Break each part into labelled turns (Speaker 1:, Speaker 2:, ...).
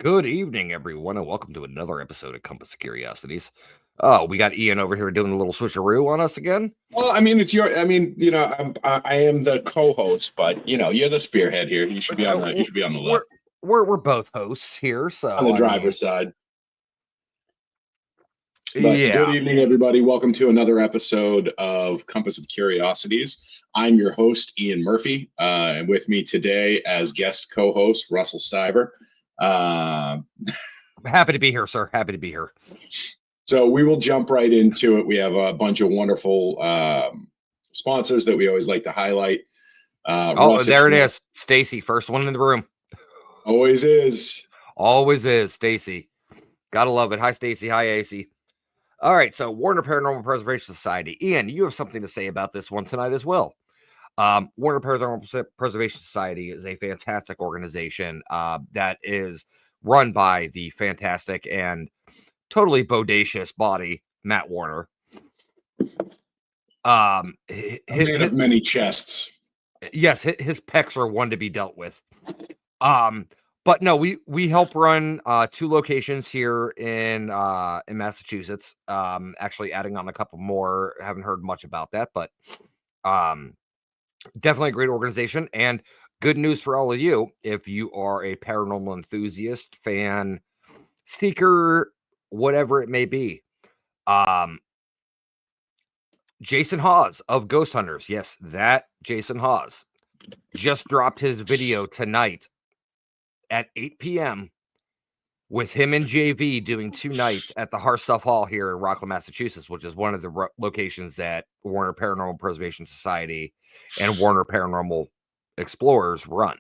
Speaker 1: Good evening, everyone, and welcome to another episode of Compass of Curiosities. Oh, we got Ian over here doing a little switcheroo on us again.
Speaker 2: Well, I am the co-host, but you're the spearhead here. You should be on the, you should be on the
Speaker 1: We're
Speaker 2: left,
Speaker 1: we're both hosts here,
Speaker 2: on
Speaker 1: so
Speaker 2: the
Speaker 1: I mean,
Speaker 2: driver's side. But good
Speaker 1: yeah.
Speaker 2: evening, everybody. Welcome to another episode of Compass of Curiosities. I'm your host, Ian Murphy, and with me today as guest co-host, Russell Stiver.
Speaker 1: Happy to be here, sir. Happy to be here.
Speaker 2: So we will jump right into it. We have a bunch of wonderful sponsors that we always like to highlight.
Speaker 1: Oh, there it is. Stacy, first one in the room.
Speaker 2: Always is.
Speaker 1: Always is, Stacy. Gotta love it. Hi, Stacy. Hi, AC. All right, so Warner Paranormal Preservation Society. Ian, you have something to say about this one tonight as well. Warner Paranormal Preservation Society is a fantastic organization that is run by the fantastic and totally bodacious body, Matt Warner.
Speaker 2: A man of many chests.
Speaker 1: Yes, his pecs are one to be dealt with. But no, we help run two locations here in Massachusetts. Actually adding on a couple more. Haven't heard much about that, but definitely a great organization. And good news for all of you if you are a paranormal enthusiast, fan, seeker, whatever it may be. Jason Hawes of Ghost Hunters, yes, that Jason Hawes just dropped his video tonight at 8 p.m. with him and JV doing 2 nights at the Harstuff Hall here in Rockland, Massachusetts, which is one of the locations that Warner Paranormal Preservation Society and Warner Paranormal Explorers run.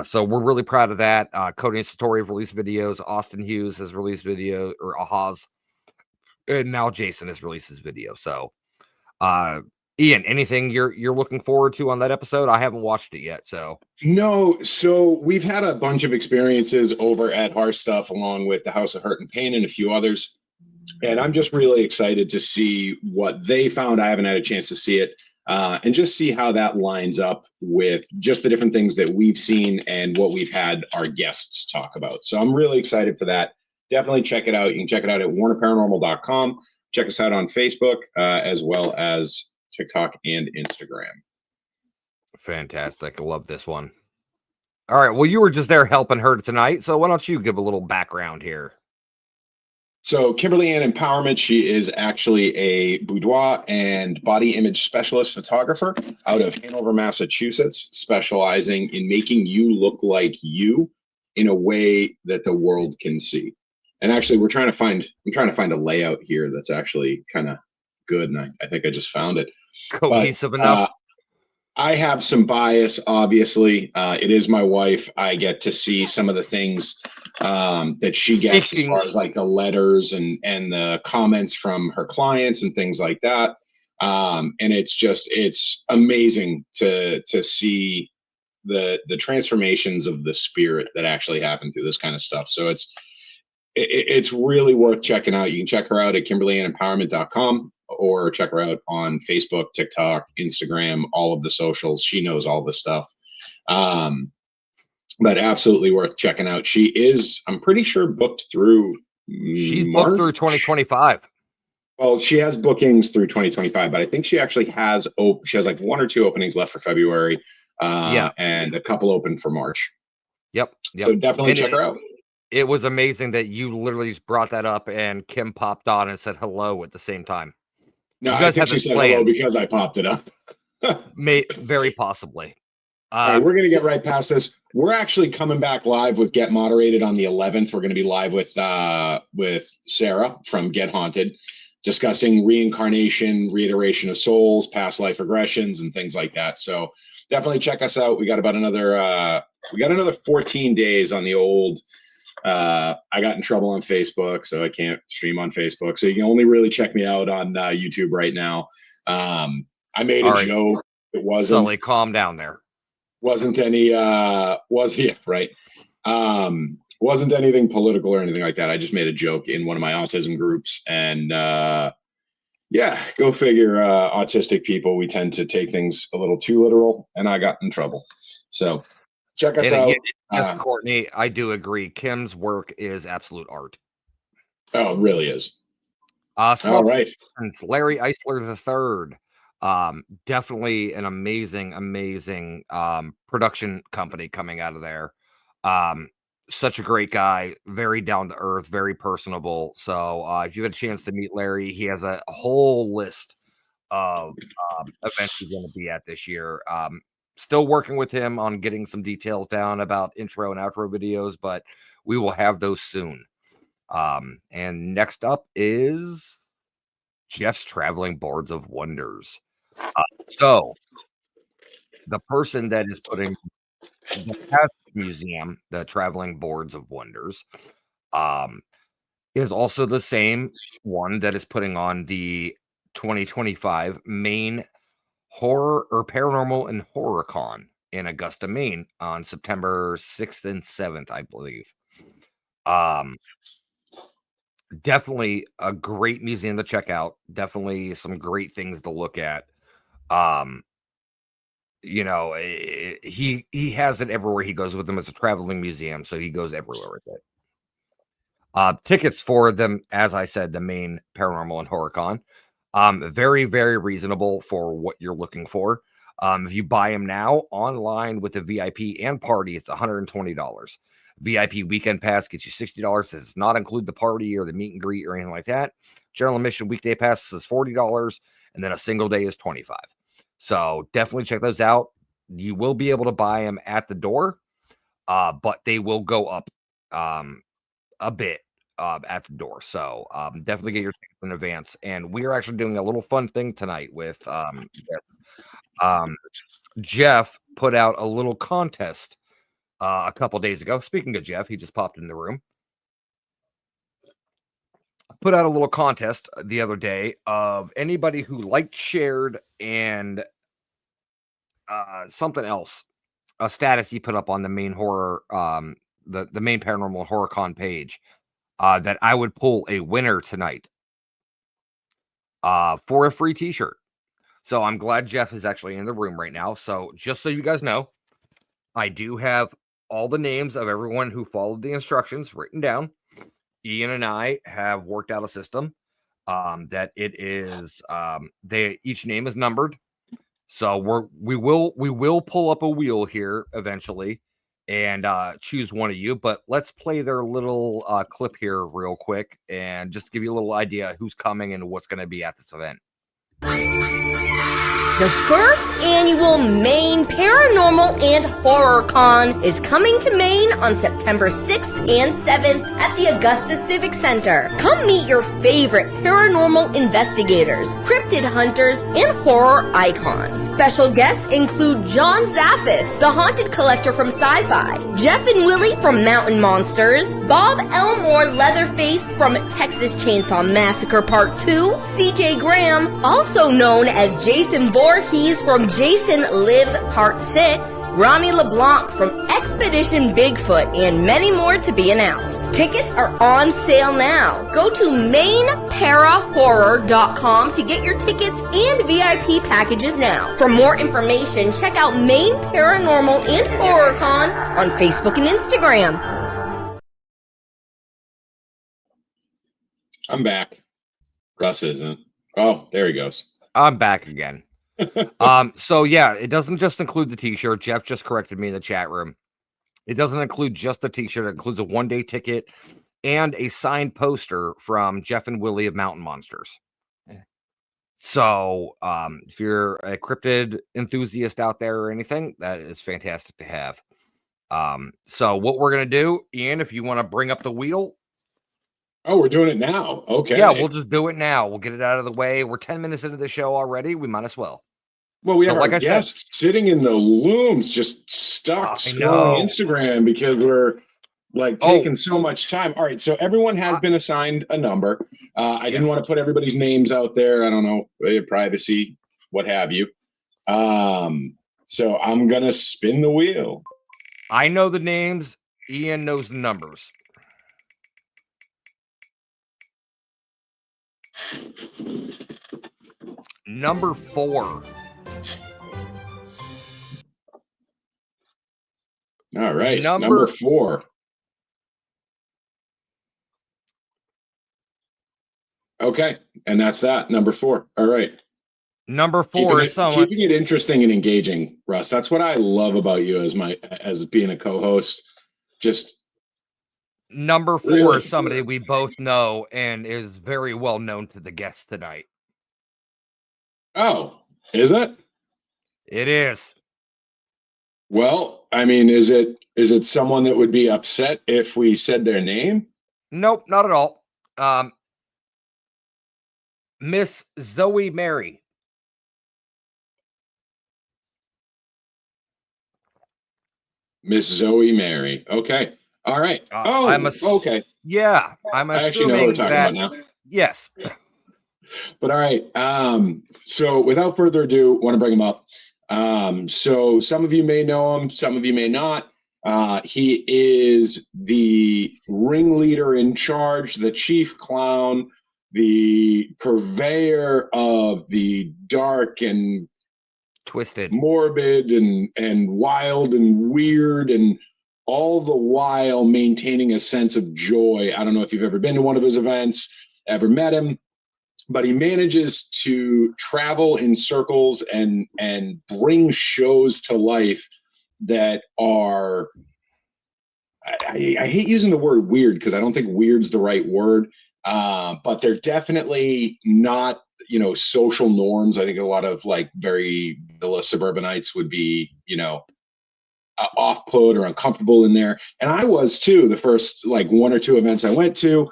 Speaker 1: So we're really proud of that. Cody and Satori have released videos. Austin Hughes has released video, or Ahaz, and now Jason has released his video. So, Ian, anything you're looking forward to on that episode? I haven't watched it yet, so
Speaker 2: no. So we've had a bunch of experiences over at Harstuff, along with the House of Hurt and Pain and a few others, and I'm just really excited to see what they found. I haven't had a chance to see it, and just see how that lines up with just the different things that we've seen and what we've had our guests talk about. So I'm really excited for that. Definitely check it out. You can check it out at warnerparanormal.com. Check us out on Facebook, as well as TikTok and Instagram.
Speaker 1: fantastic. I love this one. All right. Well, you were just there helping her tonight, so why don't you give a little background here?
Speaker 2: So Kimberly Ann Empowerment, she is actually a boudoir and body image specialist photographer out of Hanover, Massachusetts, specializing in making you look like you in a way that the world can see. And actually, I'm trying to find a layout here that's actually kind of good, and I think I just found it.
Speaker 1: Cohesive enough.
Speaker 2: I have some bias, obviously. It is my wife. I get to see some of the things that she gets as far as like the letters and the comments from her clients and things like that. And it's amazing to see the transformations of the spirit that actually happen through this kind of stuff. So it's really worth checking out. You can check her out at KimberlyAnnEmpowerment.com or check her out on Facebook, TikTok, Instagram, all of the socials. She knows all the stuff. But absolutely worth checking out. She is, I'm pretty sure, booked through
Speaker 1: She's booked through 2025.
Speaker 2: Well, she has bookings through 2025, but I think she actually has she has like 1 or 2 openings left for February, and a couple open for March.
Speaker 1: Yep.
Speaker 2: So definitely check her out.
Speaker 1: It was amazing that you literally just brought that up and Kim popped on and said hello at the same time.
Speaker 2: No, I think she said hello because I popped it up.
Speaker 1: Very possibly.
Speaker 2: All right, we're going to get right past this. We're actually coming back live with Get Moderated on the 11th. We're going to be live with Sarah from Get Haunted, discussing reincarnation, reiteration of souls, past life regressions, and things like that. So definitely check us out. We got about another 14 days on the old. I got in trouble on Facebook, so I can't stream on Facebook. So you can only really check me out on YouTube right now. I made a joke. It wasn't.
Speaker 1: Sully, calm down there.
Speaker 2: Wasn't any right. Wasn't anything political or anything like that. I just made a joke in one of my autism groups, and go figure. Autistic people, we tend to take things a little too literal, and I got in trouble. So check us
Speaker 1: And
Speaker 2: out.
Speaker 1: yes, Courtney, I do agree. Kim's work is absolute art.
Speaker 2: Oh, it really is.
Speaker 1: Small
Speaker 2: All right.
Speaker 1: Larry Eisler III. Definitely an amazing production company coming out of there. Such a great guy, very down to earth, very personable. So if you have a chance to meet Larry, he has a whole list of events he's going to be at this year. Still working with him on getting some details down about intro and outro videos, but we will have those soon. And next up is Jeff's Traveling Boards of Wonders. So the person that is putting the past museum, the Traveling Boards of Wonders, is also the same one that is putting on the 2025 Maine Horror or Paranormal and Horror Con in Augusta, Maine on September 6th and 7th, I believe. Definitely a great museum to check out. Definitely some great things to look at. He has it everywhere he goes with them as a traveling museum, so he goes everywhere with it. Tickets for them, as I said, the Maine Paranormal and Horror Con, very, very reasonable for what you're looking for. If you buy them now online with the VIP and party, it's $120. VIP weekend pass gets you $60. Does not include the party or the meet and greet or anything like that. General admission weekday pass is $40, and then a single day is $25. So definitely check those out. You will be able to buy them at the door, but they will go up a bit at the door. So definitely get your tickets in advance. And we are actually doing a little fun thing tonight with Jeff put out a little contest a couple days ago. Speaking of Jeff, he just popped in the room. Put out a little contest the other day of anybody who liked, shared, and something else, a status he put up on the main horror, the main paranormal horror con page, that I would pull a winner tonight for a free t-shirt. So I'm glad Jeff is actually in the room right now. So just so you guys know, I do have all the names of everyone who followed the instructions written down. Ian and I have worked out a system that it is each name is numbered. So we will pull up a wheel here eventually and choose one of you. But let's play their little clip here real quick and just give you a little idea who's coming and what's going to be at this event.
Speaker 3: The first annual Maine Paranormal and Horror Con is coming to Maine on September 6th and 7th at the Augusta Civic Center. Come meet your favorite paranormal investigators, cryptid hunters, and horror icons. Special guests include John Zaffis, the haunted collector from Sci-Fi, Jeff and Willie from Mountain Monsters, Bob Elmore Leatherface from Texas Chainsaw Massacre Part 2, CJ Graham, also known as Jason Voorhees from Jason Lives Part 6, Ronnie LeBlanc from Expedition Bigfoot, and many more to be announced. Tickets are on sale now. Go to mainparahorror.com to get your tickets and VIP packages now. For more information, check out Maine Paranormal and Horror Con on Facebook and Instagram.
Speaker 2: I'm back. Russ isn't. Oh, there he goes.
Speaker 1: I'm back again. So yeah, it doesn't just include the t-shirt. Jeff just corrected me in the chat room. It doesn't include just the t-shirt. It includes a one-day ticket and a signed poster from Jeff and Willie of Mountain Monsters. So if you're a cryptid enthusiast out there or anything, that is fantastic to have. So what we're going to do, Ian, if you want to bring up the wheel.
Speaker 2: Oh, we're doing it now. Okay.
Speaker 1: Yeah, we'll just do it now. We'll get it out of the way. We're 10 minutes into the show already. We might as well.
Speaker 2: Well, we have our guests sitting in the looms, just stuck scrolling Instagram because we're like taking so much time. All right, so everyone has been assigned a number. I didn't want to put everybody's names out there. I don't know, privacy, what have you. So I'm gonna spin the wheel.
Speaker 1: I know the names. Ian knows the numbers. Number 4.
Speaker 2: All right.
Speaker 1: Number
Speaker 2: Number 4. Okay. And that's that. Number 4. All right.
Speaker 1: Number 4 is someone.
Speaker 2: Keeping it interesting and engaging, Russ. That's what I love about you as being a co-host. Just
Speaker 1: Number 4
Speaker 2: really.
Speaker 1: is somebody we both know and is very well known to the guests tonight.
Speaker 2: Oh, is it?
Speaker 1: It is.
Speaker 2: Well, I mean, is it someone that would be upset if we said their name?
Speaker 1: Nope, not at all. Miss Zoe Mary.
Speaker 2: Miss Zoe Mary. Okay. All right. Okay.
Speaker 1: Yeah, I'm
Speaker 2: I actually know who we're
Speaker 1: assuming
Speaker 2: talking
Speaker 1: that.
Speaker 2: about now.
Speaker 1: Yes.
Speaker 2: But all right. So without further ado, want to bring him up. So some of you may know him, some of you may not. He is the ringleader in charge, the chief clown, the purveyor of the dark and
Speaker 1: Twisted,
Speaker 2: morbid and wild and weird, and all the while maintaining a sense of joy. I don't know if you've ever been to one of his events, ever met him, but he manages to travel in circles and bring shows to life that are, I hate using the word weird because I don't think weird's the right word, but they're definitely not, social norms. I think a lot of like very vanilla suburbanites would be, off-put or uncomfortable in there. And I was too, the first like 1 or 2 events I went to.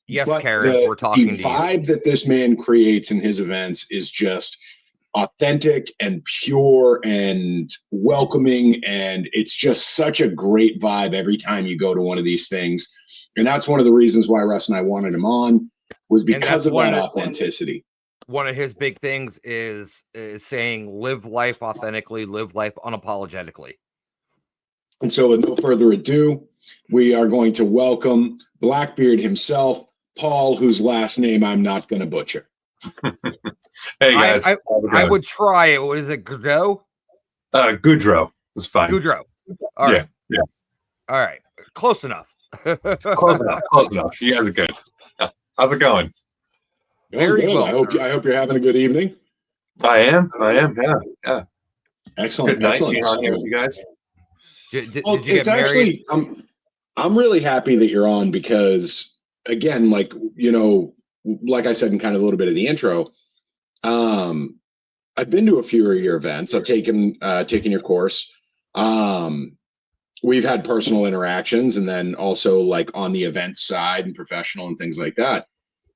Speaker 1: yes,
Speaker 2: but
Speaker 1: Karens, we're talking
Speaker 2: the
Speaker 1: to you.
Speaker 2: vibe that this man creates in his events is just authentic and pure and welcoming, and it's just such a great vibe every time you go to one of these things. And that's one of the reasons why Russ and I wanted him on, was because of that authenticity.
Speaker 1: One of his big things is saying live life authentically, live life unapologetically.
Speaker 2: And so with no further ado, we are going to welcome Blackbeard himself, Paul, whose last name I'm not going to butcher.
Speaker 4: Hey guys,
Speaker 1: I would try it. What is it, Gaudreau?
Speaker 4: Gaudreau is fine.
Speaker 1: Gaudreau. All right.
Speaker 4: Yeah.
Speaker 1: All right. Close enough.
Speaker 4: Close enough. You guys are good. How's it going?
Speaker 1: Very
Speaker 2: good.
Speaker 1: well.
Speaker 2: I hope you're having a good evening.
Speaker 4: I am. Yeah.
Speaker 2: Excellent.
Speaker 4: Good night
Speaker 2: Excellent.
Speaker 4: being on here with you guys.
Speaker 1: Did you get married?
Speaker 2: Actually, I'm really happy that you're on because, again, like I said in kind of a little bit of the intro, I've been to a few of your events. I've taken your course. We've had personal interactions, and then also like on the event side and professional and things like that.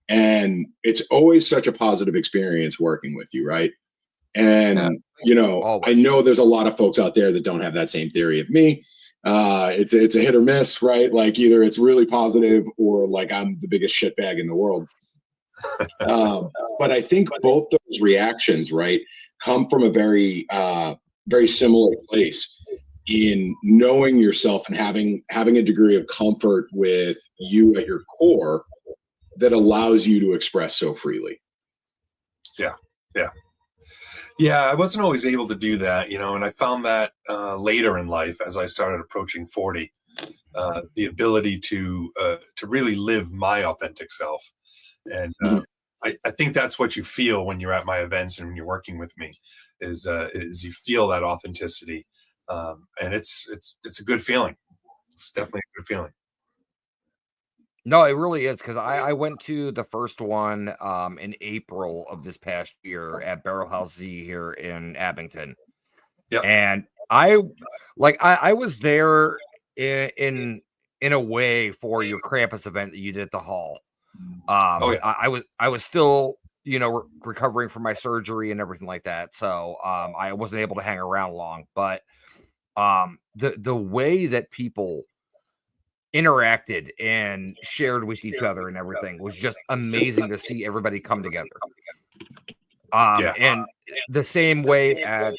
Speaker 2: And it's always such a positive experience working with you, right? And
Speaker 1: always.
Speaker 2: I know there's a lot of folks out there that don't have that same theory of me. It's a hit or miss, right? Like either it's really positive or like I'm the biggest shitbag in the world. But I think both those reactions, right, come from a very similar place in knowing yourself and having a degree of comfort with you at your core that allows you to express so freely.
Speaker 4: Yeah, I wasn't always able to do that, and I found that later in life as I started approaching 40, the ability to really live my authentic self. And I think that's what you feel when you're at my events and when you're working with me is you feel that authenticity. And it's a good feeling. It's definitely a good feeling.
Speaker 1: No, it really is, because I went to the first one in April of this past year at Barrel House Z here in Abington.
Speaker 4: Yep.
Speaker 1: And I was there in a way for your Krampus event that you did at the hall. I was still recovering from my surgery and everything like that, so I wasn't able to hang around long. But the way that people interacted and shared with each other and everything was just amazing to see everybody come together. And the same way at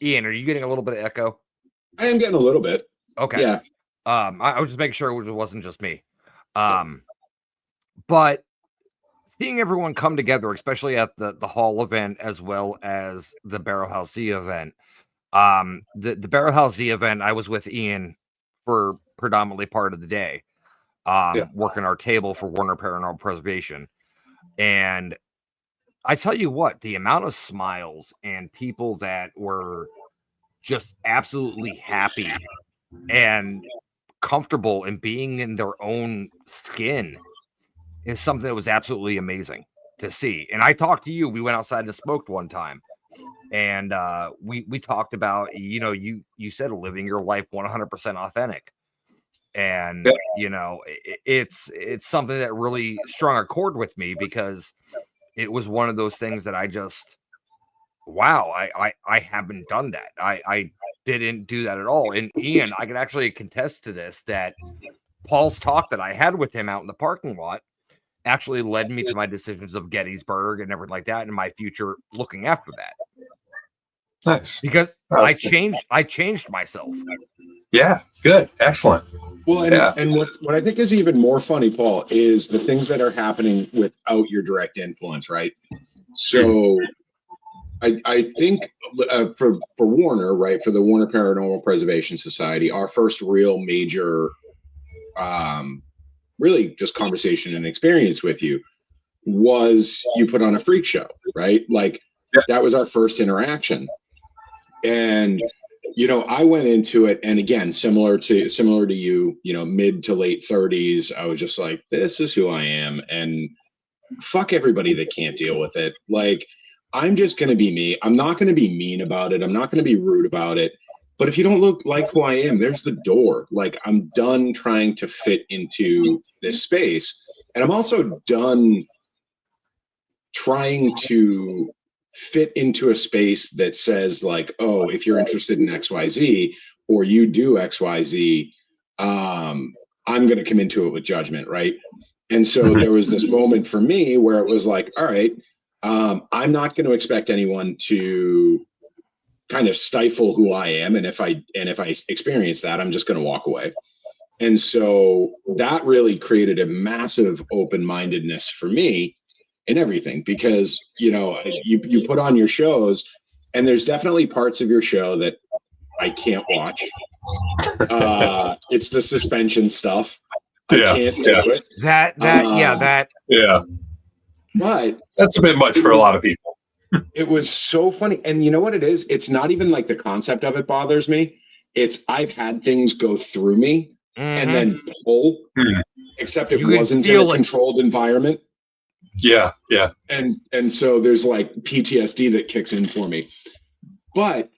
Speaker 1: Ian, are you getting a little bit of echo?
Speaker 2: I am getting a little bit.
Speaker 1: Okay.
Speaker 2: Yeah.
Speaker 1: I was just making sure it wasn't just me. But seeing everyone come together, especially at the hall event as well as the Barrel House Z event, The Barrel House Z event, I was with Ian for predominantly part of the day, working our table for Warner Paranormal Preservation. And I tell you what, the amount of smiles and people that were just absolutely happy and comfortable in being in their own skin is something that was absolutely amazing to see. And I talked to you. We went outside and smoked one time, and we talked about, you said living your life 100% authentic, and it's something that really strung a chord with me, because it was one of those things that I just, wow, I haven't done that. I didn't do that at all. And Ian, I can actually contest to this, that Paul's talk that I had with him out in the parking lot actually led me to my decisions of Gettysburg and everything like that, and my future looking after that.
Speaker 4: Nice.
Speaker 1: Because I changed myself.
Speaker 4: Yeah, good. Excellent.
Speaker 2: Well, and what I think is even more funny, Paul, is the things that are happening without your direct influence, right? So I think for Warner, right, for the Warner Paranormal Preservation Society, our first real major really just conversation and experience with you was you put on a freak show, right? Like that was our first interaction. And I went into it, and again, similar to you, mid to late 30s, I was just like, this is who I am, and fuck everybody that can't deal with it. Like, I'm just going to be me. I'm not going to be mean about it. I'm not going to be rude about it. But if you don't look like who I am, there's the door. Like, I'm done trying to fit into this space. And I'm also done trying to fit into a space that says, like, oh, if you're interested in XYZ or you do XYZ, I'm going to come into it with judgment, right? And so there was this moment for me where it was like, all right, I'm not going to expect anyone to kind of stifle who I am. And if I experience that, I'm just going to walk away. And so that really created a massive open-mindedness for me in everything, because, you put on your shows, and there's definitely parts of your show that I can't watch. It's the suspension stuff. I can't do it.
Speaker 1: That.
Speaker 2: But
Speaker 4: that's a bit much for a lot of people.
Speaker 2: It was so funny. And you know what it is? It's not even like the concept of it bothers me. It's I've had things go through me and then pull, except it wasn't in a controlled environment.
Speaker 4: Yeah.
Speaker 2: And so there's like PTSD that kicks in for me. But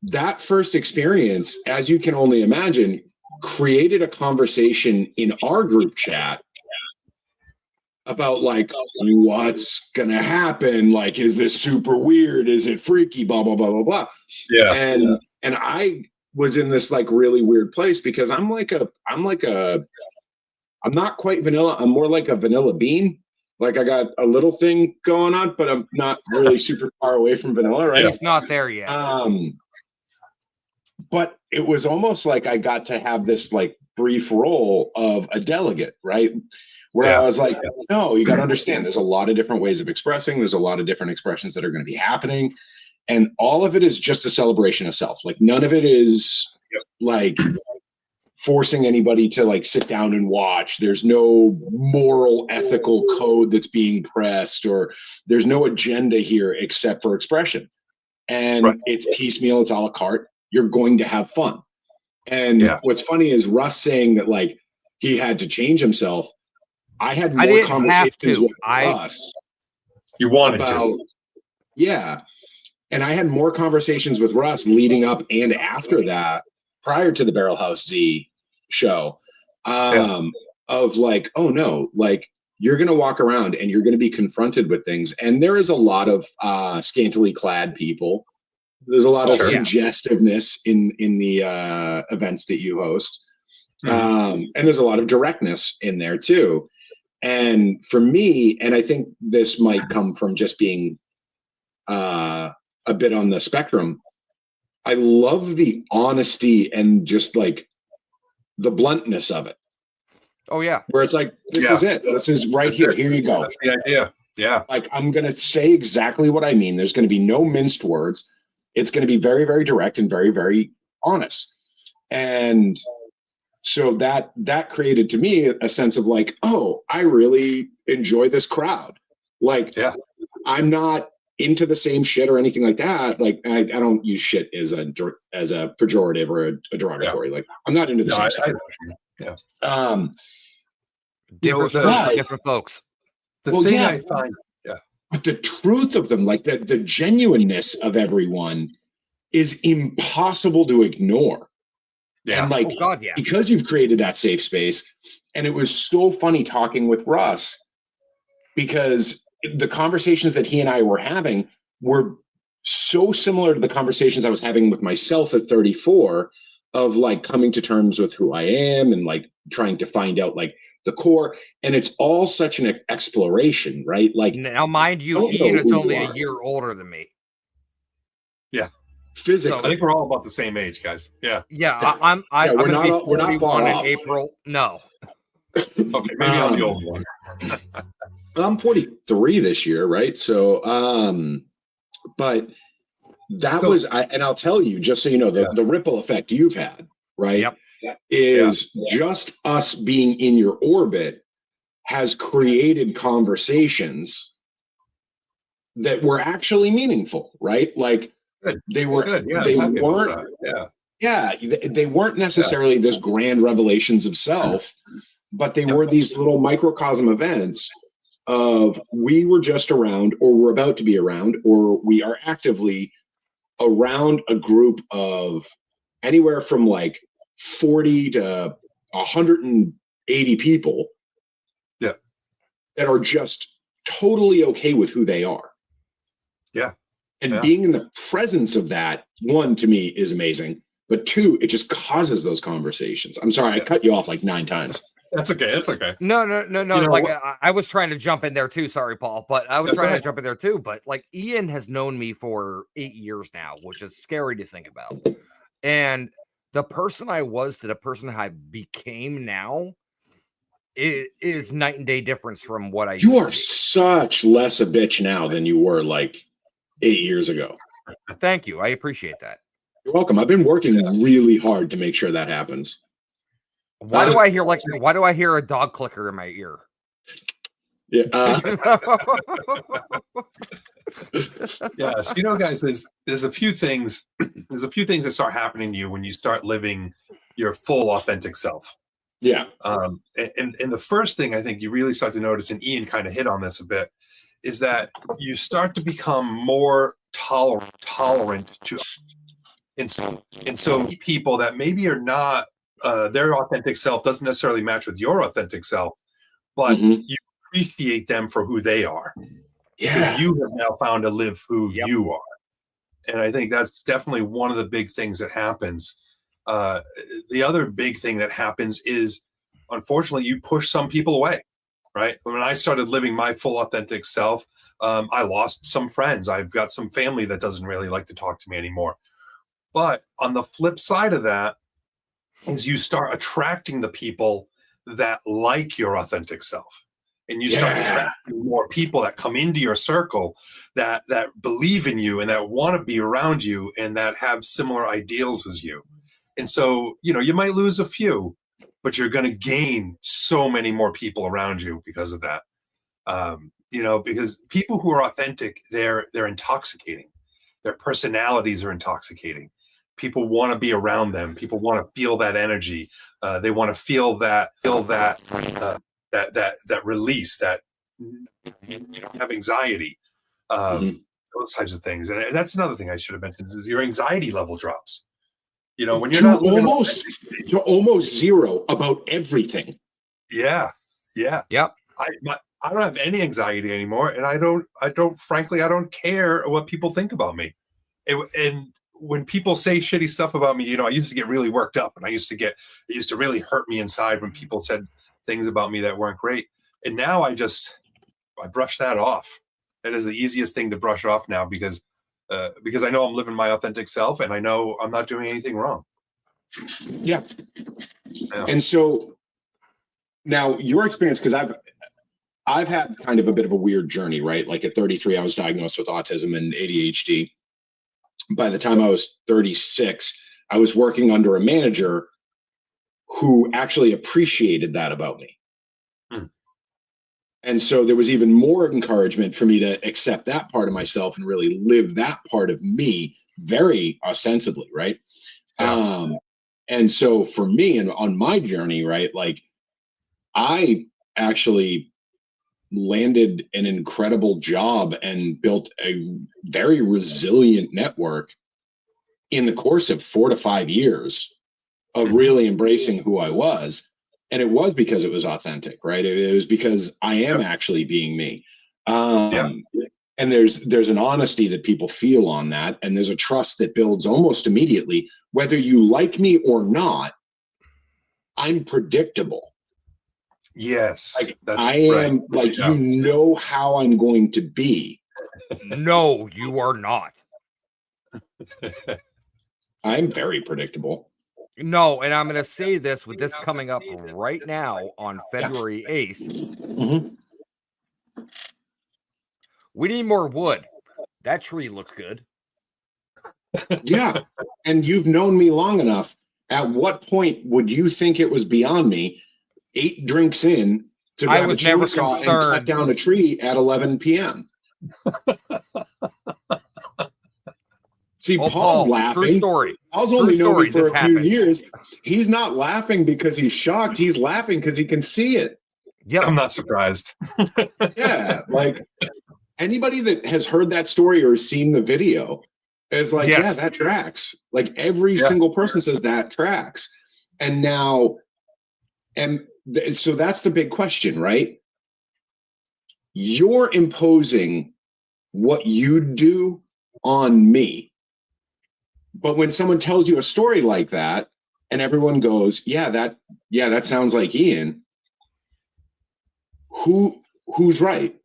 Speaker 2: that first experience, as you can only imagine, created a conversation in our group chat about, like, what's gonna happen? Like, is this super weird? Is it freaky? Blah, blah, blah, blah, blah.
Speaker 4: Yeah.
Speaker 2: And I was in this like really weird place, because I'm not quite vanilla. I'm more like a vanilla bean. Like, I got a little thing going on, but I'm not really super far away from vanilla, right?
Speaker 1: It's not there yet.
Speaker 2: But it was almost like I got to have this like brief role of a delegate, right? Where I was like, no, you got to understand, there's a lot of different ways of expressing. There's a lot of different expressions that are going to be happening. And all of it is just a celebration of self. Like, none of it is like forcing anybody to like sit down and watch. There's no moral, ethical code that's being pressed, or there's no agenda here except for expression. And it's piecemeal, it's a la carte. You're going to have fun. And what's funny is Russ saying that like he had to change himself. I had more conversations with Russ.
Speaker 4: You wanted to.
Speaker 2: Yeah. And I had more conversations with Russ leading up and after that, prior to the Barrel House Z show, of like, oh no, like, you're going to walk around and you're going to be confronted with things. And there is a lot of scantily clad people. There's a lot of suggestiveness in the events that you host. And there's a lot of directness in there too. And for me, and I think this might come from just being a bit on the spectrum, I love the honesty and just like the bluntness of it.
Speaker 1: Oh yeah.
Speaker 2: Where it's like, this is it. This is right here. Here you go.
Speaker 4: That's the idea. Yeah.
Speaker 2: Like, I'm going to say exactly what I mean. There's going to be no minced words. It's going to be very, very direct and very, very honest. And so that created to me a sense of like, oh, I really enjoy this crowd. Like,
Speaker 4: Yeah.
Speaker 2: I'm not into the same shit or anything like that. Like, I don't use shit as a pejorative or a derogatory. Like, I'm not into the same stuff.
Speaker 4: Yeah.
Speaker 1: Different strokes for different folks.
Speaker 4: The thing I find,
Speaker 2: but the truth of them, like the genuineness of everyone, is impossible to ignore.
Speaker 4: Yeah.
Speaker 2: And like,
Speaker 1: Oh God, yeah.
Speaker 2: Because you've created that safe space, and it was so funny talking with Russ, because the conversations that he and I were having were so similar to the conversations I was having with myself at 34, of like coming to terms with who I am and like trying to find out like the core. And it's all such an exploration, right? Like,
Speaker 1: now, mind you, Ian is only a year older than me.
Speaker 4: Yeah.
Speaker 2: Physically.
Speaker 4: So I think we're all about the same age, guys. Yeah.
Speaker 1: Yeah. I'm going to be 41 in April. No.
Speaker 4: Okay. Maybe I'm the old one.
Speaker 2: I'm 43 this year, right? So, but that was, and I'll tell you, just so you know, the ripple effect you've had, right?
Speaker 1: Yep.
Speaker 2: Is just us being in your orbit has created conversations that were actually meaningful, right? Like they were, they weren't, they weren't necessarily this grand revelations of self, but they were these little microcosm events of we were just around, or we're about to be around, or we are actively around a group of anywhere from like 40 to 180 people that are just totally okay with who they are.
Speaker 4: Yeah.
Speaker 2: And being in the presence of that, one, to me is amazing, but two, it just causes those conversations. I'm sorry, I cut you off like 9 times.
Speaker 4: That's okay. It's okay.
Speaker 1: No. You know, like I was trying to jump in there too. Sorry, Paul, but I was trying to jump in there too. But like Ian has known me for 8 years now, which is scary to think about. And the person I was to the person I became now, it is night and day difference from what I used
Speaker 2: You are
Speaker 1: to be.
Speaker 2: such less a bitch now than you were like 8 years ago.
Speaker 1: Thank you. I appreciate that.
Speaker 2: You're welcome. I've been working really hard to make sure that happens.
Speaker 1: Why do I hear a dog clicker in my ear?
Speaker 2: Yeah.
Speaker 4: Yes, you know, guys, there's a few things that start happening to you when you start living your full authentic self.
Speaker 2: Yeah.
Speaker 4: And the first thing I think you really start to notice, and Ian kind of hit on this a bit, is that you start to become more tolerant to and so people that maybe are not their authentic self doesn't necessarily match with your authentic self, but you appreciate them for who they are because you have now found to live who you are. And I think that's definitely one of the big things that happens. The other big thing that happens is, unfortunately, you push some people away, right? When I started living my full authentic self, I lost some friends. I've got some family that doesn't really like to talk to me anymore. But on the flip side of that is you start attracting the people that like your authentic self. And you start attracting more people that come into your circle that believe in you and that want to be around you and that have similar ideals as you. And so, you know, you might lose a few, but you're going to gain so many more people around you because of that. You know, because people who are authentic, they're intoxicating. Their personalities are intoxicating. People want to be around them. People want to feel that energy. They want to feel that release, that you don't have anxiety, those types of things. And that's another thing I should have mentioned is your anxiety level drops. You know, when you're not living
Speaker 2: to almost zero about everything.
Speaker 4: Yeah. I don't have any anxiety anymore, and I don't care what people think about me. And when people say shitty stuff about me, you know, I used to get really worked up, and it used to really hurt me inside when people said things about me that weren't great. And now I brush that off. That is the easiest thing to brush off now because I know I'm living my authentic self and I know I'm not doing anything wrong.
Speaker 2: Yeah. And so now your experience, because I've had kind of a bit of a weird journey, right? Like at 33, I was diagnosed with autism and ADHD. by the time I was 36, I was working under a manager who actually appreciated that about me. And so there was even more encouragement for me to accept that part of myself and really live that part of me very ostensibly, right?
Speaker 4: Yeah.
Speaker 2: And so for me and on my journey, right, like I actually landed an incredible job and built a very resilient network in the course of 4 to 5 years of really embracing who I was. And it was because it was authentic, right? It was because I am actually being me. And there's an honesty that people feel on that. And there's a trust that builds almost immediately. Whether you like me or not, I'm predictable.
Speaker 4: Yes.
Speaker 2: Like
Speaker 4: That's
Speaker 2: I am like, you know how I'm going to be.
Speaker 1: No, you are not.
Speaker 2: I'm very predictable.
Speaker 1: No, and I'm going to say this with this coming up right now on February 8th.
Speaker 2: Mm-hmm.
Speaker 1: We need more wood. That tree looks good.
Speaker 2: Yeah. And you've known me long enough. At what point would you think it was beyond me, 8 drinks in, to grab a chainsaw and cut down a tree at 11 p.m.? See, Paul's laughing.
Speaker 1: True story.
Speaker 2: Paul's only known me for a few years. He's not laughing because he's shocked. He's laughing because he can see it.
Speaker 1: Yeah,
Speaker 4: I'm not surprised.
Speaker 2: Yeah, like anybody that has heard that story or seen the video is like, yeah, that tracks. Like every single person says that tracks. And now, so that's the big question, right? You're imposing what you do on me. But when someone tells you a story like that and everyone goes, yeah, that sounds like Ian, who's right?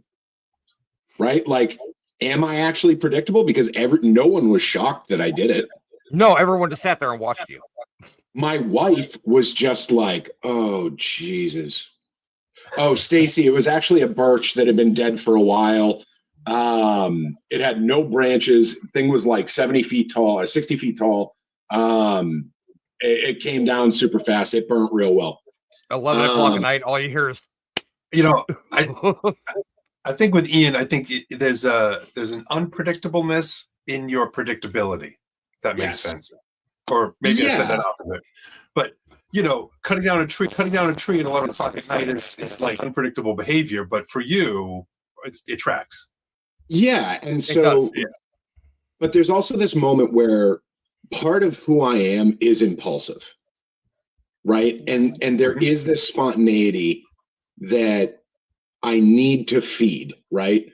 Speaker 2: Right? Like, am I actually predictable? Because no one was shocked that I did it.
Speaker 1: No, everyone just sat there and watched you.
Speaker 2: My wife was just like, oh, Jesus. Oh, Stacy, it was actually a birch that had been dead for a while. It had no branches. Thing was like 70 feet tall or 60 feet tall. It came down super fast. It burnt real well.
Speaker 1: 11 o'clock at night, all you hear is,
Speaker 4: I think with Ian, I think there's an unpredictableness in your predictability. That makes sense. Or maybe I said that opposite. But cutting down a tree at 11 o'clock at night is like unpredictable behavior. But for you, it tracks.
Speaker 2: Yeah, and so, but there's also this moment where part of who I am is impulsive, right? And there is this spontaneity that I need to feed, right?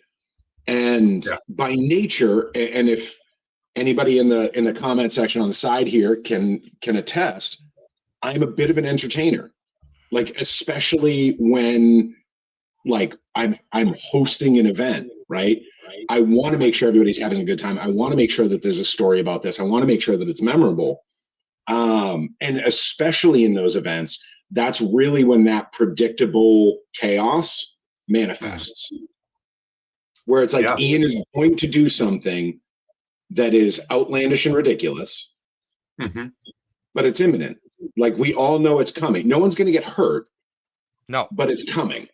Speaker 2: And by nature, and if anybody in the comment section on the side here can attest, I'm a bit of an entertainer, like especially when like I'm hosting an event, right? I want to make sure everybody's having a good time. I want to make sure that there's a story about this. I want to make sure that it's memorable. And especially in those events, that's really when that predictable chaos manifests. Where it's like Ian is going to do something that is outlandish and ridiculous, but it's imminent. Like we all know it's coming. No one's going to get hurt.
Speaker 1: No,
Speaker 2: but it's coming.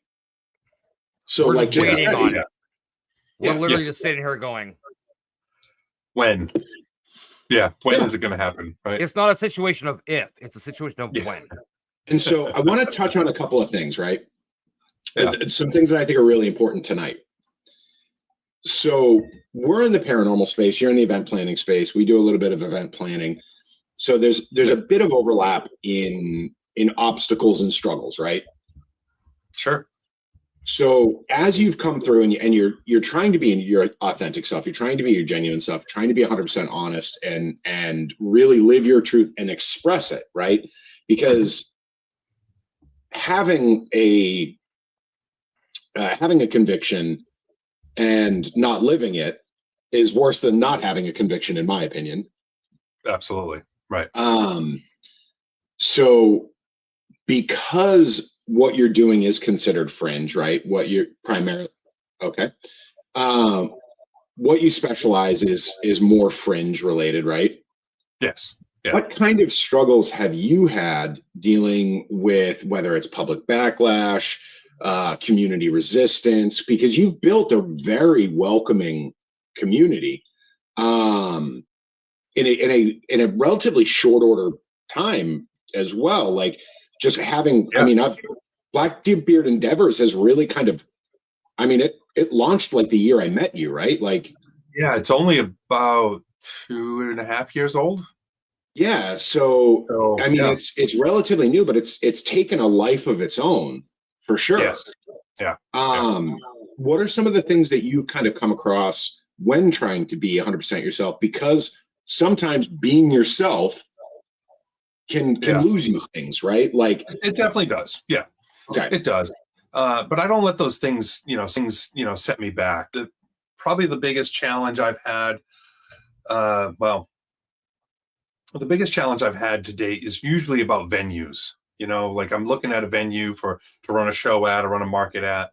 Speaker 2: So
Speaker 1: we're
Speaker 2: like
Speaker 1: just waiting on it. We're literally just sitting here going,
Speaker 4: when? Yeah, when is it going to happen? Right?
Speaker 1: It's not a situation of if, it's a situation of when.
Speaker 2: And so I want to touch on a couple of things, right? Some things that I think are really important tonight. So we're in the paranormal space, you're in the event planning space. We do a little bit of event planning. So there's a bit of overlap in obstacles and struggles, right?
Speaker 4: Sure.
Speaker 2: So as you've come through and you're trying to be your authentic self, you're trying to be your genuine self, trying to be 100% honest and really live your truth and express it, right? Because having a conviction and not living it is worse than not having a conviction, in my opinion.
Speaker 4: Absolutely. Right.
Speaker 2: So because what you're doing is considered fringe, right? What you're primarily, okay. what you specialize is more fringe related, right?
Speaker 4: Yes. Yeah.
Speaker 2: What kind of struggles have you had dealing with whether it's public backlash, community resistance? Because you've built a very welcoming community in a relatively short order time as well. Like just having,
Speaker 4: Yeah.
Speaker 2: I mean, Blackbeard Endeavors has really kind of, I mean, it launched like the year I met you, right? Like,
Speaker 4: yeah, it's only about 2.5 years old.
Speaker 2: yeah. So I mean,
Speaker 4: yeah.
Speaker 2: it's relatively new, but it's taken a life of its own for sure.
Speaker 4: Yes. Yeah.
Speaker 2: What are some of the things that you kind of come across when trying to be 100% yourself? Because sometimes being yourself can lose you things, right? Like
Speaker 4: it definitely does. Yeah.
Speaker 2: Okay.
Speaker 4: It does. But I don't let those things, set me back. Probably the biggest challenge I've had, the biggest challenge I've had to date is usually about venues. Like I'm looking at a venue to run a show at or run a market at,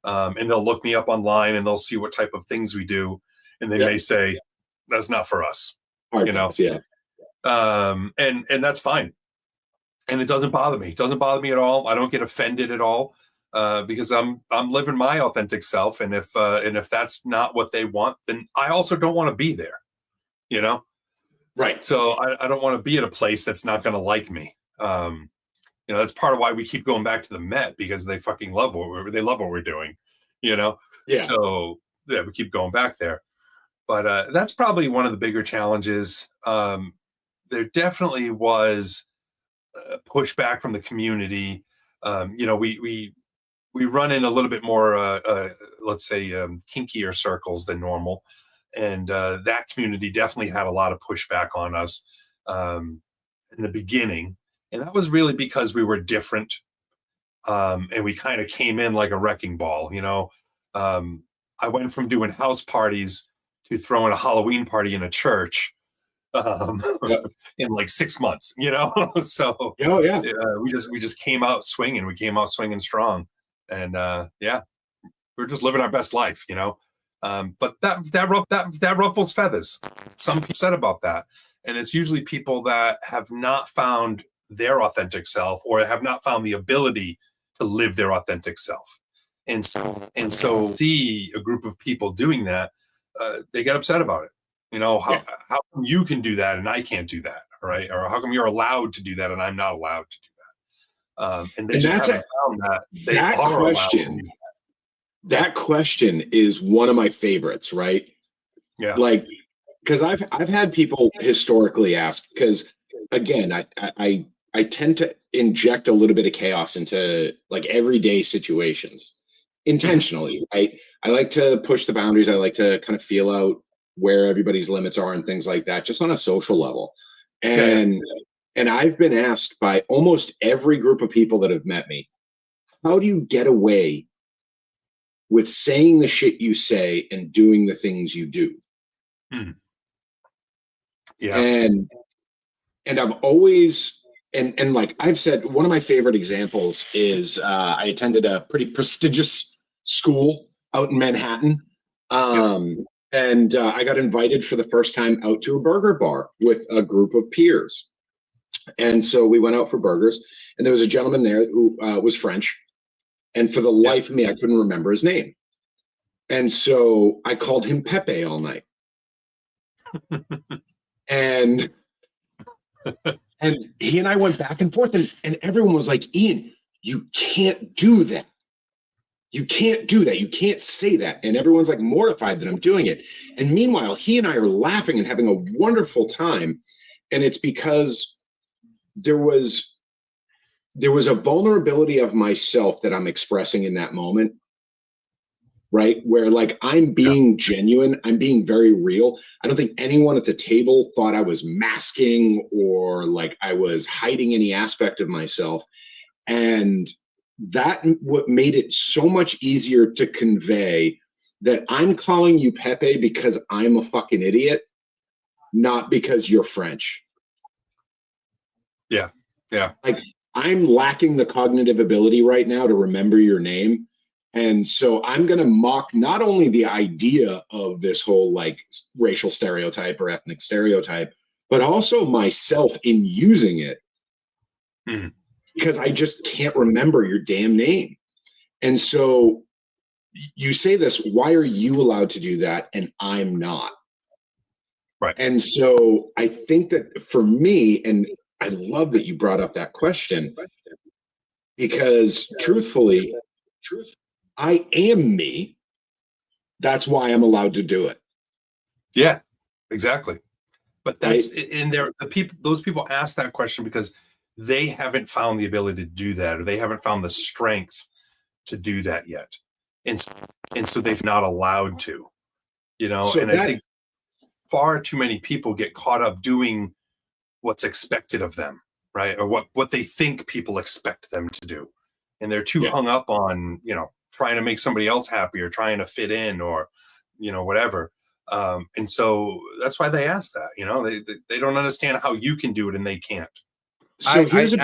Speaker 4: and they'll look me up online and they'll see what type of things we do, and they may say that's not for us.
Speaker 2: Yeah.
Speaker 4: And that's fine, and it doesn't bother me. It doesn't bother me at all. I don't get offended at all, because I'm living my authentic self, and if that's not what they want, then I also don't want to be there.
Speaker 2: Right.
Speaker 4: So I don't want to be at a place that's not going to like me. That's part of why we keep going back to the Met, because they fucking love what we're doing.
Speaker 2: Yeah.
Speaker 4: So yeah, we keep going back there. But that's probably one of the bigger challenges. There definitely was pushback from the community. We run in a little bit more, let's say, kinkier circles than normal. And that community definitely had a lot of pushback on us in the beginning. And that was really because we were different. And we kind of came in like a wrecking ball. I went from doing house parties to throwing a Halloween party in a church in like 6 months, So we just came out swinging. We came out swinging strong. And we're just living our best life, But that ruffles feathers. Some people said about that, and it's usually people that have not found their authentic self or have not found the ability to live their authentic self, and so see a group of people doing that, they get upset about it. How come you can do that and I can't do that, right? Or how come you're allowed to do that and I'm not allowed to do that? And they just haven't found that they are allowed to do that.
Speaker 2: That question is one of my favorites, right?
Speaker 4: Yeah.
Speaker 2: Like, because I've had people historically ask, because again, I tend to inject a little bit of chaos into like everyday situations intentionally, right? I like to push the boundaries. I like to kind of feel out where everybody's limits are and things like that, just on a social level. And I've been asked by almost every group of people that have met me, how do you get away with saying the shit you say and doing the things you do?
Speaker 4: Yeah.
Speaker 2: And I've always, and like I've said, one of my favorite examples is I attended a pretty prestigious school out in Manhattan. And I got invited for the first time out to a burger bar with a group of peers. And so we went out for burgers, and there was a gentleman there who was French. And for the life of me, I couldn't remember his name. And so I called him Pepe all night. and he and I went back and forth, and everyone was like, Ian, you can't do that. You can't do that. You can't say that. And everyone's like mortified that I'm doing it. And meanwhile, he and I are laughing and having a wonderful time. And it's because there was a vulnerability of myself that I'm expressing in that moment, right? Where like I'm being genuine, I'm being very real. I don't think anyone at the table thought I was masking or like I was hiding any aspect of myself. And that what made it so much easier to convey that I'm calling you Pepe because I'm a fucking idiot, not because you're French.
Speaker 4: Yeah.
Speaker 2: Like I'm lacking the cognitive ability right now to remember your name. And so I'm going to mock not only the idea of this whole like racial stereotype or ethnic stereotype, but also myself in using it because I just can't remember your damn name. And so you say this, why are you allowed to do that and I'm not?
Speaker 4: Right.
Speaker 2: And so I think that for me, and I love that you brought up that question, because truthfully, I am me. That's why I'm allowed to do it.
Speaker 4: Yeah, exactly. But that's in there. Those people ask that question because they haven't found the ability to do that, or they haven't found the strength to do that yet. And so they've not allowed to,
Speaker 2: So
Speaker 4: and I think far too many people get caught up doing what's expected of them, right? Or what they think people expect them to do. And they're too hung up on, trying to make somebody else happy or trying to fit in or, whatever. And so that's why they ask that, they don't understand how you can do it and they can't.
Speaker 2: So here's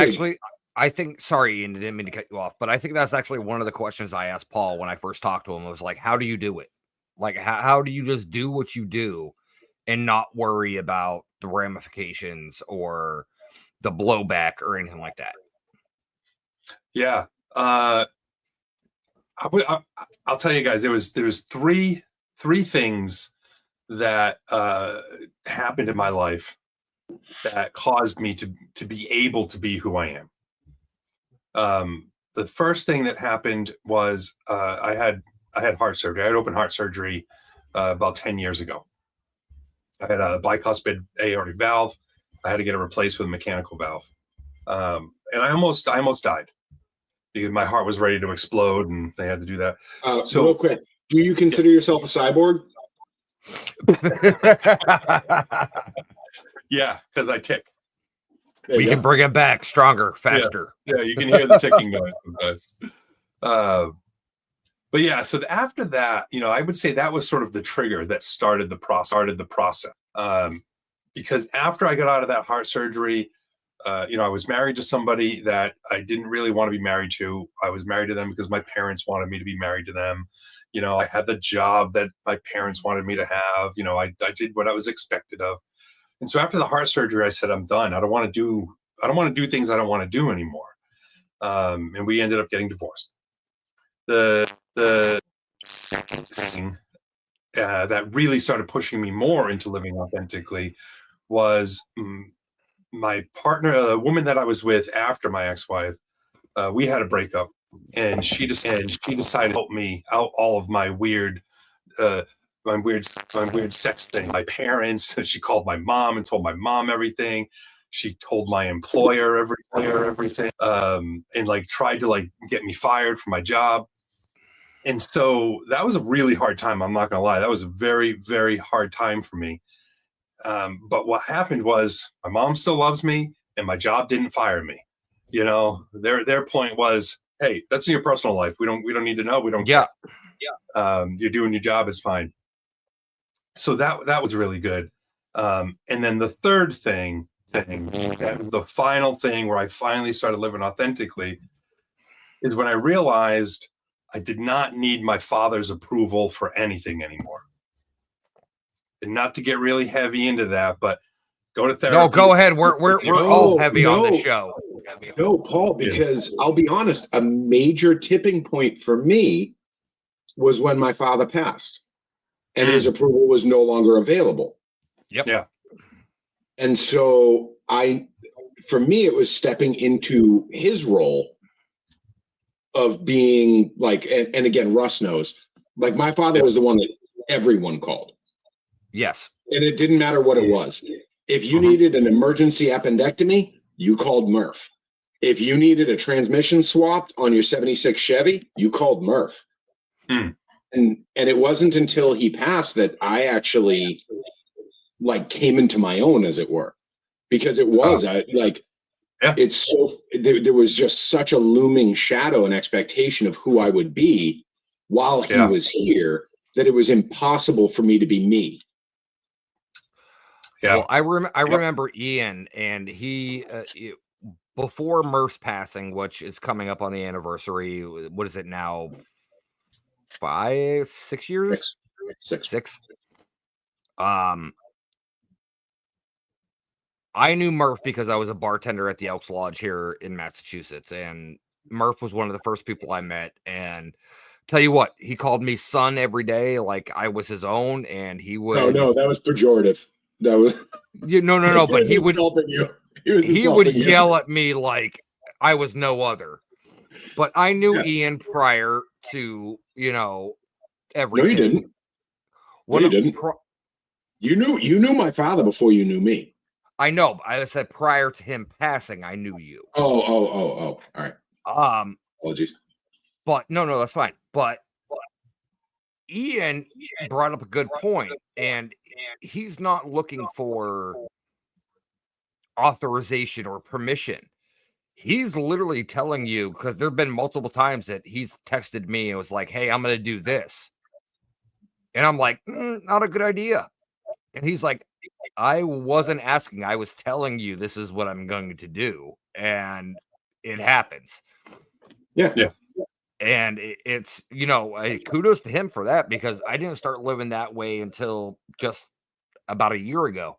Speaker 1: I think, sorry, Ian, I didn't mean to cut you off, but I think that's actually one of the questions I asked Paul when I first talked to him. I was like, how do you do it? Like, how do you just do what you do and not worry about the ramifications or the blowback or anything like that?
Speaker 4: Yeah. I'll tell you guys, there was three things that happened in my life that caused me to be able to be who I am. The first thing that happened was I had heart surgery. I had open heart surgery about 10 years ago. I had a bicuspid aortic valve. I had to get it replaced with a mechanical valve. And I almost died because my heart was ready to explode and they had to do that.
Speaker 2: So real quick, do you consider yourself a cyborg?
Speaker 4: Yeah, because I tick.
Speaker 1: We can bring him back stronger, faster.
Speaker 4: Yeah, you can hear the ticking noise sometimes. But yeah, so after that, I would say that was sort of the trigger that started the process. Because after I got out of that heart surgery, I was married to somebody that I didn't really want to be married to. I was married to them because my parents wanted me to be married to them. I had the job that my parents wanted me to have. I did what I was expected of. And so after the heart surgery, I said, I'm done. I don't want to do things I don't want to do anymore. And we ended up getting divorced. The second thing that really started pushing me more into living authentically was my partner, the woman that I was with after my ex-wife. We had a breakup, and she decided to help me out all of my weird sex thing. My parents, she called my mom and told my mom everything. She told my employer everything, and tried to get me fired from my job. And so that was a really hard time. I'm not going to lie. That was a very, very hard time for me. But what happened was my mom still loves me and my job didn't fire me. Their point was, hey, that's in your personal life. We don't need to know. We don't care. You're doing your job is fine. So that was really good. And then the third thing, the final thing where I finally started living authentically is when I realized I did not need my father's approval for anything anymore. And not to get really heavy into that, but go to therapy.
Speaker 1: No, go ahead. We're all heavy on this show.
Speaker 2: No, Paul, because I'll be honest, a major tipping point for me was when my father passed and his approval was no longer available.
Speaker 1: Yep.
Speaker 4: Yeah.
Speaker 2: And so for me, it was stepping into his role of being and again, Russ knows, my father was the one that everyone called.
Speaker 1: Yes.
Speaker 2: And it didn't matter what it was. If you needed an emergency appendectomy, you called Murph. If you needed a transmission swapped on your 76 Chevy, you called Murph. And it wasn't until he passed that I actually came into my own, as it were, because it was it's so there was just such a looming shadow and expectation of who I would be while he was here that it was impossible for me to be me.
Speaker 1: Yeah. Well, I remember Ian, and he before Murph's passing, which is coming up on the anniversary. What is it now? 6 years. Six. I knew Murph because I was a bartender at the Elks Lodge here in Massachusetts, and Murph was one of the first people I met. And tell you what, he called me son every day, like I was his own, and he would.
Speaker 2: No, that was pejorative. That was
Speaker 1: no. But he would
Speaker 2: insulting you.
Speaker 1: He would yell at me like I was no other. But I knew Ian prior to everything.
Speaker 2: No, you didn't. No, you didn't. You knew my father before you knew me.
Speaker 1: I know. But I said prior to him passing, I knew you.
Speaker 2: Oh. All right. Apologies.
Speaker 1: But no, that's fine. But Ian brought up a good point, and he's not looking for authorization or permission. He's literally telling you, because there have been multiple times that he's texted me and was like, hey, I'm going to do this. And I'm like, not a good idea. And he's like, I wasn't asking. I was telling you this is what I'm going to do. And it happens.
Speaker 2: Yeah.
Speaker 1: And it's, kudos to him for that, because I didn't start living that way until just about a year ago.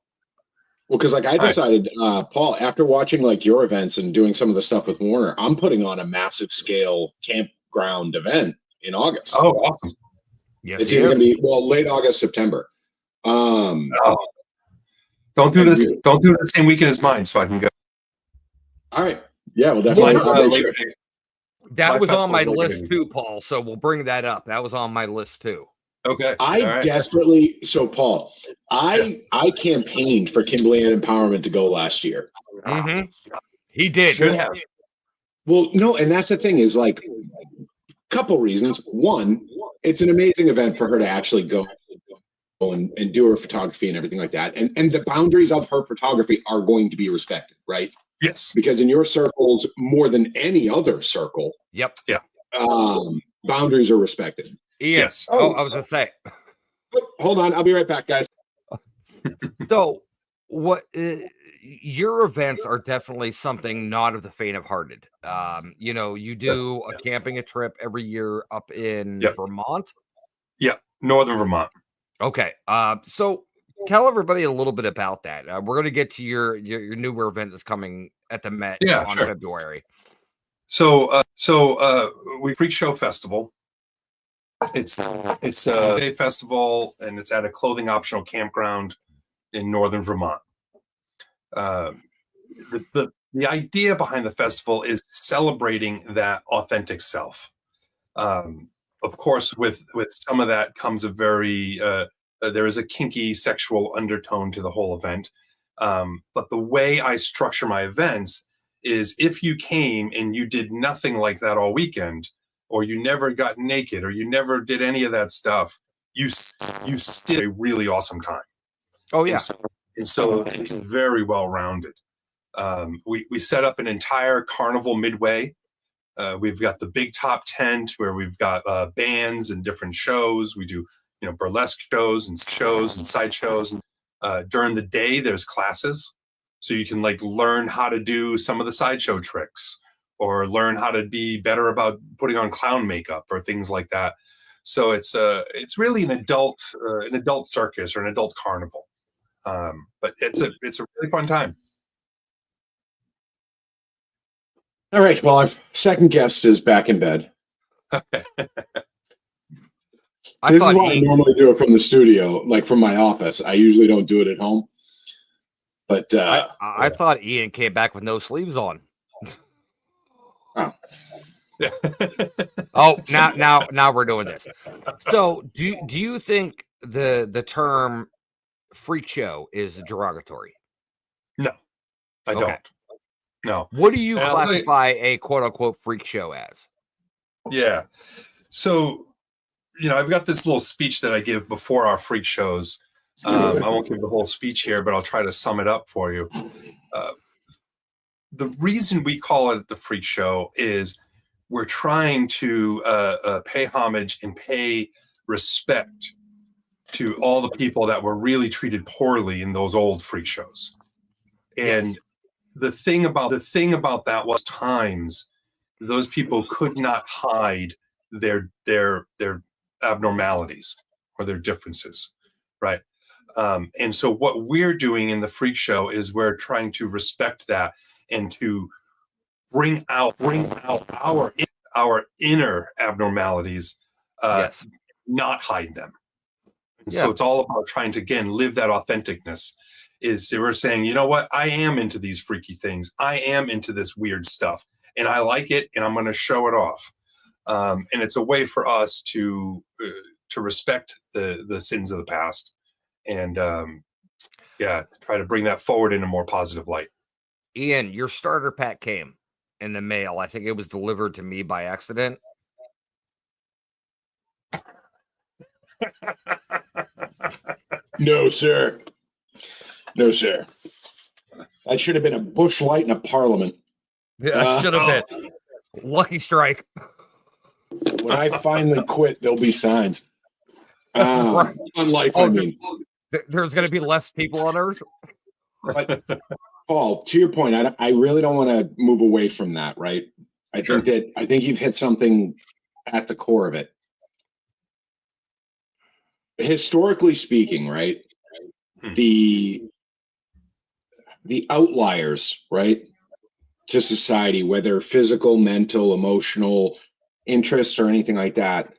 Speaker 2: Well, because I decided, Paul, after watching your events and doing some of the stuff with Warner, I'm putting on a massive scale campground event in August.
Speaker 4: Oh, awesome.
Speaker 2: Yes, it's either going to be late August, September.
Speaker 4: Don't do this. Don't do it the same weekend as mine, so I can go.
Speaker 2: All right. Yeah, well, definitely.
Speaker 1: That was on my list too, Paul. So we'll bring that up. That was on my list too.
Speaker 4: Okay.
Speaker 2: Desperately. So, Paul, I campaigned for Kimberly and Empowerment to go last year.
Speaker 1: Mm-hmm. He did.
Speaker 4: Should have.
Speaker 2: Well, no, and that's the thing is couple reasons. One, it's an amazing event for her to actually go and do her photography and everything like that. And the boundaries of her photography are going to be respected, right?
Speaker 4: Yes.
Speaker 2: Because in your circles, more than any other circle,
Speaker 1: yeah,
Speaker 2: boundaries are respected.
Speaker 1: Yes. I was gonna say.
Speaker 2: Hold on, I'll be right back, guys.
Speaker 1: So, what your events are definitely something not of the faint of hearted. You do a camping trip every year up in Vermont.
Speaker 4: Yeah, northern Vermont.
Speaker 1: Okay. So tell everybody a little bit about that. We're going to get to your newer event that's coming at the Met on February.
Speaker 4: So we Freak Show Festival. It's a day festival, and it's at a clothing optional campground in northern Vermont. The idea behind the festival is celebrating that authentic self. Of course, with some of that comes a very there is a kinky sexual undertone to the whole event. But the way I structure my events is, if you came and you did nothing like that all weekend, or you never got naked, or you never did any of that stuff, you still a really awesome time.
Speaker 1: Oh yeah.
Speaker 4: And so it's very well rounded. We set up an entire carnival midway. We've got the big top tent where we've got bands and different shows. We do burlesque shows and side shows. During the day, there's classes, so you can learn how to do some of the sideshow tricks, or learn how to be better about putting on clown makeup or things like that. So it's really an adult circus or an adult carnival. But it's a really fun time.
Speaker 2: All right. Well, our second guest is back in bed.
Speaker 1: Okay.
Speaker 2: This is why I normally do it from the studio, from my office. I usually don't do it at home. But
Speaker 1: I thought Ian came back with no sleeves on.
Speaker 2: Oh.
Speaker 1: Oh, now we're doing this. So, do you think the term freak show is derogatory?
Speaker 4: No, I don't. No.
Speaker 1: What do you classify a quote unquote freak show as?
Speaker 4: Yeah. So, I've got this little speech that I give before our freak shows. I won't give the whole speech here, but I'll try to sum it up for you. The reason we call it the freak show is we're trying to pay homage and pay respect to all the people that were really treated poorly in those old freak shows. And the thing about that was, times those people could not hide their abnormalities or their differences, right? And so what we're doing in the Freak Show is we're trying to respect that and to bring out our inner abnormalities,
Speaker 1: Yes.
Speaker 4: not hide them. And
Speaker 1: Yeah.
Speaker 4: so it's all about trying to, again, live that authenticness. Is we're saying, you know what, I am into these freaky things. I am into this weird stuff, and I like it, and I'm going to show it off. And it's a way for us to respect the sins of the past, and try to bring that forward in a more positive light.
Speaker 1: Ian, your starter pack came in the mail. I think it was delivered to me by accident.
Speaker 2: No, sir. No, sir. That should have been a bush light in a parliament.
Speaker 1: Yeah, should have been. Lucky strike.
Speaker 2: When I finally quit, there'll be signs. On life, I mean.
Speaker 1: There's going to be less people on Earth.
Speaker 2: But, Paul, to your point, I really don't want to move away from that, right? I think you've hit something at the core of it. Historically speaking, right? The outliers, right, to society, whether physical, mental, emotional interests or anything like that,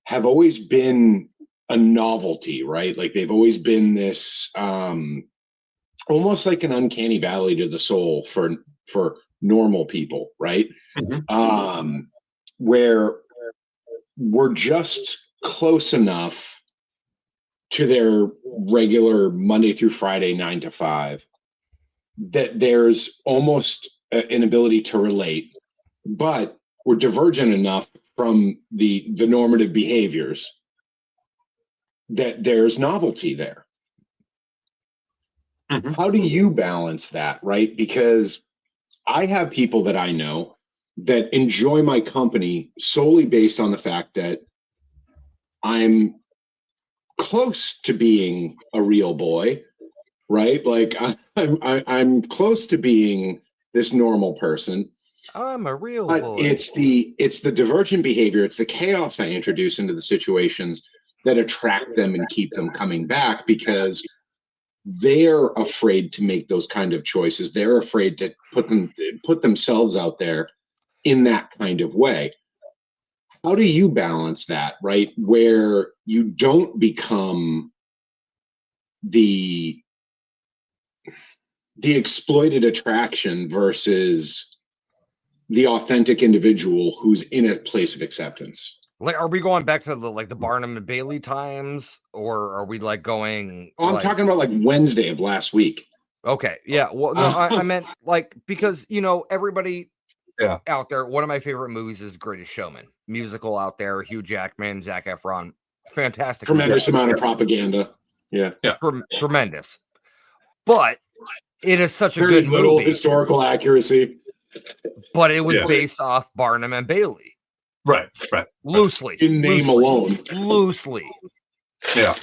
Speaker 2: have always been a novelty, right? Like they've always been this almost like an uncanny valley to the soul for normal people, right?
Speaker 4: Mm-hmm.
Speaker 2: Where we're just close enough to their regular Monday through Friday 9 to 5 that there's almost an ability to relate, but we're divergent enough from the normative behaviors that there's novelty there.
Speaker 4: Mm-hmm.
Speaker 2: How do you balance that, right? Because I have people that I know that enjoy my company solely based on the fact that I'm close to being a real boy, right? Like I'm close to being this normal person.
Speaker 1: I'm a real
Speaker 2: but
Speaker 1: boy.
Speaker 2: It's the divergent behavior. It's the chaos I introduce into the situations that attract them and keep them coming back, because they're afraid to make those kind of choices. They're afraid to put themselves out there in that kind of way. How do you balance that, right? Where you don't become the exploited attraction versus the authentic individual who's in a place of acceptance?
Speaker 1: Like, are we going back to the Barnum and Bailey times, or are we going?
Speaker 2: Oh, I'm talking about like Wednesday of last week.
Speaker 1: Okay, yeah. Well, no, I meant because everybody out there. One of my favorite movies is Greatest Showman, musical out there. Hugh Jackman, Zac Efron, fantastic.
Speaker 2: Tremendous amount of propaganda. Yeah.
Speaker 1: Tremendous. But it is such
Speaker 2: Very
Speaker 1: a good
Speaker 2: little
Speaker 1: movie.
Speaker 2: Historical accuracy.
Speaker 1: But it was based off Barnum and Bailey.
Speaker 4: Right.
Speaker 1: Loosely.
Speaker 2: In name alone.
Speaker 1: Loosely.
Speaker 4: Yeah.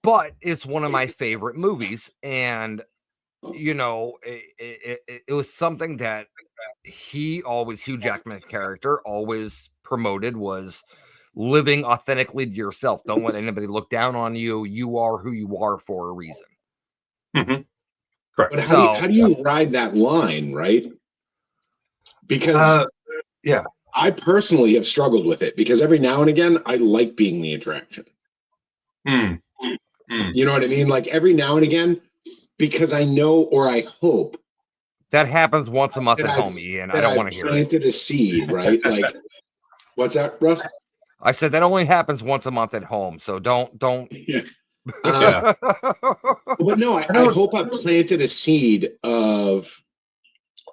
Speaker 1: But it's one of my favorite movies. And, it was something that Hugh Jackman's character always promoted, was living authentically to yourself. Don't let anybody look down on you. You are who you are for a reason.
Speaker 4: Mm-hmm. Correct.
Speaker 2: But how do you ride that line, right? Because I personally have struggled with it, because every now and again I like being the attraction. You know what I mean? Like every now and again, because I know, or I hope
Speaker 1: that happens once a month at home, Ian. I don't want to hear it.
Speaker 2: Planted a seed, right? Like, what's that, Russ?
Speaker 1: I said that only happens once a month at home, so don't.
Speaker 2: Yeah. But no, I hope I've planted a seed of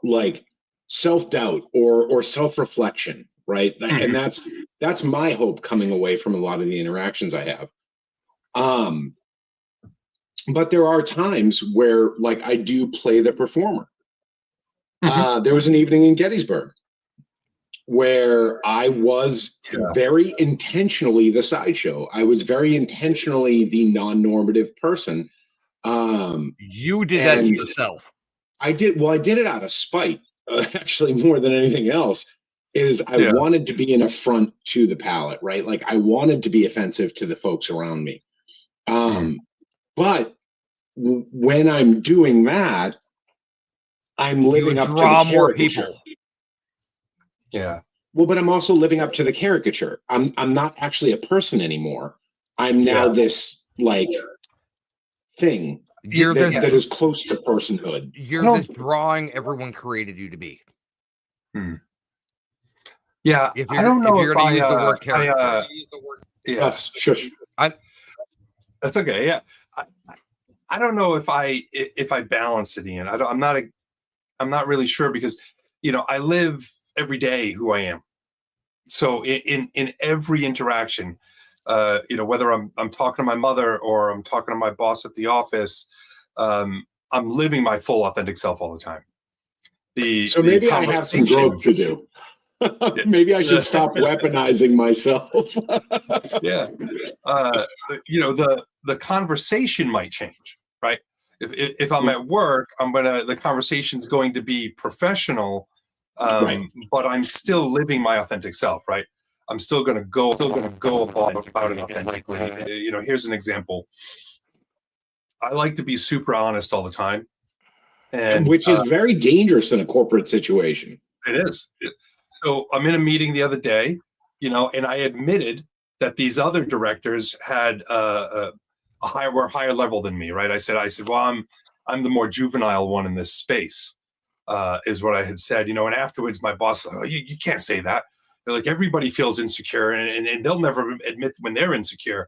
Speaker 2: like self-doubt or self-reflection, right? And that's my hope coming away from a lot of the interactions I have. But there are times where I do play the performer. There was an evening in Gettysburg where I was very intentionally the sideshow. I was very intentionally the non-normative person.
Speaker 1: You did that to yourself.
Speaker 2: I did. Well, I did it out of spite, actually, more than anything else. is I wanted to be an affront to the palate, right? Like I wanted to be offensive to the folks around me. But when I'm doing that, I'm living up to the
Speaker 1: more
Speaker 2: caricature.
Speaker 1: people.
Speaker 4: Yeah.
Speaker 2: Well, but I'm also living up to the caricature. I'm not actually a person anymore. I'm now this like thing that is close to personhood.
Speaker 1: You're this drawing everyone created you to be.
Speaker 4: Yeah,
Speaker 1: if you're,
Speaker 4: I don't know
Speaker 1: if you're going to use the word character.
Speaker 2: Yes, shush.
Speaker 4: That's okay. Yeah, I don't know if I balance it, Ian. I'm not really sure because I live every day who I am. So in every interaction, whether I'm talking to my mother or I'm talking to my boss at the office, I'm living my full authentic self all the time.
Speaker 2: So maybe I have some growth to do. Maybe I should stop weaponizing myself.
Speaker 4: Yeah. The conversation might change, right? If I'm at work, the conversation's going to be professional, but I'm still living my authentic self, right? I'm still going to go about it authentically. Here's an example. I like to be super honest all the time. And
Speaker 2: which is very dangerous in a corporate situation.
Speaker 4: It is. So I'm in a meeting the other day, and I admitted that these other directors had a higher level than me, right? I said, well, I'm the more juvenile one in this space, is what I had said, and afterwards my boss, oh, you can't say that. They're like, everybody feels insecure and they'll never admit when they're insecure.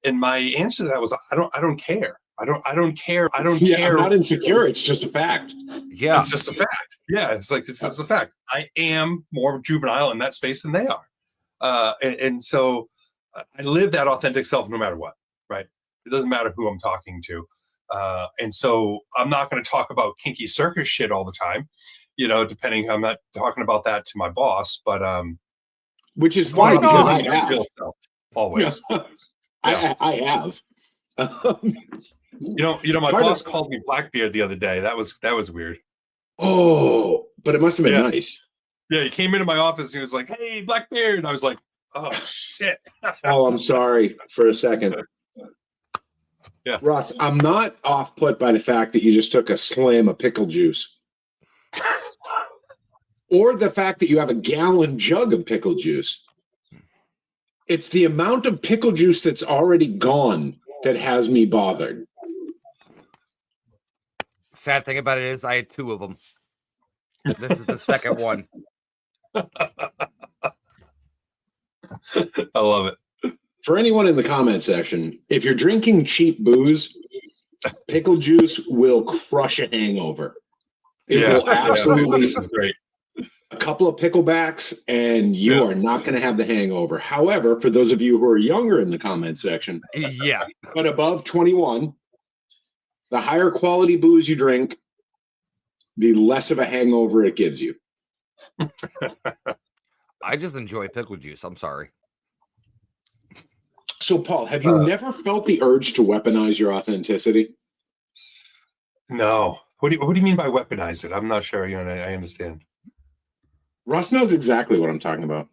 Speaker 4: And my answer to that was, I don't care. I don't care.
Speaker 2: Yeah, I'm not insecure. It's just a fact.
Speaker 1: Yeah.
Speaker 4: It's just a fact. Yeah. It's just a fact. I am more juvenile in that space than they are. And so I live that authentic self no matter what, right? It doesn't matter who I'm talking to. And so I'm not going to talk about kinky circus shit all the time, depending, I'm not talking about that to my boss, but,
Speaker 2: which is why because I have
Speaker 4: always.
Speaker 2: Yeah. I have.
Speaker 4: My boss called me Blackbeard the other day. That was weird.
Speaker 2: Oh, but it must have been nice.
Speaker 4: Yeah, he came into my office and he was like, "Hey, Blackbeard." And I was like, "Oh shit."
Speaker 2: Oh, I'm sorry for a second.
Speaker 4: Yeah,
Speaker 2: Russ, I'm not off put by the fact that you just took a slam of pickle juice, or the fact that you have a gallon jug of pickle juice. It's the amount of pickle juice that's already gone that has me bothered.
Speaker 1: Sad thing about it is I had 2 of them. This is the second one.
Speaker 4: I love it.
Speaker 2: For anyone in the comment section, if you're drinking cheap booze, pickle juice will crush a hangover. It will absolutely.
Speaker 4: Great.
Speaker 2: A couple of picklebacks and you are not going to have the hangover. However, for those of you who are younger in the comment section, but above 21, the higher quality booze you drink, the less of a hangover it gives you.
Speaker 1: I just enjoy pickle juice. I'm sorry.
Speaker 2: So, Paul, have you never felt the urge to weaponize your authenticity?
Speaker 4: No. What do you mean by weaponize it? I'm not sure. I understand.
Speaker 2: Russ knows exactly what I'm talking about.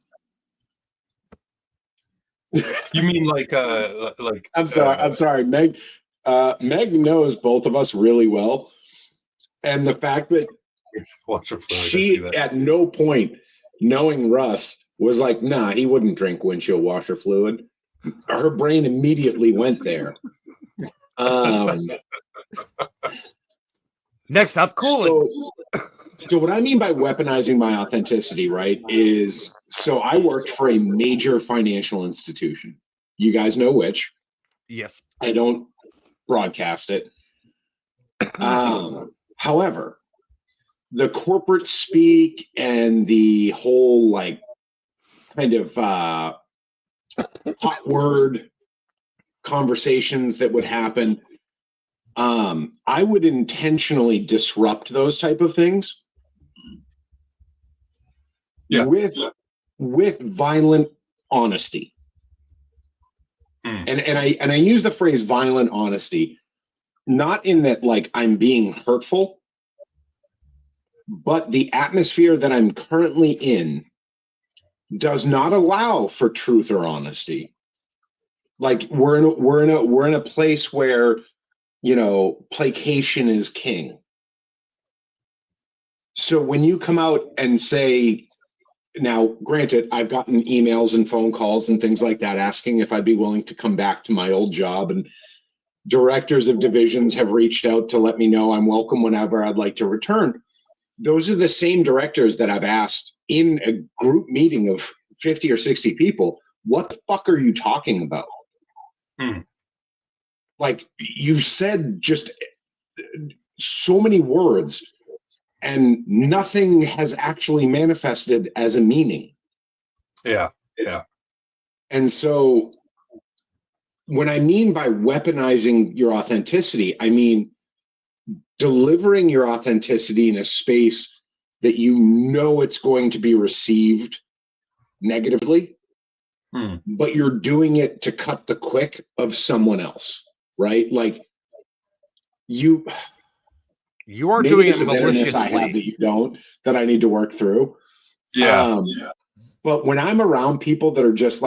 Speaker 4: You mean like
Speaker 2: I'm sorry. Meg knows both of us really well. And the fact that she at no point, knowing Russ, was like, nah, he wouldn't drink windshield washer fluid. Her brain immediately went there.
Speaker 1: Next up, cooling.
Speaker 2: So what I mean by weaponizing my authenticity, right, is so I worked for a major financial institution. You guys know which.
Speaker 1: Yes.
Speaker 2: I don't broadcast it. However, the corporate speak and the whole kind of hot word conversations that would happen, I would intentionally disrupt those type of things. Yeah. With violent honesty. And I use the phrase violent honesty, not in that I'm being hurtful, but the atmosphere that I'm currently in does not allow for truth or honesty. Like we're in a place where, you know, placation is king. So when you come out and say, now granted, I've gotten emails and phone calls and things like that asking if I'd be willing to come back to my old job, and directors of divisions have reached out to let me know I'm welcome whenever I'd like to return. Those are the same directors that I've asked in a group meeting of 50 or 60 people, what the fuck are you talking about? Like, you've said just so many words and nothing has actually manifested as a meaning.
Speaker 4: Yeah.
Speaker 2: And so when I mean by weaponizing your authenticity, I mean delivering your authenticity in a space that you know it's going to be received negatively, but you're doing it to cut the quick of someone else, right? Like you
Speaker 1: aren't doing it
Speaker 2: maliciously. I have that you don't, that I need to work through. But when I'm around people that are just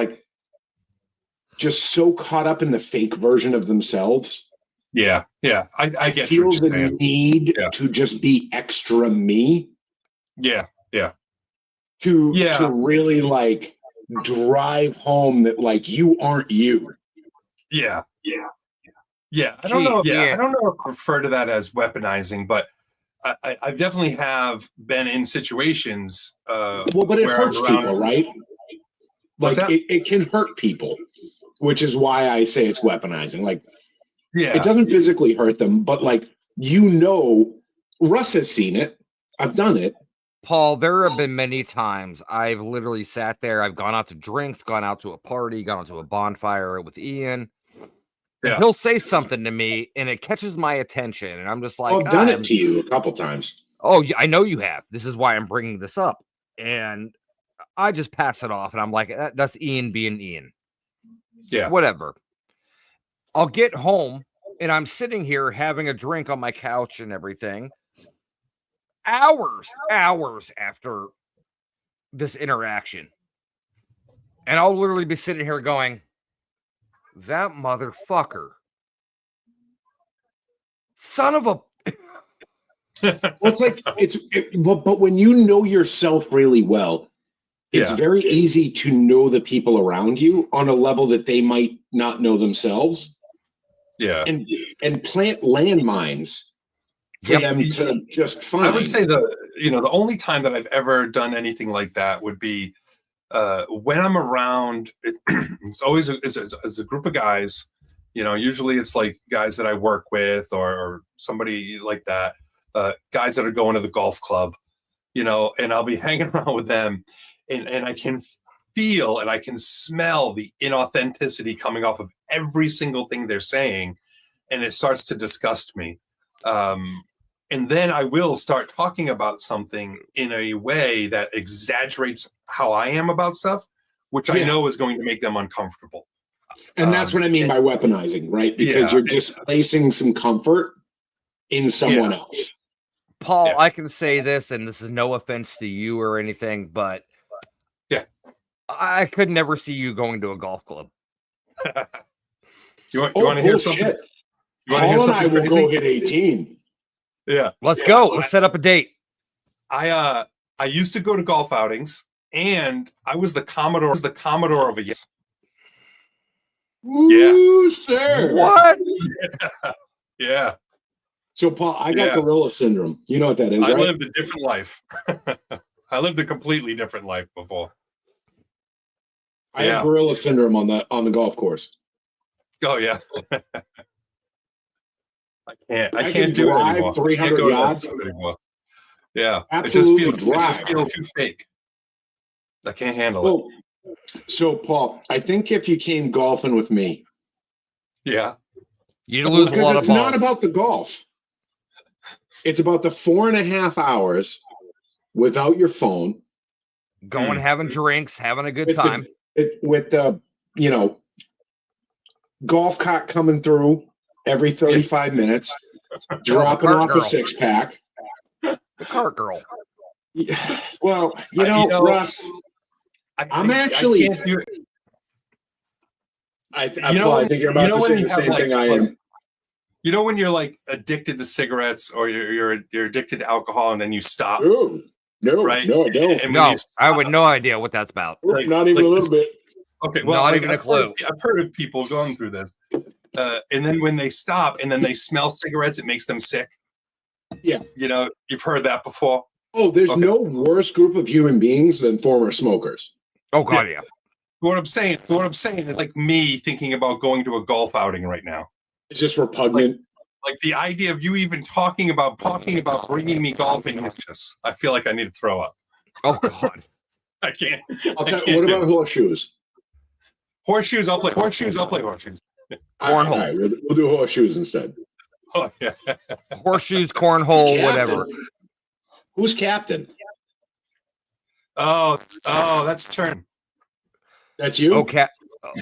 Speaker 2: so caught up in the fake version of themselves,
Speaker 4: I get
Speaker 2: feel the need to just be extra me. To really like drive home that like you aren't you.
Speaker 4: I don't know. I don't know if I refer to that as weaponizing, but I definitely have been in situations.
Speaker 2: But it hurts people, right? Like it can hurt people, which is why I say it's weaponizing. Like, it doesn't physically hurt them, but like, you know, Russ has seen it. I've done it.
Speaker 1: Paul, there have been many times I've literally sat there. I've gone out to drinks, gone out to a party, gone out to a bonfire with Ian. And he'll say something to me and it catches my attention. And I'm just like,
Speaker 2: I've done it to you a couple times.
Speaker 1: Oh, yeah, I know you have. This is why I'm bringing this up. And I just pass it off. And I'm like, that's Ian being Ian.
Speaker 4: Yeah.
Speaker 1: Whatever. I'll get home and I'm sitting here having a drink on my couch and everything. Hours after this interaction. And I'll literally be sitting here going, that motherfucker. Son of a...
Speaker 2: Well, it's like, but when you know yourself really well, it's very easy to know the people around you on a level that they might not know themselves.
Speaker 4: Yeah.
Speaker 2: And plant landmines for them to just find.
Speaker 4: I would say the only time that I've ever done anything like that would be when I'm around. It's always as a group of guys. You know, usually it's like guys that I work with or somebody like that. Guys that are going to the golf club. You know, and I'll be hanging around with them, and I can feel and I can smell the inauthenticity coming off of every single thing they're saying, and it starts to disgust me. And then I will start talking about something in a way that exaggerates how I am about stuff, which I know is going to make them uncomfortable.
Speaker 2: And that's what I mean by weaponizing, right? Because you're displacing some comfort in someone else.
Speaker 1: Paul, I can say this, and this is no offense to you or anything, but I could never see you going to a golf club.
Speaker 4: You want to hear something?
Speaker 2: Paul and I will go hit 18.
Speaker 4: Yeah.
Speaker 1: Let's go. Let's set up a date.
Speaker 4: I used to go to golf outings, and I was the Commodore of a yes.
Speaker 2: Ooh, sir.
Speaker 1: What?
Speaker 4: Yeah.
Speaker 2: So, Paul, I got gorilla syndrome. You know what that is, right?
Speaker 4: I lived a different life. I lived a completely different life before.
Speaker 2: I have gorilla syndrome on the golf course.
Speaker 4: Oh yeah. I can't do it anymore.
Speaker 2: 300 yards
Speaker 4: anymore. Yeah.
Speaker 2: Absolutely.
Speaker 4: It just feels too fake. I can't handle it.
Speaker 2: So, Paul, I think if you came golfing with me,
Speaker 1: you'd lose a lot of balls.
Speaker 2: It's not about the golf. It's about the 4.5 hours without your phone.
Speaker 1: Going, having drinks, having a good time.
Speaker 2: With the, golf cart coming through every 35 minutes, dropping off a 6-pack.
Speaker 1: The cart girl.
Speaker 2: Yeah, well, Russ, I'm actually.
Speaker 4: I can't do it.
Speaker 2: I think you're about to say the same thing I am.
Speaker 4: You know when you're like addicted to cigarettes or you're addicted to alcohol and then you stop?
Speaker 2: No,
Speaker 4: right?
Speaker 2: No, I don't.
Speaker 1: No, I have no idea what that's about.
Speaker 2: Like, not even a little bit.
Speaker 4: Okay, well,
Speaker 1: not even a clue.
Speaker 4: I've heard of people going through this. And then when they stop and then they smell cigarettes, it makes them sick.
Speaker 2: Yeah.
Speaker 4: You know, you've heard that before.
Speaker 2: Oh, there's no worse group of human beings than former smokers.
Speaker 1: Oh, God, yeah.
Speaker 4: What I'm saying is like me thinking about going to a golf outing right now.
Speaker 2: It's just repugnant.
Speaker 4: Like the idea of you even talking about bringing me golfing is just, I feel like I need to throw up.
Speaker 1: Oh, God.
Speaker 4: I can't.
Speaker 2: What about horseshoes?
Speaker 4: Horseshoes, I'll play horseshoes.
Speaker 1: Cornhole.
Speaker 2: All right, we'll do horseshoes instead.
Speaker 4: Oh, yeah.
Speaker 1: Horseshoes, cornhole, whatever.
Speaker 2: Who's captain?
Speaker 4: Oh, that's turn.
Speaker 2: That's you?
Speaker 1: Okay.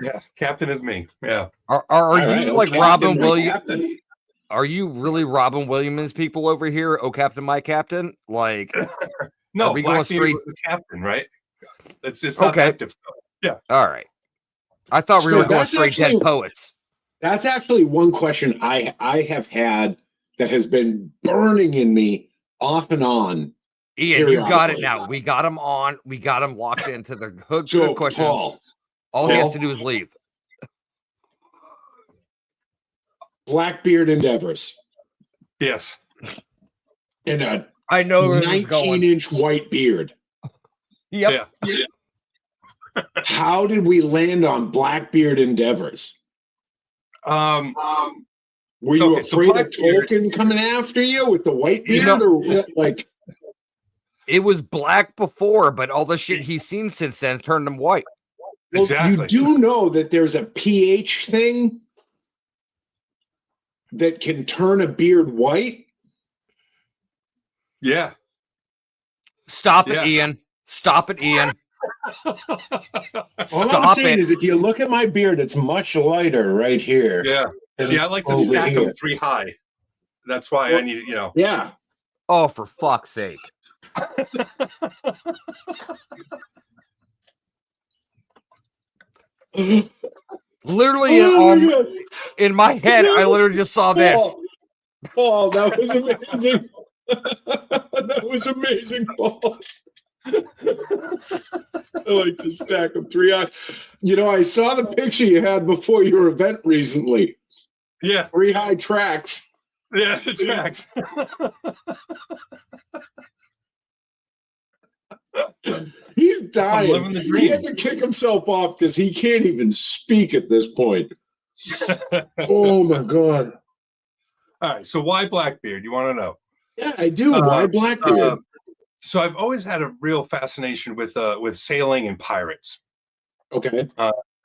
Speaker 4: Yeah, captain is me. Yeah.
Speaker 1: Are you like Robin Williams?
Speaker 2: Captain.
Speaker 1: Are you really Robin Williams people over here? Oh, Captain, my captain. Like,
Speaker 4: no,
Speaker 1: are we going straight?
Speaker 4: The captain, right? It's not active. Yeah.
Speaker 1: All right. I thought we were going straight dead poets.
Speaker 2: That's actually one question I have had that has been burning in me off and on.
Speaker 1: Ian, you got it now. We got him on. We got him locked into the hook.
Speaker 2: So,
Speaker 1: questions.
Speaker 2: Paul,
Speaker 1: All he has to do is leave.
Speaker 2: Blackbeard endeavors.
Speaker 4: Yes.
Speaker 2: And a
Speaker 1: I know
Speaker 2: 19-inch white beard.
Speaker 1: Yep.
Speaker 4: Yeah.
Speaker 2: How did we land on Blackbeard endeavors? Were you afraid of Tolkien coming after you with the white beard, or like?
Speaker 1: It was black before, but all the shit he's seen since then turned him white.
Speaker 2: Well, exactly. You do know that there's a pH thing that can turn a beard white?
Speaker 4: Yeah.
Speaker 2: Stop it, Ian. All I'm saying is if you look at my beard, it's much lighter right here.
Speaker 4: Yeah. See, I like to stack them 3 high. That's why I need,
Speaker 2: Yeah.
Speaker 1: Oh, for fuck's sake. Literally in my head, I literally just saw this.
Speaker 2: Paul, that was amazing. That was amazing, Paul. I like to stack them 3 high. I saw the picture you had before your event recently.
Speaker 4: Yeah.
Speaker 2: 3 high tracks.
Speaker 4: Yeah, the tracks.
Speaker 2: He's dying.
Speaker 4: I'm living the dream.
Speaker 2: He had to kick himself off because he can't even speak at this point. Oh my God.
Speaker 4: All right. So why Blackbeard? You want to know?
Speaker 2: Yeah, I do. Why Blackbeard?
Speaker 4: So I've always had a real fascination with sailing and pirates.
Speaker 2: Okay.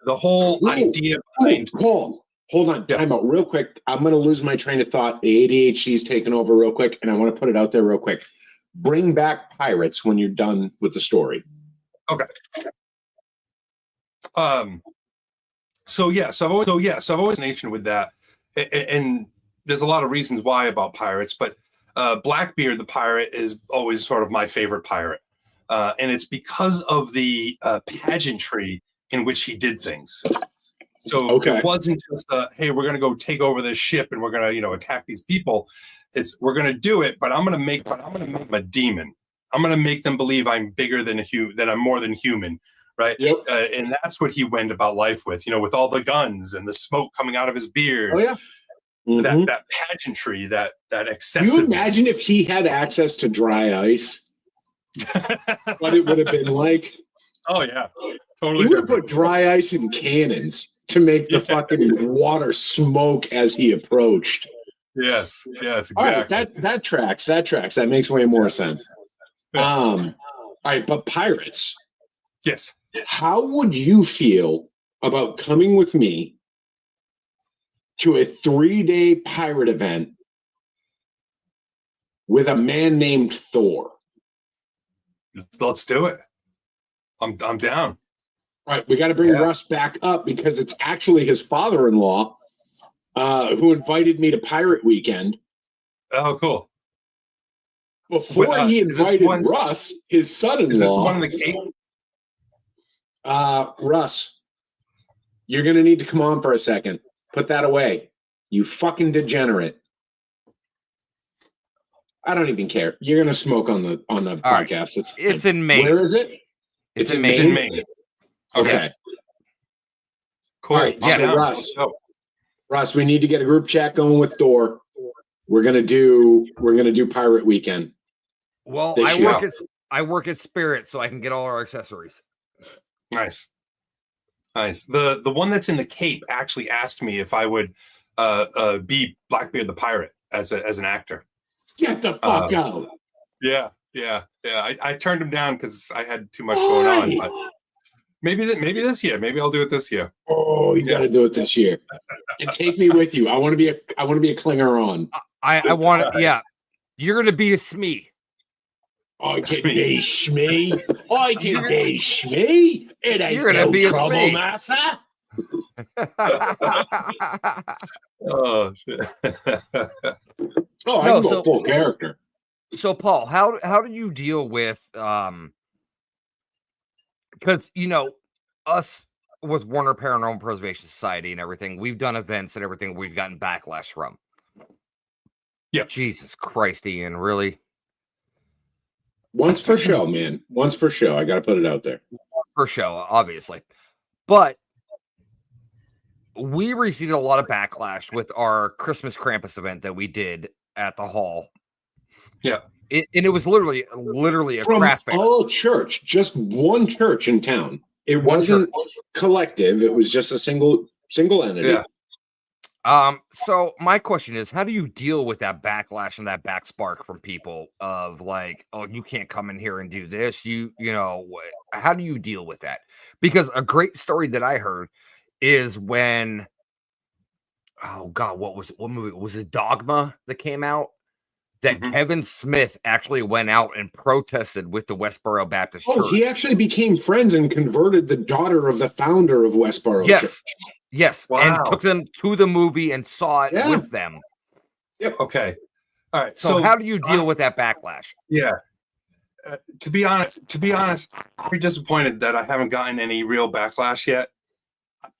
Speaker 4: The whole idea behind.
Speaker 2: Hold on. Time out real quick. I'm going to lose my train of thought. The ADHD's taken over real quick, and I want to put it out there real quick. Bring back pirates when you're done with the story.
Speaker 4: Okay. So I've always nation with that, and there's a lot of reasons why about pirates, but Blackbeard the pirate is always sort of my favorite pirate, and it's because of the pageantry in which he did things. So it wasn't just hey, we're going to go take over this ship and we're going to attack these people. We're going to do it, but I'm going to make them a demon. I'm going to make them believe I'm bigger than that I'm more than human, right? Yep. And that's what he went about life with, with all the guns and the smoke coming out of his beard.
Speaker 2: Oh yeah. Mm-hmm.
Speaker 4: That pageantry, that excessiveness.
Speaker 2: Can you imagine if he had access to dry ice? What it would have been like?
Speaker 4: Oh yeah, totally.
Speaker 2: He would have put dry ice in cannons to make the fucking water smoke as he approached.
Speaker 4: Yes, exactly.
Speaker 2: All right, that tracks. That makes way more sense. All right, but pirates.
Speaker 4: Yes.
Speaker 2: How would you feel about coming with me to a 3-day pirate event with a man named Thor?
Speaker 4: Let's do it. I'm down.
Speaker 2: All right, we got to bring Russ back up because it's actually his father-in-law who invited me to Pirate Weekend.
Speaker 4: Oh, cool.
Speaker 2: Before he invited Russ, his son-in-law.
Speaker 4: Is this one of the Cape?
Speaker 2: Russ, you're going to need to come on for a second. Put that away. You fucking degenerate. I don't even care. You're going to smoke on the podcast.
Speaker 1: Right. It's in Maine.
Speaker 2: Where is it?
Speaker 1: It's in Maine.
Speaker 4: It's in Maine.
Speaker 2: Okay.
Speaker 1: Yes.
Speaker 4: Cool.
Speaker 2: All right.
Speaker 1: Yes.
Speaker 2: So Russ, we need to get a group chat going with Dor. We're gonna do Pirate Weekend.
Speaker 1: Well, I work at Spirit, so I can get all our accessories.
Speaker 4: Nice. The one that's in the Cape actually asked me if I would be Blackbeard the pirate as an actor.
Speaker 2: Get the fuck out.
Speaker 4: Yeah. I turned him down because I had too much going on. But maybe this year. Maybe I'll do it this year.
Speaker 2: Oh, you got to do it this year, and take me with you. I want to be a clinger on.
Speaker 1: I want to. Yeah, you're gonna be a Smee.
Speaker 2: I can be Smee. I can be Smee. It ain't
Speaker 1: You're gonna
Speaker 2: no
Speaker 1: be a
Speaker 2: trouble,
Speaker 1: Smee.
Speaker 2: massa.
Speaker 4: Oh shit.
Speaker 2: Oh, I can go full character.
Speaker 1: So, Paul, how do you deal with because us with Warner Paranormal Preservation Society and everything, we've done events and everything, we've gotten backlash from.
Speaker 4: Yeah.
Speaker 1: Jesus Christ, Ian, really?
Speaker 2: Once per show, man. Once per show. I got to put it out there.
Speaker 1: Per show, obviously. But we received a lot of backlash with our Christmas Krampus event that we did at the hall.
Speaker 4: Yeah.
Speaker 1: And it was literally a
Speaker 2: From
Speaker 1: craft fair.
Speaker 2: all church, just one church in town. It wasn't collective. It was just a single entity.
Speaker 4: Yeah.
Speaker 1: So my question is, how do you deal with that backlash and that backspark from people of like, oh, you can't come in here and do this. How do you deal with that? Because a great story that I heard is when, oh God, what movie? Was it Dogma that came out? That Kevin Smith actually went out and protested with the Westboro Baptist Church.
Speaker 2: He actually became friends and converted the daughter of the founder of Westboro Church.
Speaker 1: Yes. Wow. And took them to the movie and saw it with them.
Speaker 2: Yep.
Speaker 4: Okay. All right.
Speaker 1: So how do you deal with that backlash?
Speaker 4: Yeah. To be honest, I'm pretty disappointed that I haven't gotten any real backlash yet.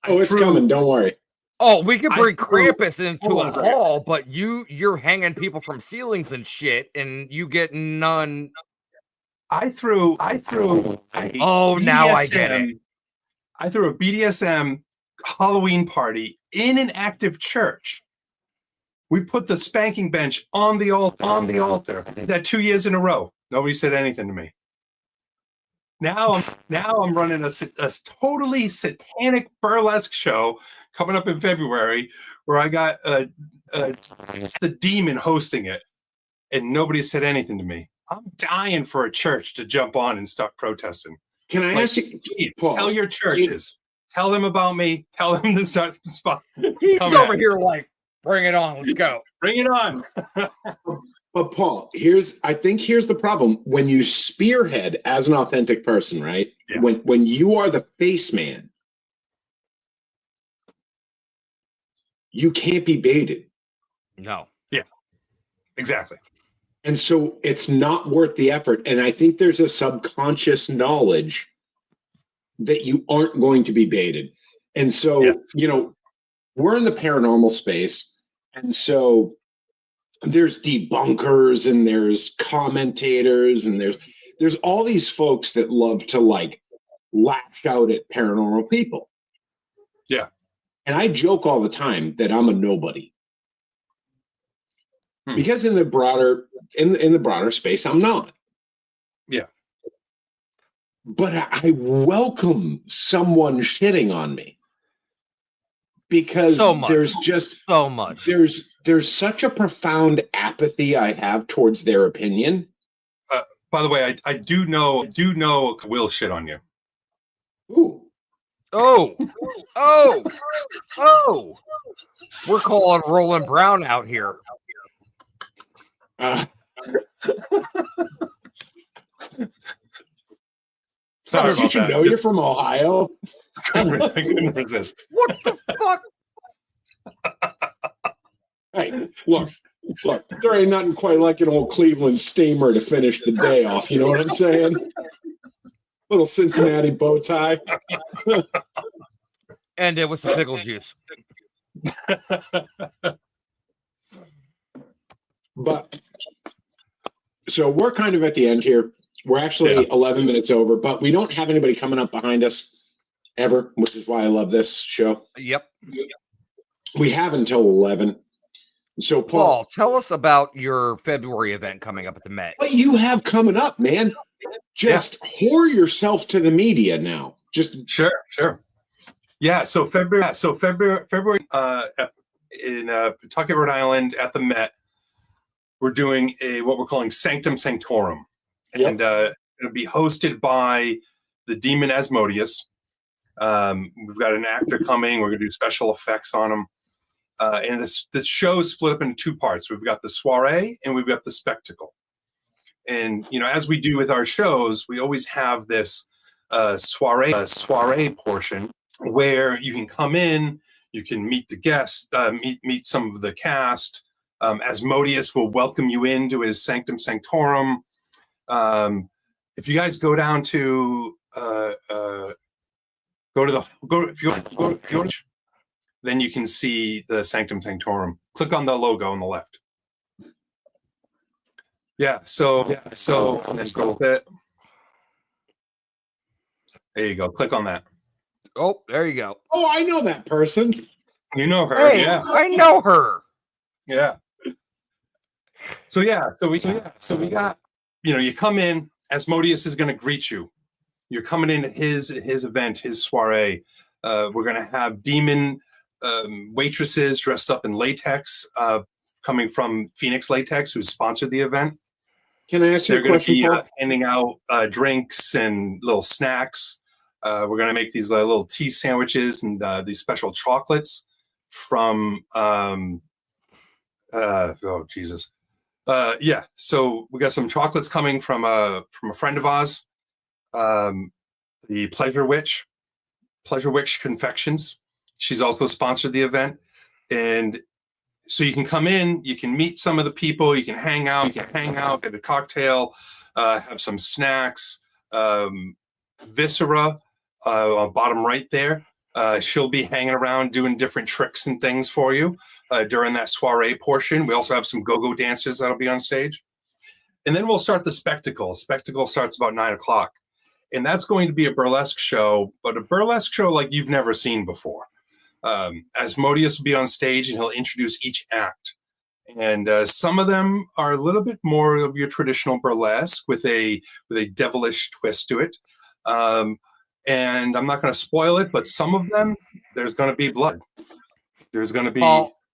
Speaker 2: It's coming. Don't worry.
Speaker 1: Oh, we could bring Krampus into a hall, but you're hanging people from ceilings and shit, and you get none.
Speaker 4: I threw.
Speaker 1: Now I get it.
Speaker 4: I threw a BDSM Halloween party in an active church. We put the spanking bench on the altar. I did that 2 years in a row. Nobody said anything to me. Now I'm running a totally satanic burlesque show coming up in February where I got the demon hosting it, and nobody said anything to me. I'm dying for a church to jump on and start protesting.
Speaker 2: Can I ask you,
Speaker 4: please,
Speaker 2: Paul,
Speaker 4: tell your churches, tell them about me, tell them to start the spot.
Speaker 1: He's over here like, bring it on, let's go.
Speaker 4: Bring it on.
Speaker 2: But Paul, I think here's the problem. When you spearhead as an authentic person, right?
Speaker 4: Yeah.
Speaker 2: When you are the face man, you can't be baited.
Speaker 1: No.
Speaker 4: Yeah, exactly.
Speaker 2: And so it's not worth the effort. And I think there's a subconscious knowledge that you aren't going to be baited. And so, we're in the paranormal space. And so there's debunkers and there's commentators and there's all these folks that love to like lash out at paranormal people.
Speaker 4: Yeah.
Speaker 2: And I joke all the time that I'm a nobody. Because in the broader space, I'm not.
Speaker 4: Yeah.
Speaker 2: But I welcome someone shitting on me. Because there's just
Speaker 1: so much.
Speaker 2: There's such a profound apathy I have towards their opinion.
Speaker 4: By the way, I do know will shit on you.
Speaker 2: Ooh.
Speaker 1: Oh. We're calling Roland Brown out here.
Speaker 4: Sorry
Speaker 2: Did you know you're from Ohio?
Speaker 4: I couldn't resist.
Speaker 1: What the fuck?
Speaker 2: Hey, look, there ain't nothing quite like an old Cleveland steamer to finish the day off. You know what I'm saying? Little Cincinnati bow tie.
Speaker 1: And it was some pickle juice.
Speaker 2: But so we're kind of at the end here. We're actually 11 minutes over, but we don't have anybody coming up behind us ever, which is why I love this show.
Speaker 1: Yep.
Speaker 2: We have until 11. So
Speaker 1: Paul, tell us about your February event coming up at the Met.
Speaker 2: What you have coming up, man? Just whore yourself to the media now. Just
Speaker 4: sure. Yeah. So February in Pawtucket, Rhode Island, at the Met, we're doing what we're calling Sanctum Sanctorum, and it'll be hosted by the demon Asmodeus. We've got an actor coming. We're going to do special effects on him. And this show is split up into two parts. We've got the soiree and we've got the spectacle. And, as we do with our shows, we always have this soiree portion where you can come in, you can meet the guests, meet some of the cast. Asmodeus will welcome you into his Sanctum Sanctorum. If you guys go down to then you can see the Sanctum Sanctorum. Click on the logo on the left. So let's go with it. There you go. Click on that.
Speaker 1: Oh, there you go.
Speaker 2: Oh, I know that person.
Speaker 4: You know her.
Speaker 1: Hey, I know her.
Speaker 4: Yeah. So we got, you come in, Asmodeus is going to greet you. You're coming into his event, his soiree. We're going to have demon waitresses dressed up in latex, coming from Phoenix Latex, who sponsored the event.
Speaker 2: Can I ask you a question?
Speaker 4: They're going to be handing out drinks and little snacks. We're going to make these little tea sandwiches and these special chocolates from Jesus. So we got some chocolates coming from a friend of ours, the Pleasure Witch Confections. She's also sponsored the event, and so you can come in, you can meet some of the people, you can hang out, get a cocktail, have some snacks. Viscera, bottom right there, she'll be hanging around doing different tricks and things for you during that soiree portion. We also have some go-go dancers that'll be on stage, and then we'll start the spectacle. Spectacle starts about 9:00, and that's going to be a burlesque show, but a burlesque show like you've never seen before. Asmodeus will be on stage and he'll introduce each act. And some of them are a little bit more of your traditional burlesque with a devilish twist to it. And I'm not going to spoil it, but some of them, there's going to be blood. There's going to be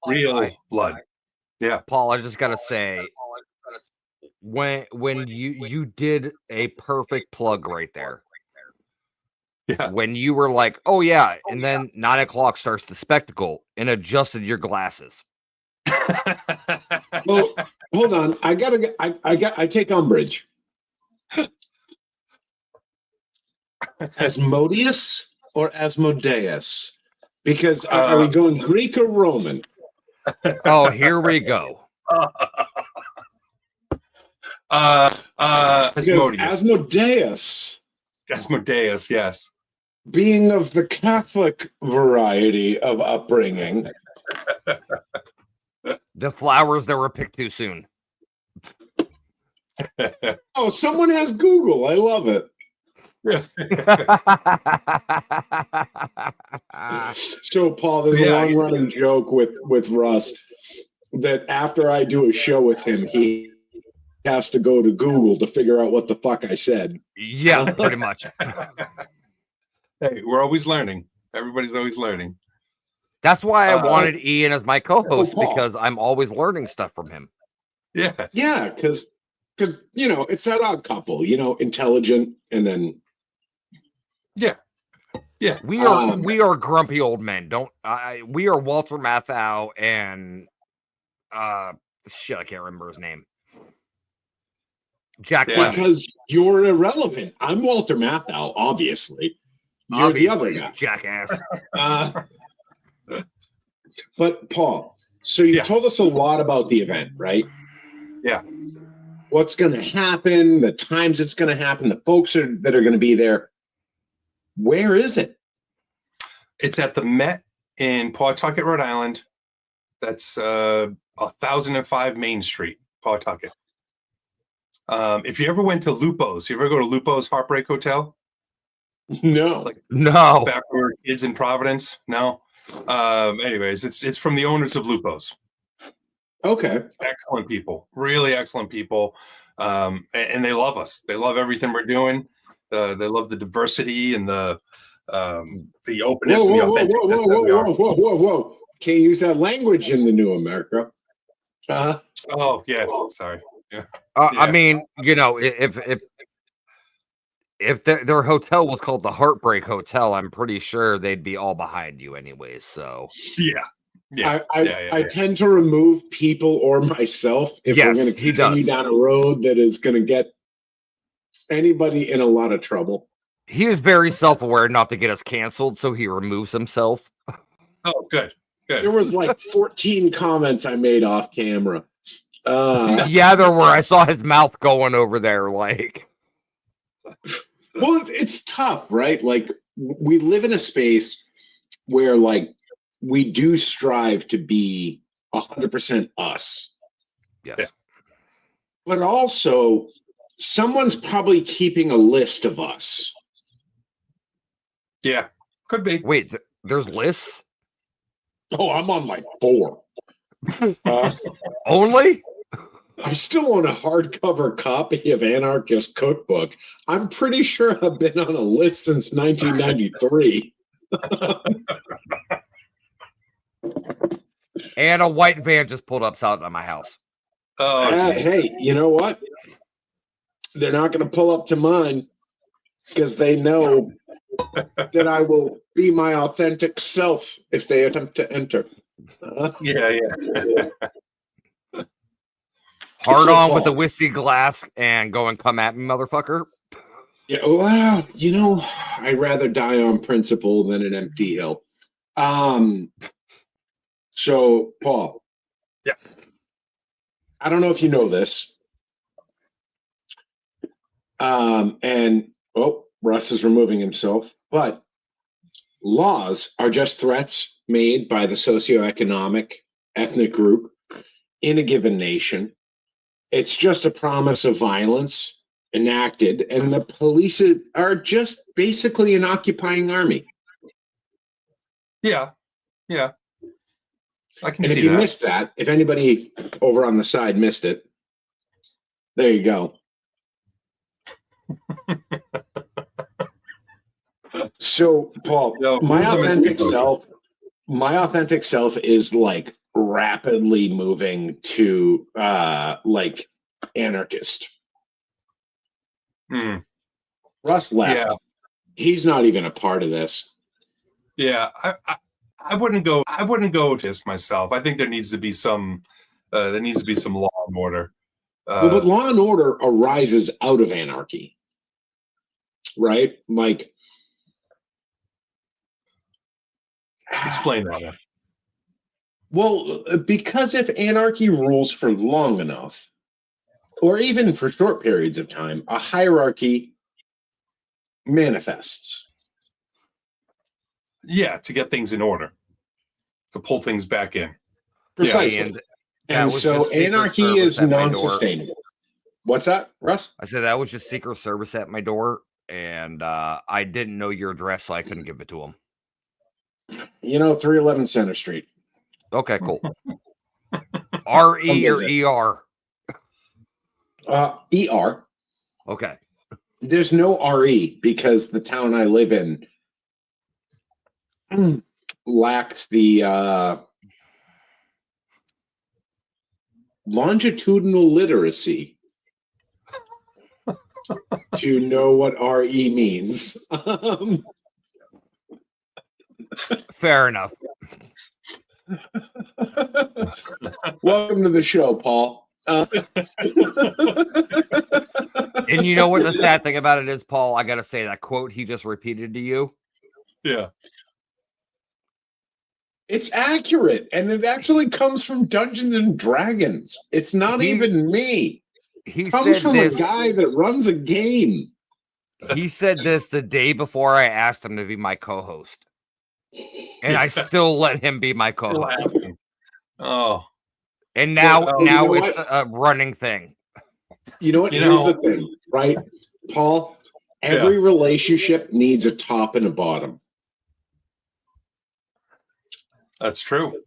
Speaker 4: real blood. Yeah.
Speaker 1: Paul, I just got to say, when you did a perfect plug right there.
Speaker 4: Yeah.
Speaker 1: When you were like, oh yeah, and then 9:00 starts the spectacle and adjusted your glasses.
Speaker 2: Well, hold on. I take umbrage. Asmodeus or Asmodeus? Because are we going Greek or Roman?
Speaker 1: Oh, here we go.
Speaker 2: Asmodeus.
Speaker 4: Asmodeus, yes.
Speaker 2: Being of the Catholic variety of upbringing.
Speaker 1: The flowers that were picked too soon.
Speaker 2: Oh, someone has Google. I love it. So, Paul, there's a long-running joke with Russ that after I do a show with him, he has to go to Google to figure out what the fuck I said.
Speaker 1: Yeah, pretty much.
Speaker 4: Hey, we're always learning. Everybody's always learning.
Speaker 1: That's why I wanted Ian as my co-host, because I'm always learning stuff from him.
Speaker 4: Yeah.
Speaker 2: Yeah, because it's that odd couple, intelligent and then.
Speaker 4: Yeah. Yeah.
Speaker 1: We are grumpy old men. We are Walter Matthau and I can't remember his name. Jack Lemmon.
Speaker 2: Because you're irrelevant. I'm Walter Matthau, obviously. You're the other guy.
Speaker 1: Jackass.
Speaker 2: But Paul, so you told us a lot about the event, right?
Speaker 4: Yeah.
Speaker 2: What's going to happen, the times it's going to happen, the folks that are going to be there. Where is it?
Speaker 4: It's at the Met in Pawtucket, Rhode Island. That's 1005 Main Street, Pawtucket. If you ever went to Lupo's, you ever go to Lupo's Heartbreak Hotel?
Speaker 2: No.
Speaker 4: Like
Speaker 1: No.
Speaker 4: back where kids in Providence? No. Anyways, it's from the owners of Lupo's.
Speaker 2: Okay.
Speaker 4: Excellent people, really excellent people. And they love us. They love everything we're doing. They love the diversity and the openness and the authenticness that we are.
Speaker 2: Whoa. Can't use that language in the new America.
Speaker 4: Oh, yeah. Sorry. Yeah.
Speaker 1: I mean, you know, if their hotel was called the Heartbreak Hotel, I'm pretty sure they'd be all behind you anyways. So
Speaker 2: I tend to remove people or myself if we're going to continue down a road that is going to get anybody in a lot of trouble.
Speaker 1: He is very self-aware not to get us canceled, so he removes himself.
Speaker 4: Oh, good.
Speaker 2: There was like 14 comments I made off camera.
Speaker 1: Yeah, there were. I saw his mouth going over there, like.
Speaker 2: Well, it's tough, right? Like, we live in a space where, like, we do strive to be 100% us.
Speaker 1: Yes.
Speaker 4: Yeah.
Speaker 2: But also, someone's probably keeping a list of us.
Speaker 4: Yeah, could be.
Speaker 1: Wait, there's lists?
Speaker 2: Oh, I'm on like 4.
Speaker 1: Only?
Speaker 2: I still own a hardcover copy of Anarchist Cookbook. I'm pretty sure I've been on a list since 1993.
Speaker 1: And a white van just pulled up outside of my house.
Speaker 4: Oh,
Speaker 2: hey, you know what? They're not going to pull up to mine because they know that I will be my authentic self if they attempt to enter.
Speaker 4: Yeah.
Speaker 1: Hard on with the whiskey glass and go and come at me, motherfucker.
Speaker 2: Yeah, well, you know, I'd rather die on principle than an empty hill. So, Paul.
Speaker 4: Yeah.
Speaker 2: I don't know if you know this. And Russ is removing himself, but laws are just threats made by the socioeconomic ethnic group in a given nation. It's just a promise of violence enacted, and the police are just basically an occupying army.
Speaker 4: Yeah. I can see that.
Speaker 2: And if you missed that, if anybody over on the side missed it, there you go. So, Paul, my authentic self is like rapidly moving to like anarchist. Russ left.
Speaker 4: Yeah.
Speaker 2: He's not even a part of this.
Speaker 4: Yeah, I wouldn't go to this myself. I think there needs to be some law and order.
Speaker 2: But law and order arises out of anarchy, right? Like,
Speaker 4: explain that.
Speaker 2: Well, because if anarchy rules for long enough, or even for short periods of time, a hierarchy manifests.
Speaker 4: Yeah, to get things in order, to pull things back in.
Speaker 2: Precisely. And so anarchy is non-sustainable. What's that, Russ?
Speaker 1: I said that was just Secret Service at my door, and I didn't know your address, so I couldn't give it to him.
Speaker 2: 311 Center Street.
Speaker 1: Okay, cool. R-E or E-R?
Speaker 2: E-R.
Speaker 1: Okay.
Speaker 2: There's no R-E because the town I live in lacks the longitudinal literacy to know what R-E means.
Speaker 1: Fair enough.
Speaker 2: Welcome to the show, Paul.
Speaker 1: And you know what the sad thing about it is, Paul? I got to say that quote he just repeated to you.
Speaker 4: Yeah.
Speaker 2: It's accurate, and it actually comes from Dungeons and Dragons. It's not even me.
Speaker 1: He
Speaker 2: comes
Speaker 1: said
Speaker 2: from
Speaker 1: this,
Speaker 2: a guy that runs a game.
Speaker 1: He said this the day before I asked him to be my co-host. and I still let him be my co-host.
Speaker 4: Oh,
Speaker 1: And now
Speaker 2: you know
Speaker 1: it's
Speaker 2: what?
Speaker 1: a running thing.
Speaker 2: You know what? Here's the thing, right, Paul? Every relationship needs a top and a bottom.
Speaker 4: That's true.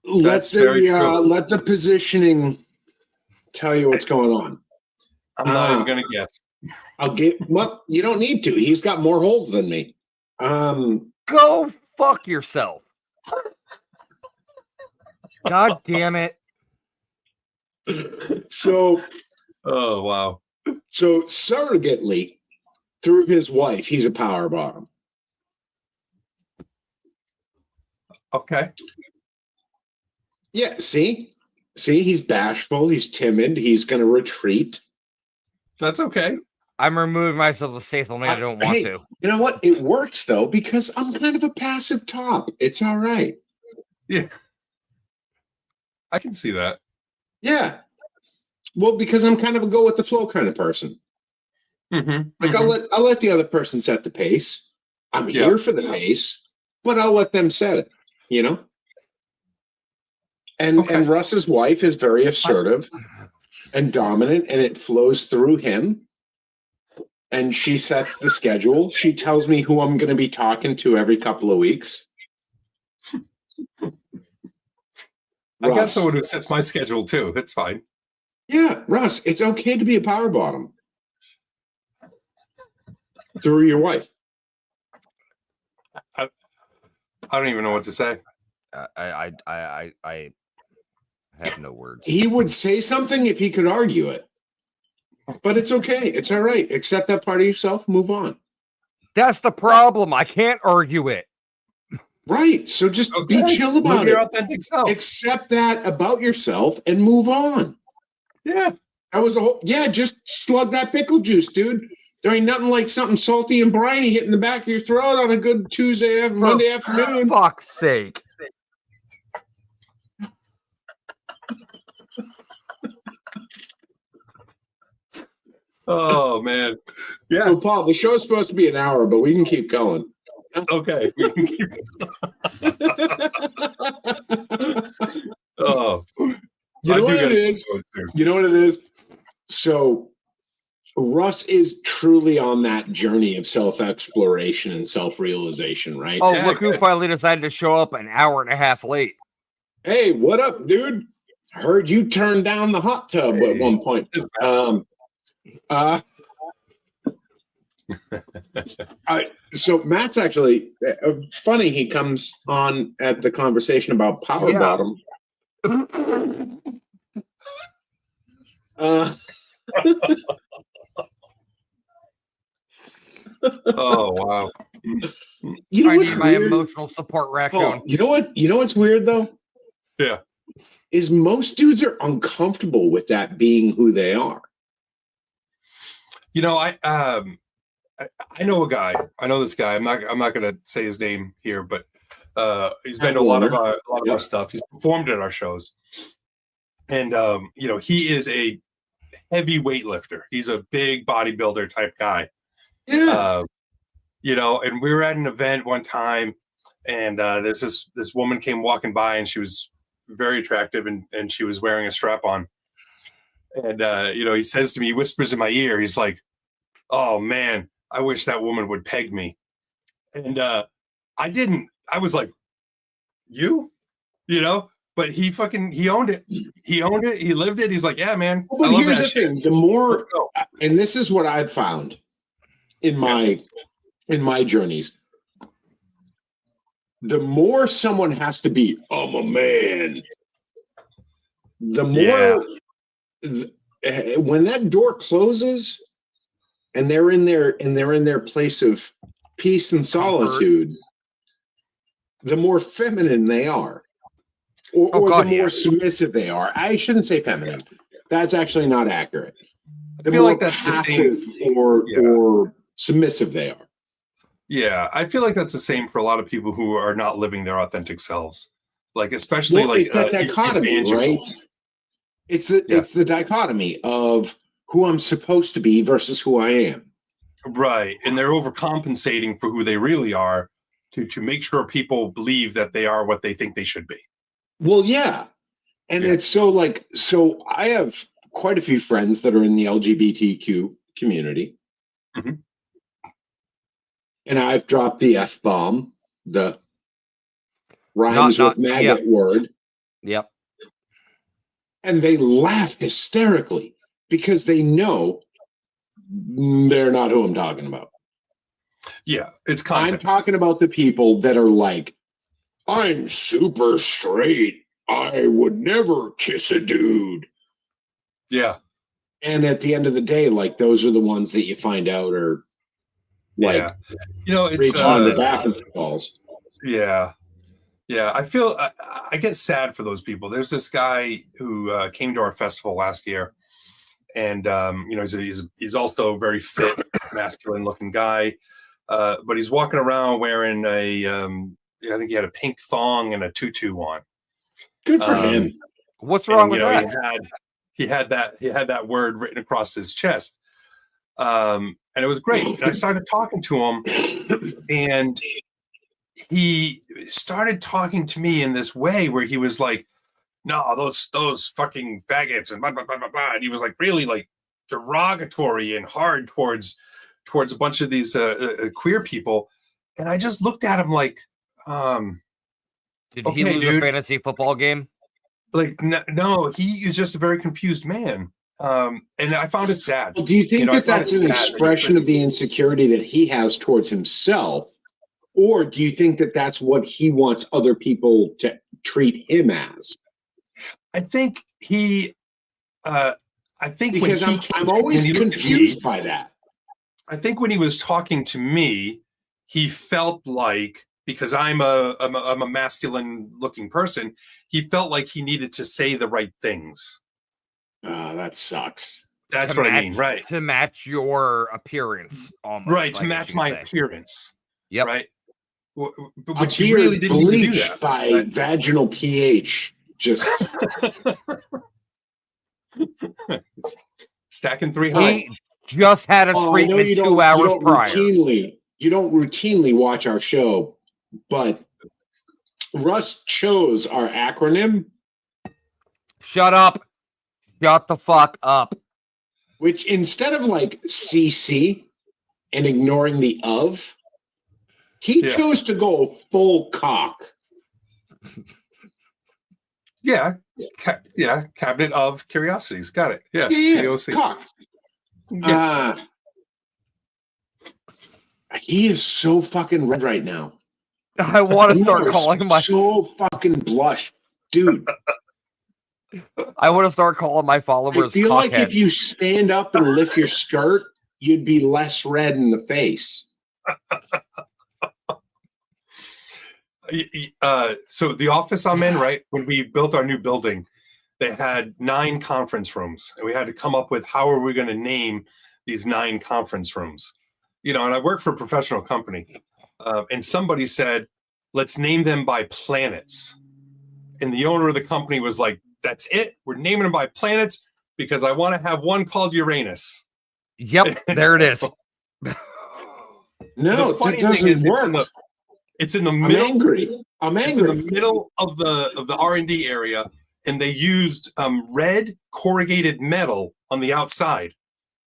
Speaker 2: Let the positioning tell you what's going on.
Speaker 4: I'm not even gonna guess.
Speaker 2: Well, you don't need to. He's got more holes than me.
Speaker 1: Go fuck yourself. God damn it.
Speaker 2: So,
Speaker 4: oh wow.
Speaker 2: So surrogately, through his wife, he's a power bottom.
Speaker 4: Okay.
Speaker 2: Yeah, see, he's bashful, he's timid, he's going to retreat.
Speaker 4: That's okay.
Speaker 1: I'm removing myself to say something I don't want to.
Speaker 2: You know what? It works though, because I'm kind of a passive top. It's all right.
Speaker 4: Yeah. I can see that.
Speaker 2: Yeah. Well, because I'm kind of a go with the flow kind of person. Like I'll let the other person set the pace. I'm here for the pace, but I'll let them set it, you know? And Russ's wife is very assertive and dominant, and it flows through him. And she sets the schedule. She tells me who I'm going to be talking to every couple of weeks.
Speaker 4: I got someone who sets my schedule too. It's fine.
Speaker 2: Yeah, Russ, it's okay to be a power bottom through your wife.
Speaker 4: I don't even know what to say.
Speaker 1: I have no words.
Speaker 2: He would say something if he could argue it. But it's okay. It's all right. Accept that part of yourself. Move on.
Speaker 1: That's the problem. I can't argue it.
Speaker 2: Right. So just be chill about it.
Speaker 4: Your authentic self.
Speaker 2: Accept that about yourself and move on.
Speaker 4: Yeah.
Speaker 2: That was the whole. Yeah. Just slug that pickle juice, dude. There ain't nothing like something salty and briny hitting the back of your throat on a good Monday afternoon.
Speaker 1: For fuck's sake.
Speaker 4: Oh man, yeah.
Speaker 2: So, Paul, the show's supposed to be an hour, but we can keep going.
Speaker 4: Okay, we can keep oh,
Speaker 2: you know what it is? You know what it is? So, Russ is truly on that journey of self-exploration and self-realization, right?
Speaker 1: Oh, yeah, look who finally decided to show up an hour and a half late.
Speaker 2: Hey, what up, dude? Heard you turned down the hot tub at one point. So Matt's actually funny. He comes on at the conversation about power bottom.
Speaker 4: Oh wow!
Speaker 2: You know
Speaker 1: I
Speaker 2: what's
Speaker 1: need my
Speaker 2: weird?
Speaker 1: Emotional support raccoon.
Speaker 2: You know what? You know what's weird though?
Speaker 4: Yeah,
Speaker 2: is most dudes are uncomfortable with that being who they are.
Speaker 4: You know, I know a guy. I know this guy. I'm not going to say his name here, but he's been to a lot of our stuff. He's performed at our shows, and you know, he is a heavy weightlifter. He's a big bodybuilder type guy.
Speaker 2: Yeah.
Speaker 4: You know, and we were at an event one time, and there's this woman came walking by, and she was very attractive, and she was wearing a strap on. And, you know, he says to me, he whispers in my ear, he's like, oh man, I wish that woman would peg me. And I was like, you know, but he owned it. He owned it. He lived it. He's like, yeah, man.
Speaker 2: But here's the thing, the more, and this is what I've found in my journeys, the more someone has to be, I'm a man, the more, when that door closes and they're in their place of peace and solitude, the more feminine they are, or the more submissive they are. I shouldn't say feminine. That's actually not accurate. The
Speaker 4: I feel
Speaker 2: more
Speaker 4: like that's
Speaker 2: passive
Speaker 4: the same.
Speaker 2: or submissive they are.
Speaker 4: Yeah, I feel like that's the same for a lot of people who are not living their authentic selves. Like, especially like
Speaker 2: it's that dichotomy, right? It's the dichotomy of who I'm supposed to be versus who I am.
Speaker 4: Right. And they're overcompensating for who they really are to make sure people believe that they are what they think they should be.
Speaker 2: Well, yeah. And it's so I have quite a few friends that are in the LGBTQ community.
Speaker 4: Mm-hmm.
Speaker 2: And I've dropped the F-bomb, the rhymes with maggot word.
Speaker 1: Yep.
Speaker 2: And they laugh hysterically because they know they're not who I'm talking about.
Speaker 4: Yeah, it's context.
Speaker 2: I'm talking about the people that are like, I'm super straight. I would never kiss a dude.
Speaker 4: Yeah.
Speaker 2: And at the end of the day, like, those are the ones that you find out are like,
Speaker 4: it's
Speaker 2: reaching under bathroom stalls. Yeah.
Speaker 4: Yeah. I feel I get sad for those people. There's this guy who came to our festival last year, and he's also a very fit, masculine looking guy. But he's walking around wearing I think he had a pink thong and a tutu on.
Speaker 2: Good for him.
Speaker 1: What's wrong with that?
Speaker 4: He had that word written across his chest. And it was great. And I started talking to him, and he started talking to me in this way where he was like, no, those fucking faggots and blah, blah, blah, blah, blah. And he was like really like derogatory and hard towards a bunch of these queer people. And I just looked at him like,
Speaker 1: did he lose a fantasy football game?
Speaker 4: Like, no, he is just a very confused man. And I found it sad.
Speaker 2: Well, do you think that's an expression of the insecurity that he has towards himself? Or do you think that that's what he wants other people to treat him as?
Speaker 4: I think
Speaker 2: because I'm always confused by that.
Speaker 4: I think when he was talking to me, he felt like, because I'm a masculine looking person, he felt like he needed to say the right things.
Speaker 2: That sucks.
Speaker 4: That's what I mean, right?
Speaker 1: To match your appearance, almost.
Speaker 4: Right, to match my appearance.
Speaker 1: Yep.
Speaker 4: Right. But he really didn't need to do that.
Speaker 2: By vaginal pH, just
Speaker 4: stacking 3 high.
Speaker 1: He just had a treatment 2 hours prior.
Speaker 2: You don't routinely watch our show, but Russ chose our acronym.
Speaker 1: Shut up. Shut the fuck up.
Speaker 2: Which, instead of like CC and ignoring the of, he chose to go full cock.
Speaker 4: Yeah. Cabinet of Curiosities. Got it. Yeah. COC.
Speaker 2: Cock. He is so fucking red right now.
Speaker 1: I want to start calling my
Speaker 2: so fucking blush, dude.
Speaker 1: I want to start calling my followers.
Speaker 2: I feel like if you stand up and lift your skirt, you'd be less red in the face.
Speaker 4: So the office I'm in, right, when we built our new building, they had 9 conference rooms, and we had to come up with how are we going to name these 9 conference rooms. And I work for a professional company, and somebody said, let's name them by planets. And the owner of the company was like, that's it. We're naming them by planets because I want to have one called Uranus.
Speaker 1: Yep, there it is.
Speaker 2: No, that doesn't work.
Speaker 4: It's in the middle.
Speaker 2: I'm angry.
Speaker 4: It's in the middle of the R&D area, and they used red corrugated metal on the outside.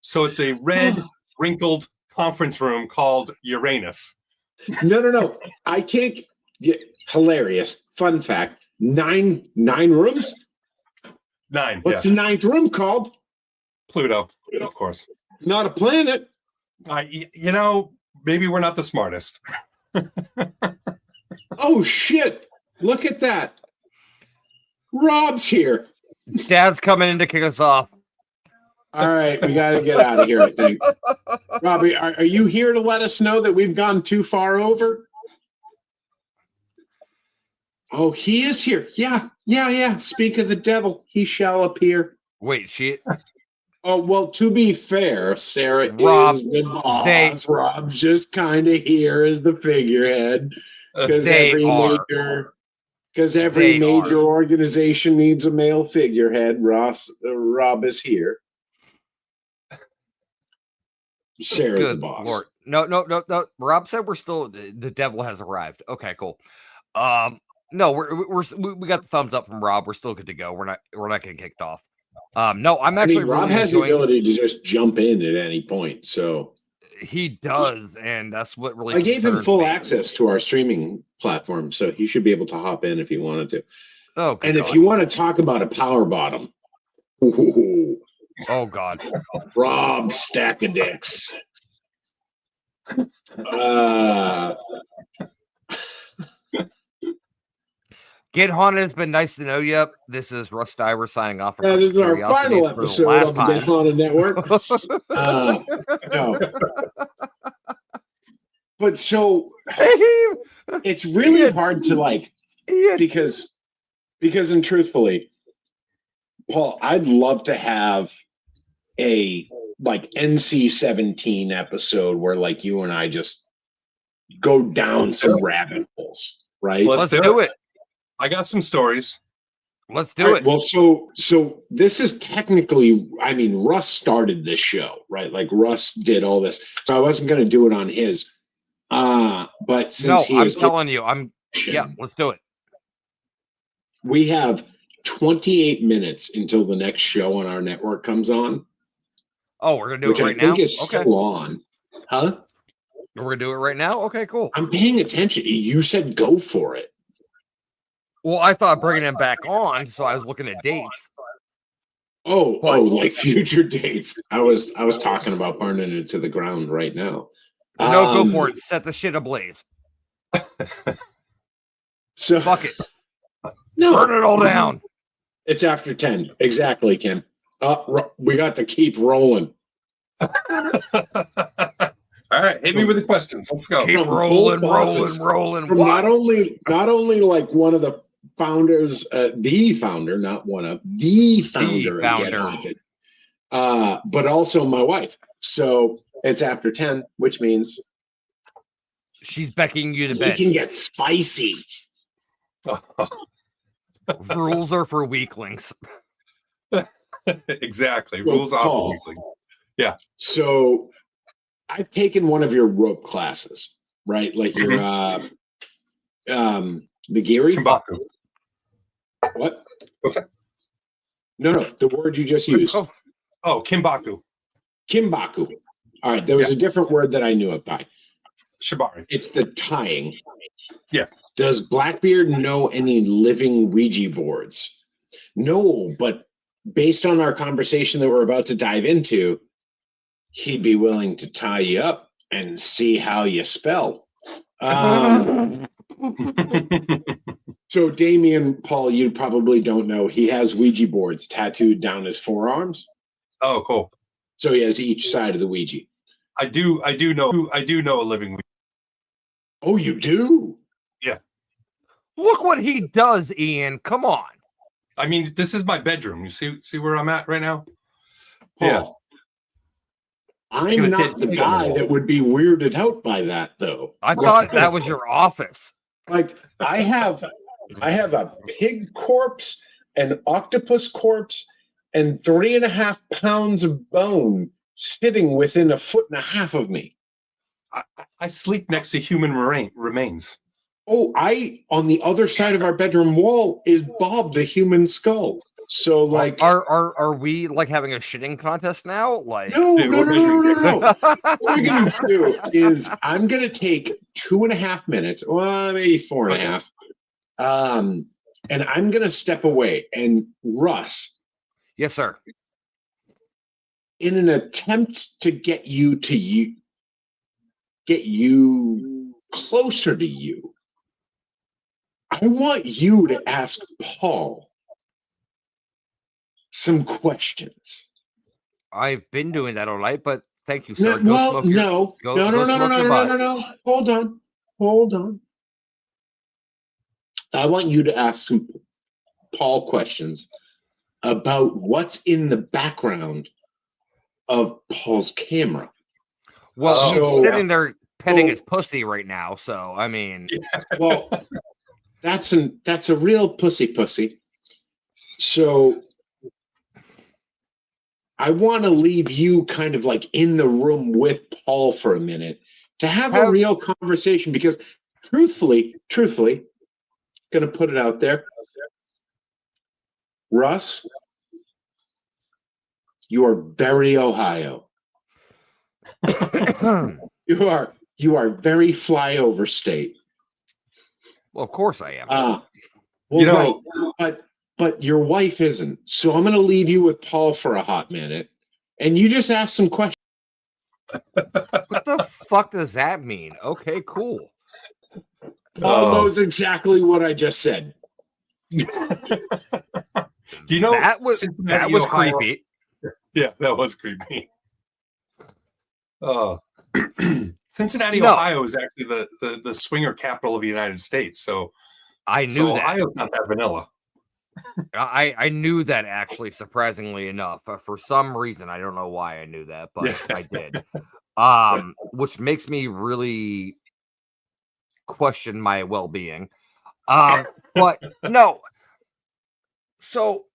Speaker 4: So it's a red wrinkled conference room called Uranus.
Speaker 2: No. I can't. Hilarious. Fun fact. 9 rooms?
Speaker 4: 9.
Speaker 2: What's the 9th room called?
Speaker 4: Pluto, of course.
Speaker 2: Not a planet.
Speaker 4: Maybe we're not the smartest.
Speaker 2: Oh, shit. Look at that. Rob's here.
Speaker 1: Dad's coming in to kick us off.
Speaker 2: All right, we got to get out of here, I think. Robbie, are you here to let us know that we've gone too far over? Oh, he is here. Yeah. Speak of the devil, he shall appear.
Speaker 1: Wait, she...
Speaker 2: Oh, well, to be fair, Sarah is the boss. Rob's just kind of here as the figurehead. Because every major organization needs a male figurehead. Rob is here. Sarah's the boss.
Speaker 1: Lord. No. Rob said we're still the devil has arrived. Okay, cool. No, we got the thumbs up from Rob. We're still good to go. We're not getting kicked off. No, I'm actually
Speaker 2: Rob
Speaker 1: really
Speaker 2: has the
Speaker 1: enjoying.
Speaker 2: ability to just jump in at any point, so
Speaker 1: He does, and that's what really.
Speaker 2: I gave him full
Speaker 1: me.
Speaker 2: access to our streaming platform, so he should be able to hop in if he wanted to.
Speaker 1: Oh,
Speaker 2: and if you want to talk about a power bottom, ooh,
Speaker 1: oh God,
Speaker 2: Rob stack of dicks.
Speaker 1: Get Haunted, it's been nice to know you. This is Russ Diver signing off.
Speaker 2: This is our final episode of the Get Haunted Network. No. But so it's really hard to like, because and truthfully, Paul, I'd love to have a like NC-17 episode where like you and I just go down some rabbit holes, right?
Speaker 1: Let's do it.
Speaker 4: I got some stories.
Speaker 1: Let's do it.
Speaker 2: Well, so this is technically, I mean, Russ started this show, right? Like Russ did all this, so I wasn't going to do it on his. But since
Speaker 1: I'm telling you, let's do it.
Speaker 2: We have 28 minutes until the next show on our network comes on.
Speaker 1: Oh, we're gonna do it right now.
Speaker 2: Which I think is still on, huh?
Speaker 1: We're gonna do it right now. Okay, cool.
Speaker 2: I'm paying attention. You said go for it.
Speaker 1: Well, I thought bringing him back on, so I was looking at dates.
Speaker 2: Oh, like future dates. I was talking about burning it to the ground right now.
Speaker 1: No, go for it. Set the shit ablaze.
Speaker 2: So
Speaker 1: fuck it.
Speaker 2: No,
Speaker 1: burn it all down.
Speaker 2: It's after 10. Exactly, Kim. We got to keep rolling.
Speaker 4: All right, hit me with the questions. Let's go.
Speaker 1: Keep rolling.
Speaker 2: From not only like one of the founders, the founder, not one of the founder of Get Haunted, but also my wife. So it's after 10, which means
Speaker 1: she's beckoning you to bed.
Speaker 2: We can get spicy.
Speaker 1: Rules are for weaklings.
Speaker 4: Exactly. Rules are for weaklings. Yeah.
Speaker 2: So I've taken one of your rope classes, right? Like your Nagiri?
Speaker 4: Kimbaku.
Speaker 2: What?
Speaker 4: What's that?
Speaker 2: No, the word you just used.
Speaker 4: Oh, Kimbaku.
Speaker 2: Kimbaku. All right, there was a different word that I knew it by.
Speaker 4: Shibari.
Speaker 2: It's the tying.
Speaker 4: Yeah.
Speaker 2: Does Blackbeard know any living Ouija boards? No, but based on our conversation that we're about to dive into, he'd be willing to tie you up and see how you spell. So Damien, Paul, you probably don't know, he has Ouija boards tattooed down his forearms.
Speaker 4: Oh, cool.
Speaker 2: So he has each side of the Ouija.
Speaker 4: I do know a living Ouija.
Speaker 2: Oh, you do?
Speaker 4: Yeah.
Speaker 1: Look what he does, Ian. Come on.
Speaker 4: I mean, this is my bedroom. You see where I'm at right now?
Speaker 2: Paul,
Speaker 4: yeah.
Speaker 2: I'm not the guy that would be weirded out by that, though.
Speaker 1: I thought that was your office.
Speaker 2: Like, I have a pig corpse, an octopus corpse, and 3.5 pounds of bone sitting within 1.5 feet of me.
Speaker 4: I sleep next to human remains.
Speaker 2: Oh, on the other side of our bedroom wall is Bob the human skull. So like,
Speaker 1: are we like having a shitting contest now? Like,
Speaker 2: no. What we're gonna do is I'm gonna take 2.5 minutes, well, maybe 4.5, and I'm gonna step away. And Russ,
Speaker 1: yes, sir.
Speaker 2: In an attempt to get you closer to you, I want you to ask Paul some questions.
Speaker 1: I've been doing that all night, but thank you, sir.
Speaker 2: No. Hold on. I want you to ask some Paul questions about what's in the background of Paul's camera.
Speaker 1: Well, he's sitting there petting his pussy right now, so I mean,
Speaker 2: well, that's a real pussy. So I want to leave you kind of like in the room with Paul for a minute to have a real conversation, because truthfully, gonna put it out there, Russ, you are very Ohio. You are very flyover state.
Speaker 1: Well, of course I am.
Speaker 2: Well, right, but your wife isn't. So I'm gonna leave you with Paul for a hot minute, and you just ask some questions.
Speaker 1: What the fuck does that mean? Okay, cool.
Speaker 2: Paul knows exactly what I just said.
Speaker 4: Do you know
Speaker 1: that was
Speaker 4: Ohio,
Speaker 1: creepy?
Speaker 4: Yeah, that was creepy. Cincinnati, Ohio is actually the swinger capital of the United States. So
Speaker 1: I knew that.
Speaker 4: Ohio's not that vanilla.
Speaker 1: I knew that, actually, surprisingly enough. For some reason, I don't know why I knew that, but I did. Which makes me really question my well-being. But no. So,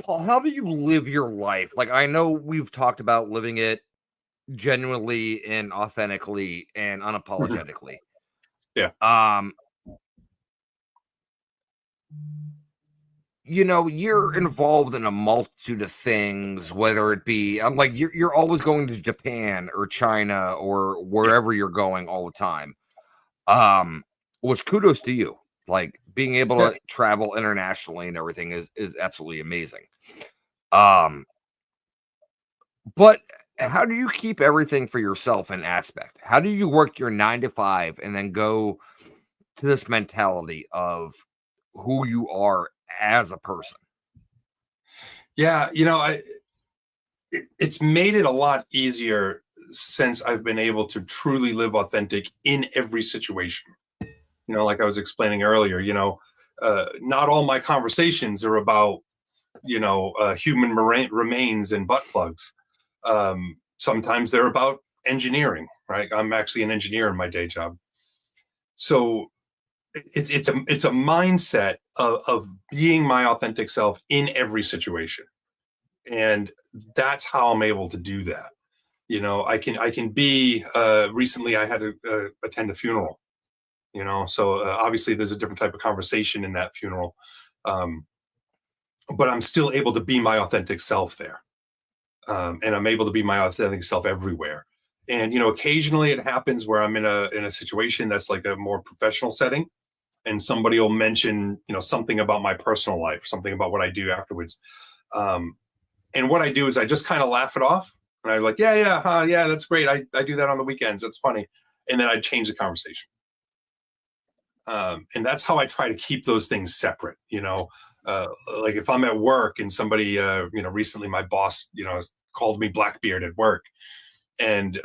Speaker 1: Paul, how do you live your life? Like, I know we've talked about living it genuinely and authentically and unapologetically.
Speaker 4: Yeah.
Speaker 1: You know, you're involved in a multitude of things, whether it be, I'm like, you're always going to Japan or China or wherever you're going all the time. Which, kudos to you. Like, being able to travel internationally and everything is absolutely amazing. But how do you keep everything for yourself in aspect? How do you work your 9 to 5 and then go to this mentality of who you are as a person?
Speaker 4: Yeah, you know, it's made it a lot easier since I've been able to truly live authentic in every situation. You know, like I was explaining earlier, you know, not all my conversations are about, you know, human remains and butt plugs. Sometimes they're about engineering, right? I'm actually an engineer in my day job. So it's a mindset of being my authentic self in every situation. And that's how I'm able to do that. You know, I can be, recently I had to attend a funeral, you know, so obviously there's a different type of conversation in that funeral. But I'm still able to be my authentic self there. And I'm able to be my authentic self everywhere. And, you know, occasionally it happens where I'm in a situation that's like a more professional setting, and somebody will mention, you know, something about my personal life, something about what I do afterwards. And what I do is I just kind of laugh it off. And I'm like, yeah, that's great. I do that on the weekends. That's funny. And then I change the conversation. And that's how I try to keep those things separate, you know. Like if I'm at work and somebody, you know, recently my boss, you know, called me Blackbeard at work, and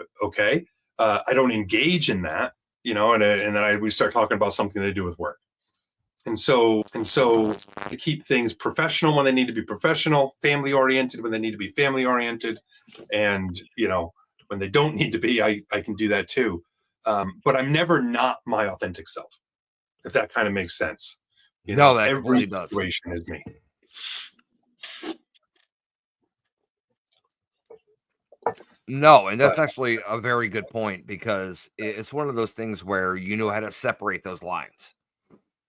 Speaker 4: I don't engage in that, you know, and then we start talking about something to do with work. And so I keep things professional when they need to be professional, family oriented when they need to be family oriented, and, you know, when they don't need to be, I can do that too. But I'm never not my authentic self, if that kind of makes sense. You know,
Speaker 1: that
Speaker 4: every
Speaker 1: does.
Speaker 4: situation is me.
Speaker 1: No, and that's actually a very good point, because it's one of those things where you know how to separate those lines.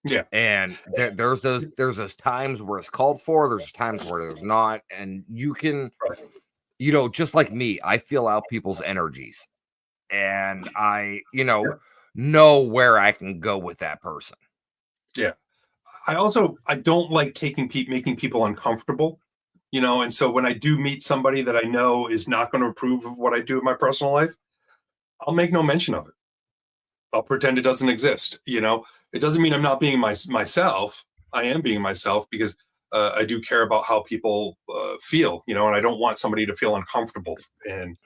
Speaker 4: Yeah.
Speaker 1: And there's those times where it's called for, there's times where there's not, and you can, you know, just like me, I feel out people's energies, and I, you know where I can go with that person.
Speaker 4: Yeah. I don't like making people uncomfortable, you know, and so when I do meet somebody that I know is not going to approve of what I do in my personal life, I'll make no mention of it. I'll pretend it doesn't exist. You know, it doesn't mean I'm not being myself. I am being myself, because I do care about how people feel, you know, and I don't want somebody to feel uncomfortable. And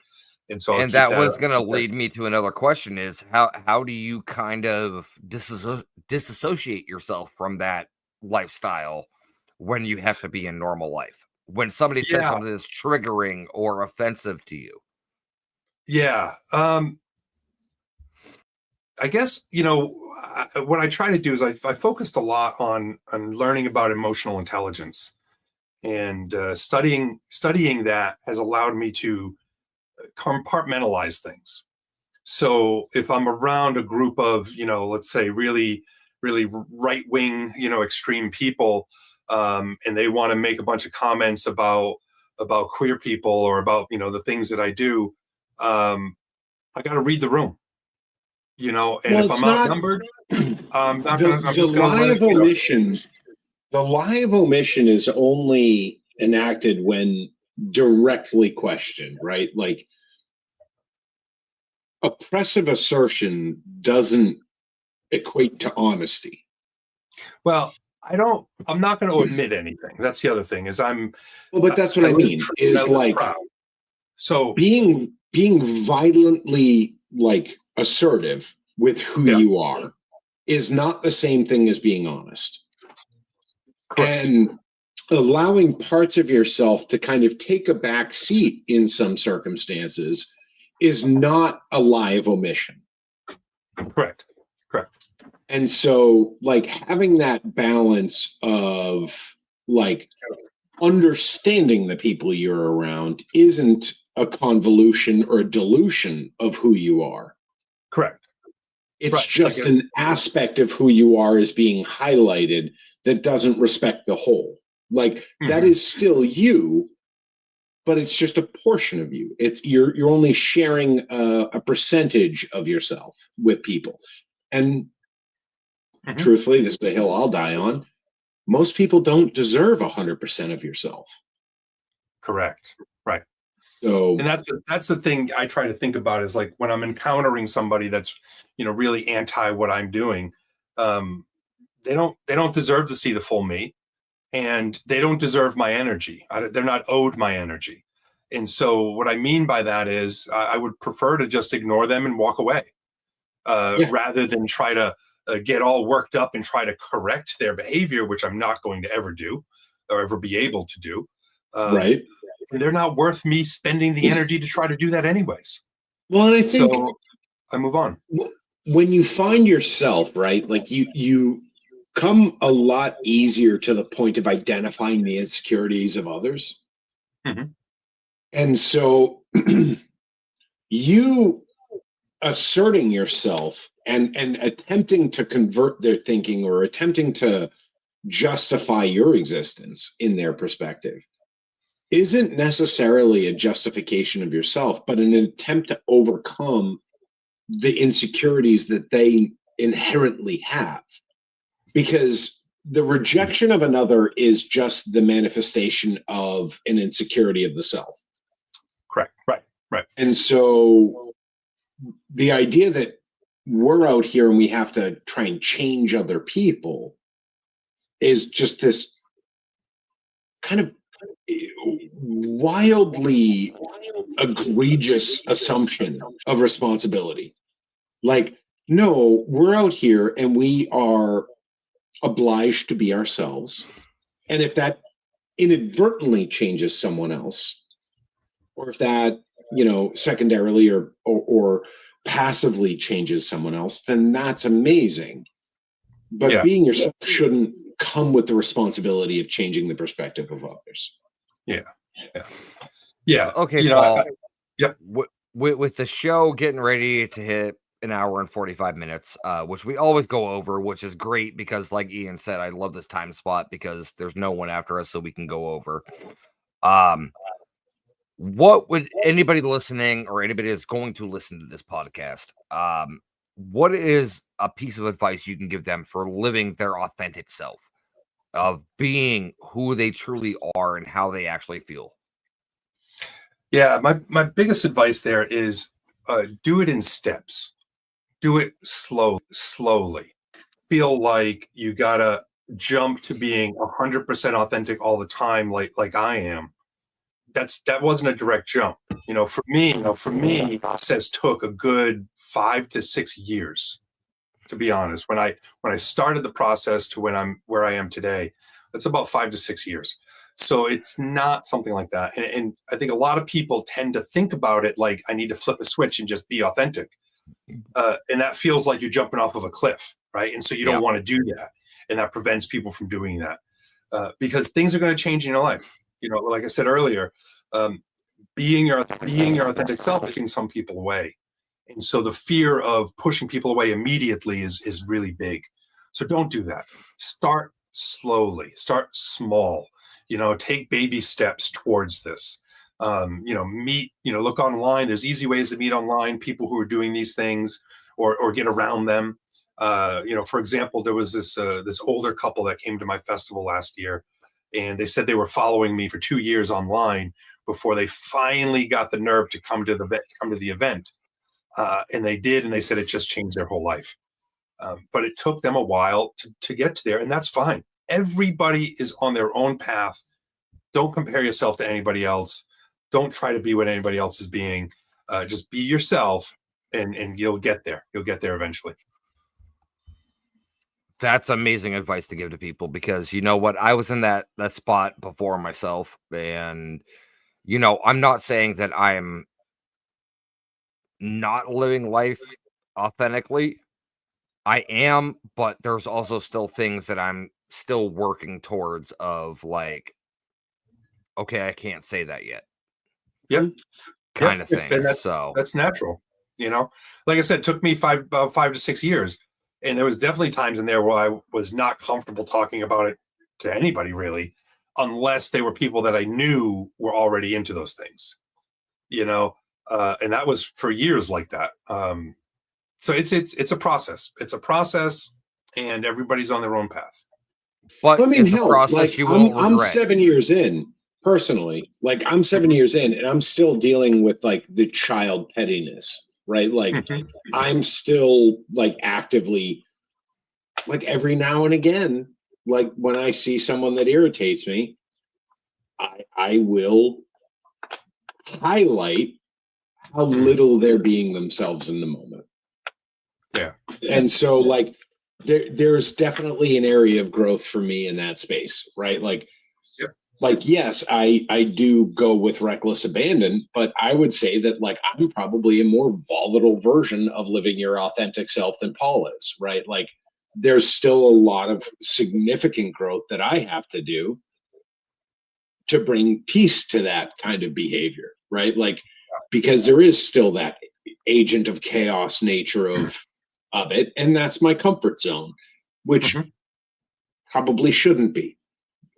Speaker 4: so
Speaker 1: that was going to lead me to another question: is how do you kind of disassociate yourself from that lifestyle when you have to be in normal life, when somebody says something that's triggering or offensive to you?
Speaker 4: Yeah. I guess, you know, what I try to do is I focused a lot on learning about emotional intelligence, and studying that has allowed me to compartmentalize things. So if I'm around a group of, let's say really, really right-wing, extreme people, and they want to make a bunch of comments about queer people or about, the things that I do, I got to read the room, and
Speaker 2: Well,
Speaker 4: if
Speaker 2: it's
Speaker 4: I'm
Speaker 2: not
Speaker 4: outnumbered, I'm
Speaker 2: the
Speaker 4: just going to
Speaker 2: lie
Speaker 4: let
Speaker 2: of
Speaker 4: it,
Speaker 2: omission. The lie of omission is only enacted when directly questioned, right? Like oppressive assertion doesn't equate to honesty.
Speaker 4: well, I'm not going to admit anything. That's the other thing is
Speaker 2: Well, but that's what I
Speaker 4: live
Speaker 2: mean
Speaker 4: true and I
Speaker 2: is
Speaker 4: live
Speaker 2: like
Speaker 4: proud. So
Speaker 2: being violently like assertive with who
Speaker 4: yeah,
Speaker 2: you are is not the same thing as being honest.
Speaker 4: correct.
Speaker 2: And allowing parts of yourself to kind of take a back seat in some circumstances is not a lie of omission.
Speaker 4: Correct.
Speaker 2: And so like having that balance of like understanding the people you're around isn't a convolution or a dilution of who you are.
Speaker 4: Correct.
Speaker 2: It's
Speaker 4: Right.
Speaker 2: just an aspect of who you are is being highlighted that doesn't respect the whole. Like that is still you, but it's just a portion of you. It's you're only sharing a percentage of yourself with people. And truthfully, this is a hill I'll die on. Most people don't deserve 100% of yourself.
Speaker 4: Correct. Right.
Speaker 2: So,
Speaker 4: And that's the thing I try to think about is like when I'm encountering somebody that's, really anti what I'm doing, they don't deserve to see the full me, and they don't deserve my energy. They're not owed my energy. And so what I mean by that is I would prefer to just ignore them and walk away, rather than try to get all worked up and try to correct their behavior, which I'm not going to ever do or ever be able to do.
Speaker 2: right.
Speaker 4: They're not worth me spending the energy to try to do that anyways.
Speaker 2: Well, and I think
Speaker 4: so I move on.
Speaker 2: When you find yourself, right, like you come a lot easier to the point of identifying the insecurities of others. And so you asserting yourself and attempting to convert their thinking or attempting to justify your existence in their perspective isn't necessarily a justification of yourself, but an attempt to overcome the insecurities that they inherently have. Because the rejection of another is just the manifestation of an insecurity of the self.
Speaker 4: Correct. Right.
Speaker 2: And so the idea that we're out here and we have to try and change other people is just this kind of wildly egregious assumption of responsibility. Like, no, we're out here and we are obliged to be ourselves. And if that inadvertently changes someone else, or if that, secondarily or passively changes someone else, then that's amazing. But being yourself shouldn't come with the responsibility of changing the perspective of others.
Speaker 4: Yeah.
Speaker 1: Okay, Paul. With the show getting ready to hit an hour and 45 minutes, which we always go over, which is great because, like Ian said, I love this time spot because there's no one after us, so we can go over. What would anybody listening or anybody that's going to listen to this podcast, what is a piece of advice you can give them for living their authentic self, of being who they truly are and how they actually feel?
Speaker 4: Yeah, my biggest advice there is do it in steps. Do it slowly. Feel like you gotta jump to being 100% authentic all the time, like I am. That wasn't a direct jump. For me, the process took a good 5 to 6 years, to be honest. When I started the process to where I am today, it's about 5 to 6 years. So it's not something like that. And I think a lot of people tend to think about it like I need to flip a switch and just be authentic. And that feels like you're jumping off of a cliff, right? And so you don't want to do that. And that prevents people from doing that, because things are going to change in your life. Like I said earlier, being your authentic self is taking some people away. And so the fear of pushing people away immediately is really big. So don't do that. Start slowly, start small, take baby steps towards this. Look online. There's easy ways to meet online, people who are doing these things or get around them. For example, there was this older couple that came to my festival last year, and they said they were following me for 2 years online before they finally got the nerve to come to the event. And they did, and they said it just changed their whole life. But it took them a while to get to there, and that's fine. Everybody is on their own path. Don't compare yourself to anybody else. Don't try to be what anybody else is being. Just be yourself, and you'll get there. You'll get there eventually.
Speaker 1: That's amazing advice to give to people, because you know what? I was in that spot before myself, and I'm not saying that I'm not living life authentically. I am, but there's also still things that I'm still working towards of like, okay, I can't say that yet.
Speaker 4: Yep.
Speaker 1: Kind of thing.
Speaker 4: That's natural. Like I said, it took me about 5 to 6 years. And there was definitely times in there where I was not comfortable talking about it to anybody really, unless they were people that I knew were already into those things, and that was for years like that. So it's a process. It's a process, and everybody's on their own path.
Speaker 1: But it's a process you won't regret.
Speaker 2: I'm 7 years in personally. Like I'm 7 years in, and I'm still dealing with like the child pettiness, right? Like I'm still like actively, like every now and again, like when I see someone that irritates me, I will highlight how little they're being themselves in the moment.
Speaker 4: Yeah.
Speaker 2: And so like there's definitely an area of growth for me in that space, right? Like,
Speaker 4: yep.
Speaker 2: Like, yes, I do go with reckless abandon, but I would say that like I'm probably a more volatile version of living your authentic self than Paul is, right? Like there's still a lot of significant growth that I have to do to bring peace to that kind of behavior, right? Like, because there is still that agent of chaos nature of it, and that's my comfort zone, which probably shouldn't be.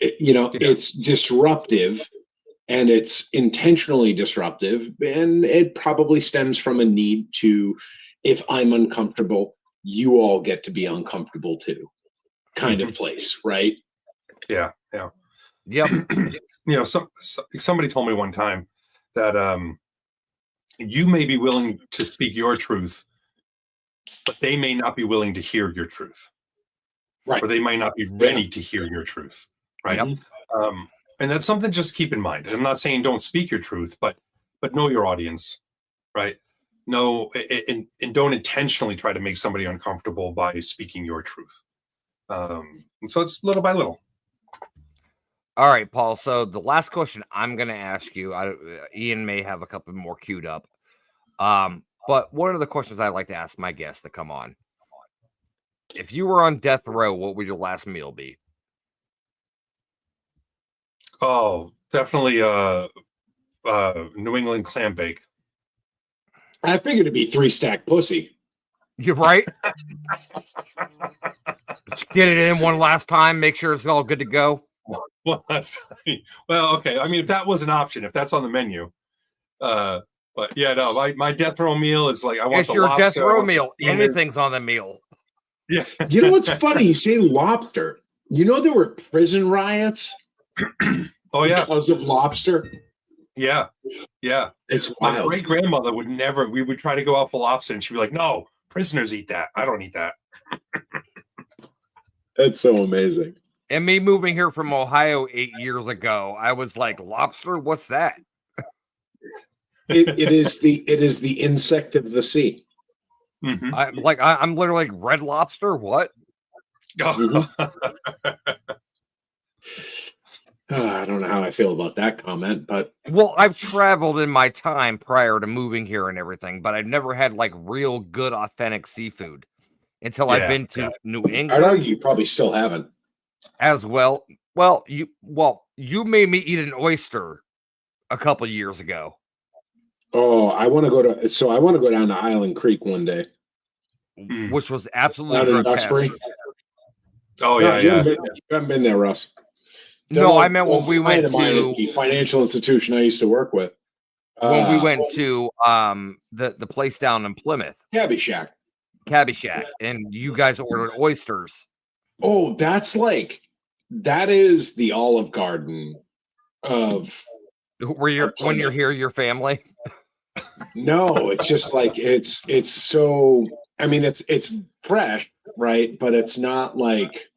Speaker 2: It's disruptive, and it's intentionally disruptive, and it probably stems from a need to, if I'm uncomfortable, you all get to be uncomfortable too, kind of place, right?
Speaker 4: Yeah.
Speaker 1: Yep.
Speaker 4: Somebody told me one time that you may be willing to speak your truth, but they may not be willing to hear your truth,
Speaker 2: right?
Speaker 4: Or they might not be ready to hear your truth, right?
Speaker 1: Yep.
Speaker 4: And that's something just keep in mind. I'm not saying don't speak your truth, but know your audience, right? Know and don't intentionally try to make somebody uncomfortable by speaking your truth. And so it's little by little.
Speaker 1: All right, Paul. So the last question I'm going to ask you, Ian may have a couple more queued up. But one of the questions I like to ask my guests to come on: if you were on death row, what would your last meal be?
Speaker 4: Oh, definitely New England clam bake.
Speaker 2: I figured it'd be 3-stack pussy.
Speaker 1: You're right. Let's get it in one last time. Make sure it's all good to go.
Speaker 4: Well, okay. I mean, if that was an option, if that's on the menu, but yeah, no. My death row meal is like I want
Speaker 1: it's
Speaker 4: the
Speaker 1: your
Speaker 4: lobster,
Speaker 1: death row meal. Anything's on the meal.
Speaker 4: Yeah.
Speaker 2: You know what's funny? You say lobster. You know there were prison riots.
Speaker 4: Oh yeah,
Speaker 2: because of lobster.
Speaker 4: Yeah.
Speaker 2: It's
Speaker 4: my
Speaker 2: wild.
Speaker 4: great grandmother would never. We would try to go out for lobster, and she'd be like, "No, prisoners eat that. I don't eat that."
Speaker 2: That's so amazing.
Speaker 1: And me moving here from Ohio 8 years ago, I was like, lobster? What's that?
Speaker 2: It is the insect of the sea.
Speaker 4: Mm-hmm.
Speaker 1: I'm literally like, red lobster? What?
Speaker 2: I don't know how I feel about that comment, but
Speaker 1: well, I've traveled in my time prior to moving here and everything, but I've never had like real good authentic seafood until I've been to New England.
Speaker 2: I'd argue you probably still haven't.
Speaker 1: As well. Well, you made me eat an oyster a couple years ago.
Speaker 2: Oh, I want to go to. So I want to go down to Island Creek one day.
Speaker 1: which was absolutely
Speaker 2: Out in
Speaker 1: grotesque.
Speaker 2: Duxbury.
Speaker 4: Oh
Speaker 2: No,
Speaker 4: yeah,
Speaker 2: you
Speaker 4: yeah.
Speaker 2: haven't been there, Russ.
Speaker 1: No, I meant when we went
Speaker 2: Client of mine at
Speaker 1: to
Speaker 2: the financial institution I used to work with.
Speaker 1: the place down in Plymouth,
Speaker 2: Cabbie Shack.
Speaker 1: Cabbie Shack, and you guys ordered oysters.
Speaker 2: Oh, that is the Olive Garden of.
Speaker 1: When you're here, your family.
Speaker 2: No, it's just like it's so. I mean, it's fresh, right? But it's not like.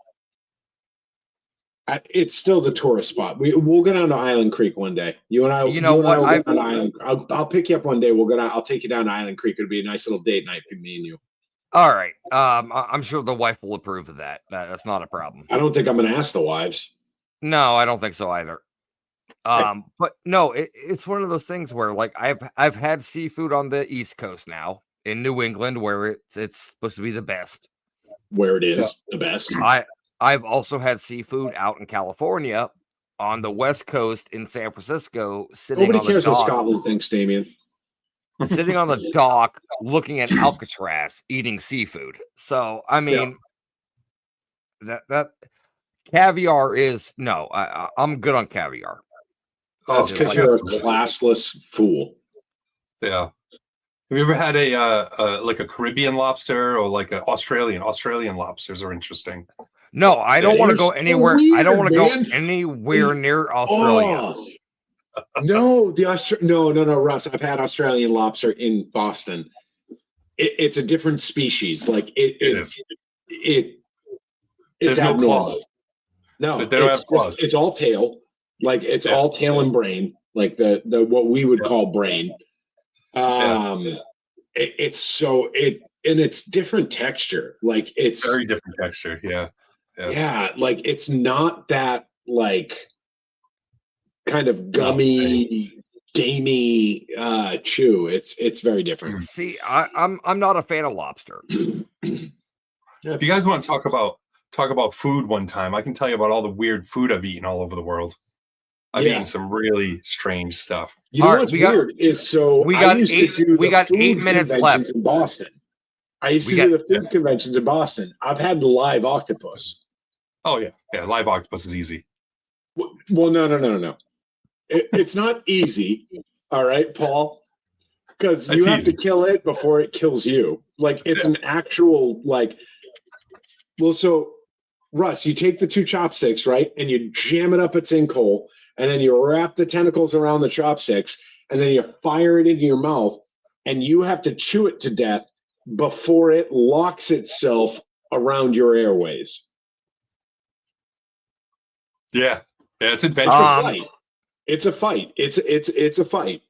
Speaker 2: It's still the tourist spot. We'll go down to Island Creek one day. You and I.
Speaker 1: You know
Speaker 2: and I
Speaker 1: what?
Speaker 2: will go down to Island. I'll pick you up one day. I'll take you down to Island Creek. It'll be a nice little date night for me and you.
Speaker 1: All right. I'm sure the wife will approve of that. That's not a problem.
Speaker 2: I don't think I'm going to ask the wives.
Speaker 1: No, I don't think so either. But no, it's one of those things where like I've had seafood on the East Coast now in New England where it's supposed to be the best.
Speaker 2: Where it is the best.
Speaker 1: I've also had seafood out in California on the West Coast in San Francisco.
Speaker 2: Nobody cares what Scotland thinks, Damien.
Speaker 1: Sitting on the dock, looking at Alcatraz, eating seafood. So I mean, that caviar is no. I'm good on caviar.
Speaker 2: That's because you're a classless fool.
Speaker 4: Yeah. Have you ever had a like a Caribbean lobster or like an Australian? Australian lobsters are interesting.
Speaker 1: No, I don't want to go anywhere.
Speaker 2: Weird,
Speaker 1: I don't want to go
Speaker 2: man.
Speaker 1: anywhere near Australia.
Speaker 2: Oh. No, no, Russ. I've had Australian lobster in Boston. It's a different species. Like it's
Speaker 4: There's no claws.
Speaker 2: No,
Speaker 4: they don't have claws.
Speaker 2: It's all tail. Like it's all tail and brain. Like the what we would call brain. It's different texture. Like it's
Speaker 4: very different texture. Yeah.
Speaker 2: Like it's not that like kind of gummy, gamey chew. It's very different.
Speaker 1: See, I'm not a fan of lobster.
Speaker 4: If you guys want to talk about food one time, I can tell you about all the weird food I've eaten all over the world. I've eaten some really strange stuff.
Speaker 2: You know what's weird is
Speaker 1: we got 8 minutes left
Speaker 2: in Boston. I used to do the food conventions in Boston. I've had live octopus.
Speaker 4: Oh yeah, live octopus is easy.
Speaker 2: Well, no. It's not easy. All right, Paul, because you have to kill it before it kills you. Like it's an actual like. Well, so Russ, you take the 2 chopsticks, right, and you jam it up its sinkhole, and then you wrap the tentacles around the chopsticks, and then you fire it into your mouth, and you have to chew it to death before it locks itself around your airways.
Speaker 4: Yeah, it's adventurous.
Speaker 2: It's a fight. It's a fight.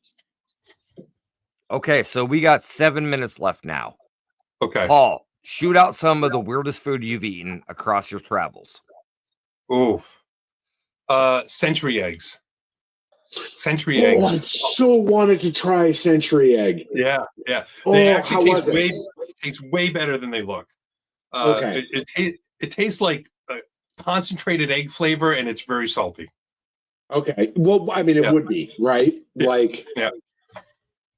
Speaker 1: Okay, so we got 7 minutes left now.
Speaker 4: Okay,
Speaker 1: Paul, shoot out some of the weirdest food you've eaten across your travels.
Speaker 4: Oh, century eggs. Century eggs.
Speaker 2: I so wanted to try century egg.
Speaker 4: Yeah. They actually taste way better than they look.
Speaker 2: Okay.
Speaker 4: It tastes like a concentrated egg flavor, and it's very salty.
Speaker 2: Okay. Well, I mean, it would be, right?
Speaker 4: Yeah.
Speaker 2: Like.
Speaker 4: Yeah.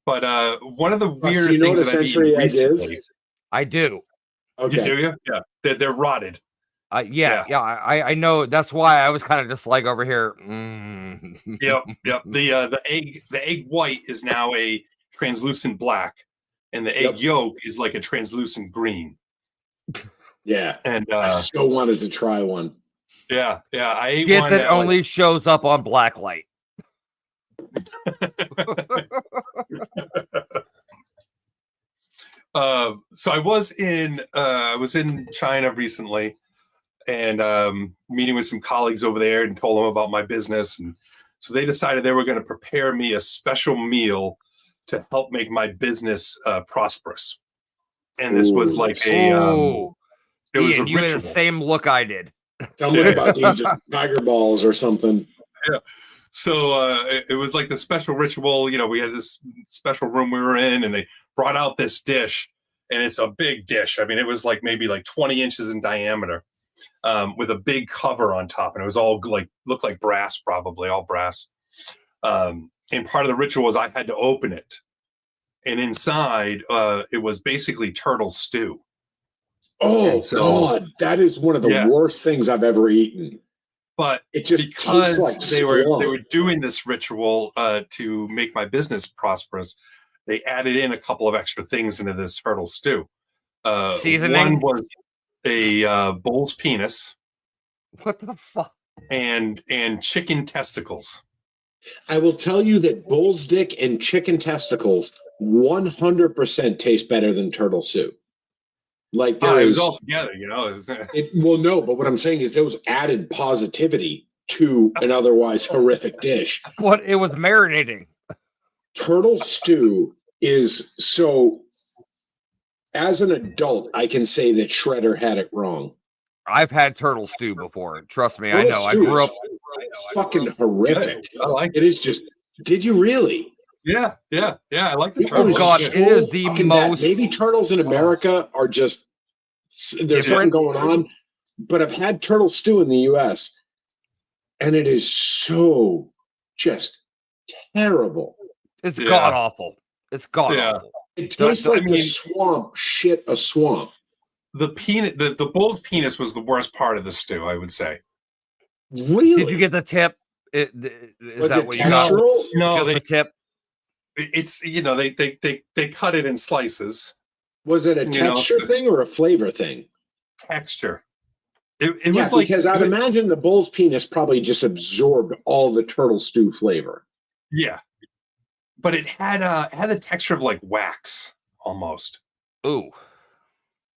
Speaker 4: But one of the weird
Speaker 2: you know
Speaker 4: things
Speaker 2: what a
Speaker 4: that I've
Speaker 2: century
Speaker 4: eaten
Speaker 2: egg
Speaker 4: recently,
Speaker 2: is?
Speaker 1: I do.
Speaker 2: Okay.
Speaker 4: You do? Yeah. They're rotted.
Speaker 1: I know. That's why I was kind of just like over here.
Speaker 4: Yep. The egg white is now a translucent black, and the egg yolk is like a translucent green.
Speaker 2: Yeah.
Speaker 4: And
Speaker 2: I still wanted to try one.
Speaker 4: Yeah. I ate
Speaker 1: Get
Speaker 4: one
Speaker 1: that only shows up on black light.
Speaker 4: So I was in China recently, and meeting with some colleagues over there, and told them about my business, and so they decided they were going to prepare me a special meal to help make my business prosperous. And this was like it was a
Speaker 1: you
Speaker 4: ritual.
Speaker 1: had the same look I did.
Speaker 2: Tell me about these tiger balls or something.
Speaker 4: Yeah. So it was like the special ritual. You know, we had this special room we were in, and they brought out this dish, and it's a big dish. I mean, it was like maybe like 20 inches in diameter, with a big cover on top, and it was all like looked like brass, probably all brass. And part of the ritual was I had to open it and inside it was basically turtle stew.
Speaker 2: Oh
Speaker 4: so,
Speaker 2: God, that is one of the worst things I've ever eaten.
Speaker 4: But
Speaker 2: it just
Speaker 4: because
Speaker 2: like
Speaker 4: they were doing this ritual to make my business prosperous, they added in a couple of extra things into this turtle stew.
Speaker 1: Seasoning?
Speaker 4: One was a bull's penis.
Speaker 1: What the fuck?
Speaker 4: And chicken testicles.
Speaker 2: I will tell you that bull's dick and chicken testicles 100% taste better than turtle soup. Like
Speaker 4: it was all together, you know.
Speaker 2: Well, no, but what I'm saying is those added positivity to an otherwise horrific dish.
Speaker 1: What it was marinating.
Speaker 2: Turtle stew is so. As an adult, I can say that Shredder had it wrong.
Speaker 1: I've had turtle stew before. Trust me, I know. I grew up.
Speaker 2: Fucking horrific.
Speaker 4: I like
Speaker 2: it. Is just. Did you really?
Speaker 4: Yeah. I like the turtle.
Speaker 1: Oh God, it is the most.
Speaker 2: Maybe turtles in America are just. There's something going on, but I've had turtle stew in the U.S. and it is so just terrible.
Speaker 1: It's god awful. It's god awful.
Speaker 2: It tastes like the swamp shit a swamp.
Speaker 4: The peanut, the bull's penis was the worst part of the stew, I would say.
Speaker 2: Really?
Speaker 1: Did you get the tip? Is that what you got?
Speaker 4: No,
Speaker 1: just the tip.
Speaker 4: It's they cut it in slices.
Speaker 2: Was it a texture thing or a flavor thing?
Speaker 4: Texture. It was like
Speaker 2: because I'd imagine the bull's penis probably just absorbed all the turtle stew flavor.
Speaker 4: Yeah, but it had the texture of like wax almost.
Speaker 1: Ooh,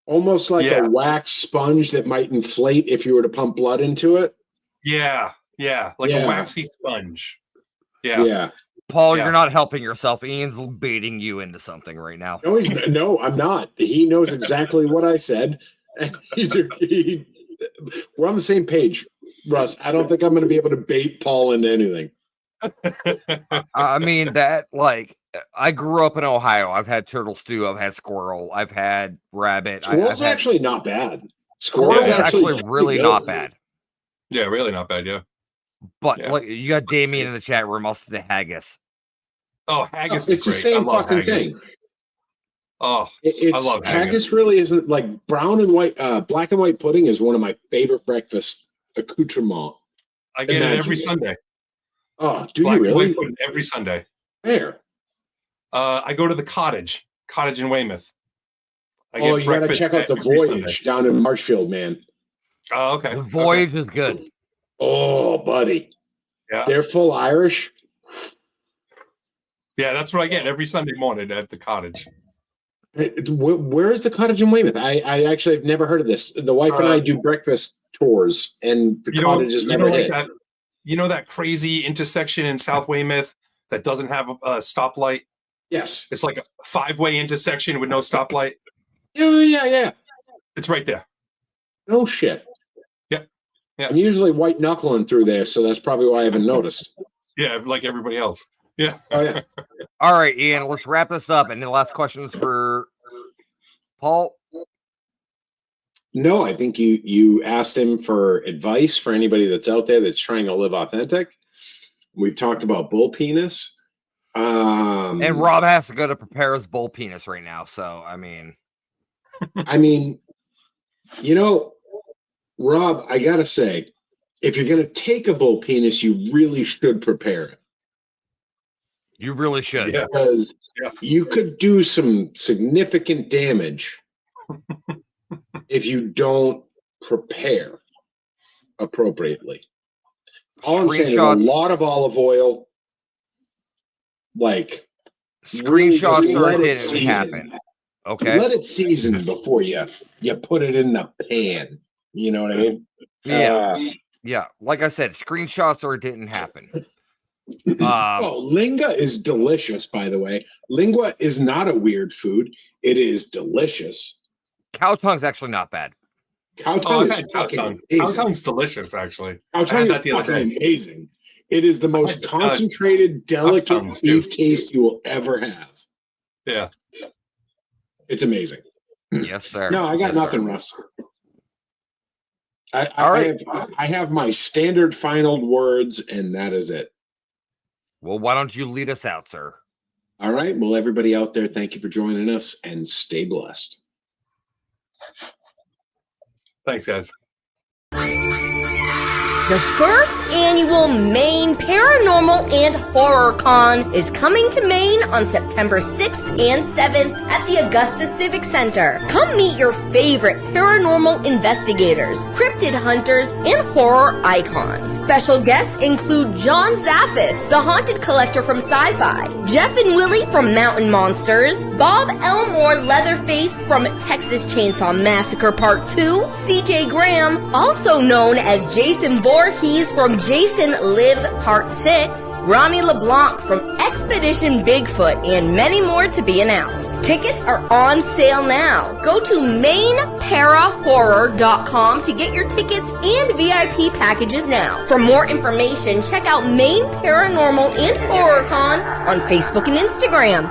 Speaker 2: almost like a wax sponge that might inflate if you were to pump blood into it.
Speaker 4: Yeah, like a waxy sponge. Yeah.
Speaker 1: Paul, you're not helping yourself. Ian's baiting you into something right now.
Speaker 2: No, I'm not. He knows exactly what I said. We're on the same page, Russ. I don't think I'm going to be able to bait Paul into anything.
Speaker 1: I mean, I grew up in Ohio. I've had turtle stew. I've had squirrel. I've had rabbit.
Speaker 2: Squirrel's actually not bad.
Speaker 1: Squirrel's actually really not bad.
Speaker 4: Yeah, really not bad. Yeah.
Speaker 1: But look, you got Damien in the chat room. Also the haggis.
Speaker 4: Oh, haggis
Speaker 2: is great.
Speaker 4: The same fucking thing. Oh, I love
Speaker 2: haggis. Really isn't like brown and white. Black and white pudding is one of my favorite breakfast accoutrements.
Speaker 4: I get it every Sunday.
Speaker 2: Oh, do you really?
Speaker 4: Every Sunday.
Speaker 2: Where?
Speaker 4: I go to the cottage in Weymouth.
Speaker 2: You got to check out the Voyage down in Marshfield, man.
Speaker 4: Oh, okay.
Speaker 1: The Voyage is good.
Speaker 2: Oh, buddy.
Speaker 4: Yeah.
Speaker 2: They're full Irish.
Speaker 4: Yeah, that's what I get every Sunday morning at the cottage.
Speaker 2: Where is the cottage in Weymouth? I actually have never heard of this. The wife and I do breakfast tours, and the cottage is never hit.
Speaker 4: You know that crazy intersection in South Weymouth that doesn't have a stoplight?
Speaker 2: Yes.
Speaker 4: It's like a 5-way intersection with no stoplight.
Speaker 2: Yeah.
Speaker 4: It's right there.
Speaker 2: No shit.
Speaker 4: Yeah.
Speaker 2: I'm usually white knuckling through there, so that's probably why I haven't noticed.
Speaker 4: Yeah, like everybody else. Yeah.
Speaker 2: Oh, yeah.
Speaker 1: All right, Ian, let's wrap this up. And the last question is for Paul.
Speaker 2: No, I think you asked him for advice for anybody that's out there that's trying to live authentic. We've talked about bull penis.
Speaker 1: And Rob has to go to prepare his bull penis right now. So, I mean,
Speaker 2: Rob, I got to say, if you're going to take a bull penis, you really should prepare it.
Speaker 1: You really should.
Speaker 2: Yeah. Because you could do some significant damage if you don't prepare appropriately. All I'm saying is a lot of olive oil, like
Speaker 1: screenshots
Speaker 2: really
Speaker 1: or it didn't happen. Okay.
Speaker 2: Let it season before you put it in the pan. You know what I mean?
Speaker 1: Yeah. Like I said, screenshots or it didn't happen.
Speaker 2: Lingua is delicious, by the way. Lingua is not a weird food. It is delicious.
Speaker 1: Cow tongue's actually not bad.
Speaker 2: Cow tongue is
Speaker 4: fucking amazing. Cow tongue's delicious, actually.
Speaker 2: Cow tongue is fucking amazing. It is the most concentrated, delicate beef taste you will ever have.
Speaker 4: Yeah.
Speaker 2: It's amazing.
Speaker 1: Yes, sir.
Speaker 2: No, I got nothing, Russ. I have my standard final words, and that is it.
Speaker 1: Well, why don't you lead us out, sir?
Speaker 2: All right. Well, everybody out there, thank you for joining us, and stay blessed.
Speaker 4: Thanks, guys.
Speaker 3: The first annual Maine Paranormal and Horror Con is coming to Maine on September 6th and 7th at the Augusta Civic Center. Come meet your favorite paranormal investigators, cryptid hunters, and horror icons. Special guests include John Zaffis, the haunted collector from Sci-Fi, Jeff and Willie from Mountain Monsters, Bob Elmore Leatherface from Texas Chainsaw Massacre Part 2, CJ Graham, also known as Jason Voorhees from Jason Lives Part 6, Ronnie LeBlanc from Expedition Bigfoot, and many more to be announced. Tickets are on sale now. Go to mainparahorror.com to get your tickets and VIP packages now. For more information, check out Maine Paranormal and Horror Con on Facebook and Instagram.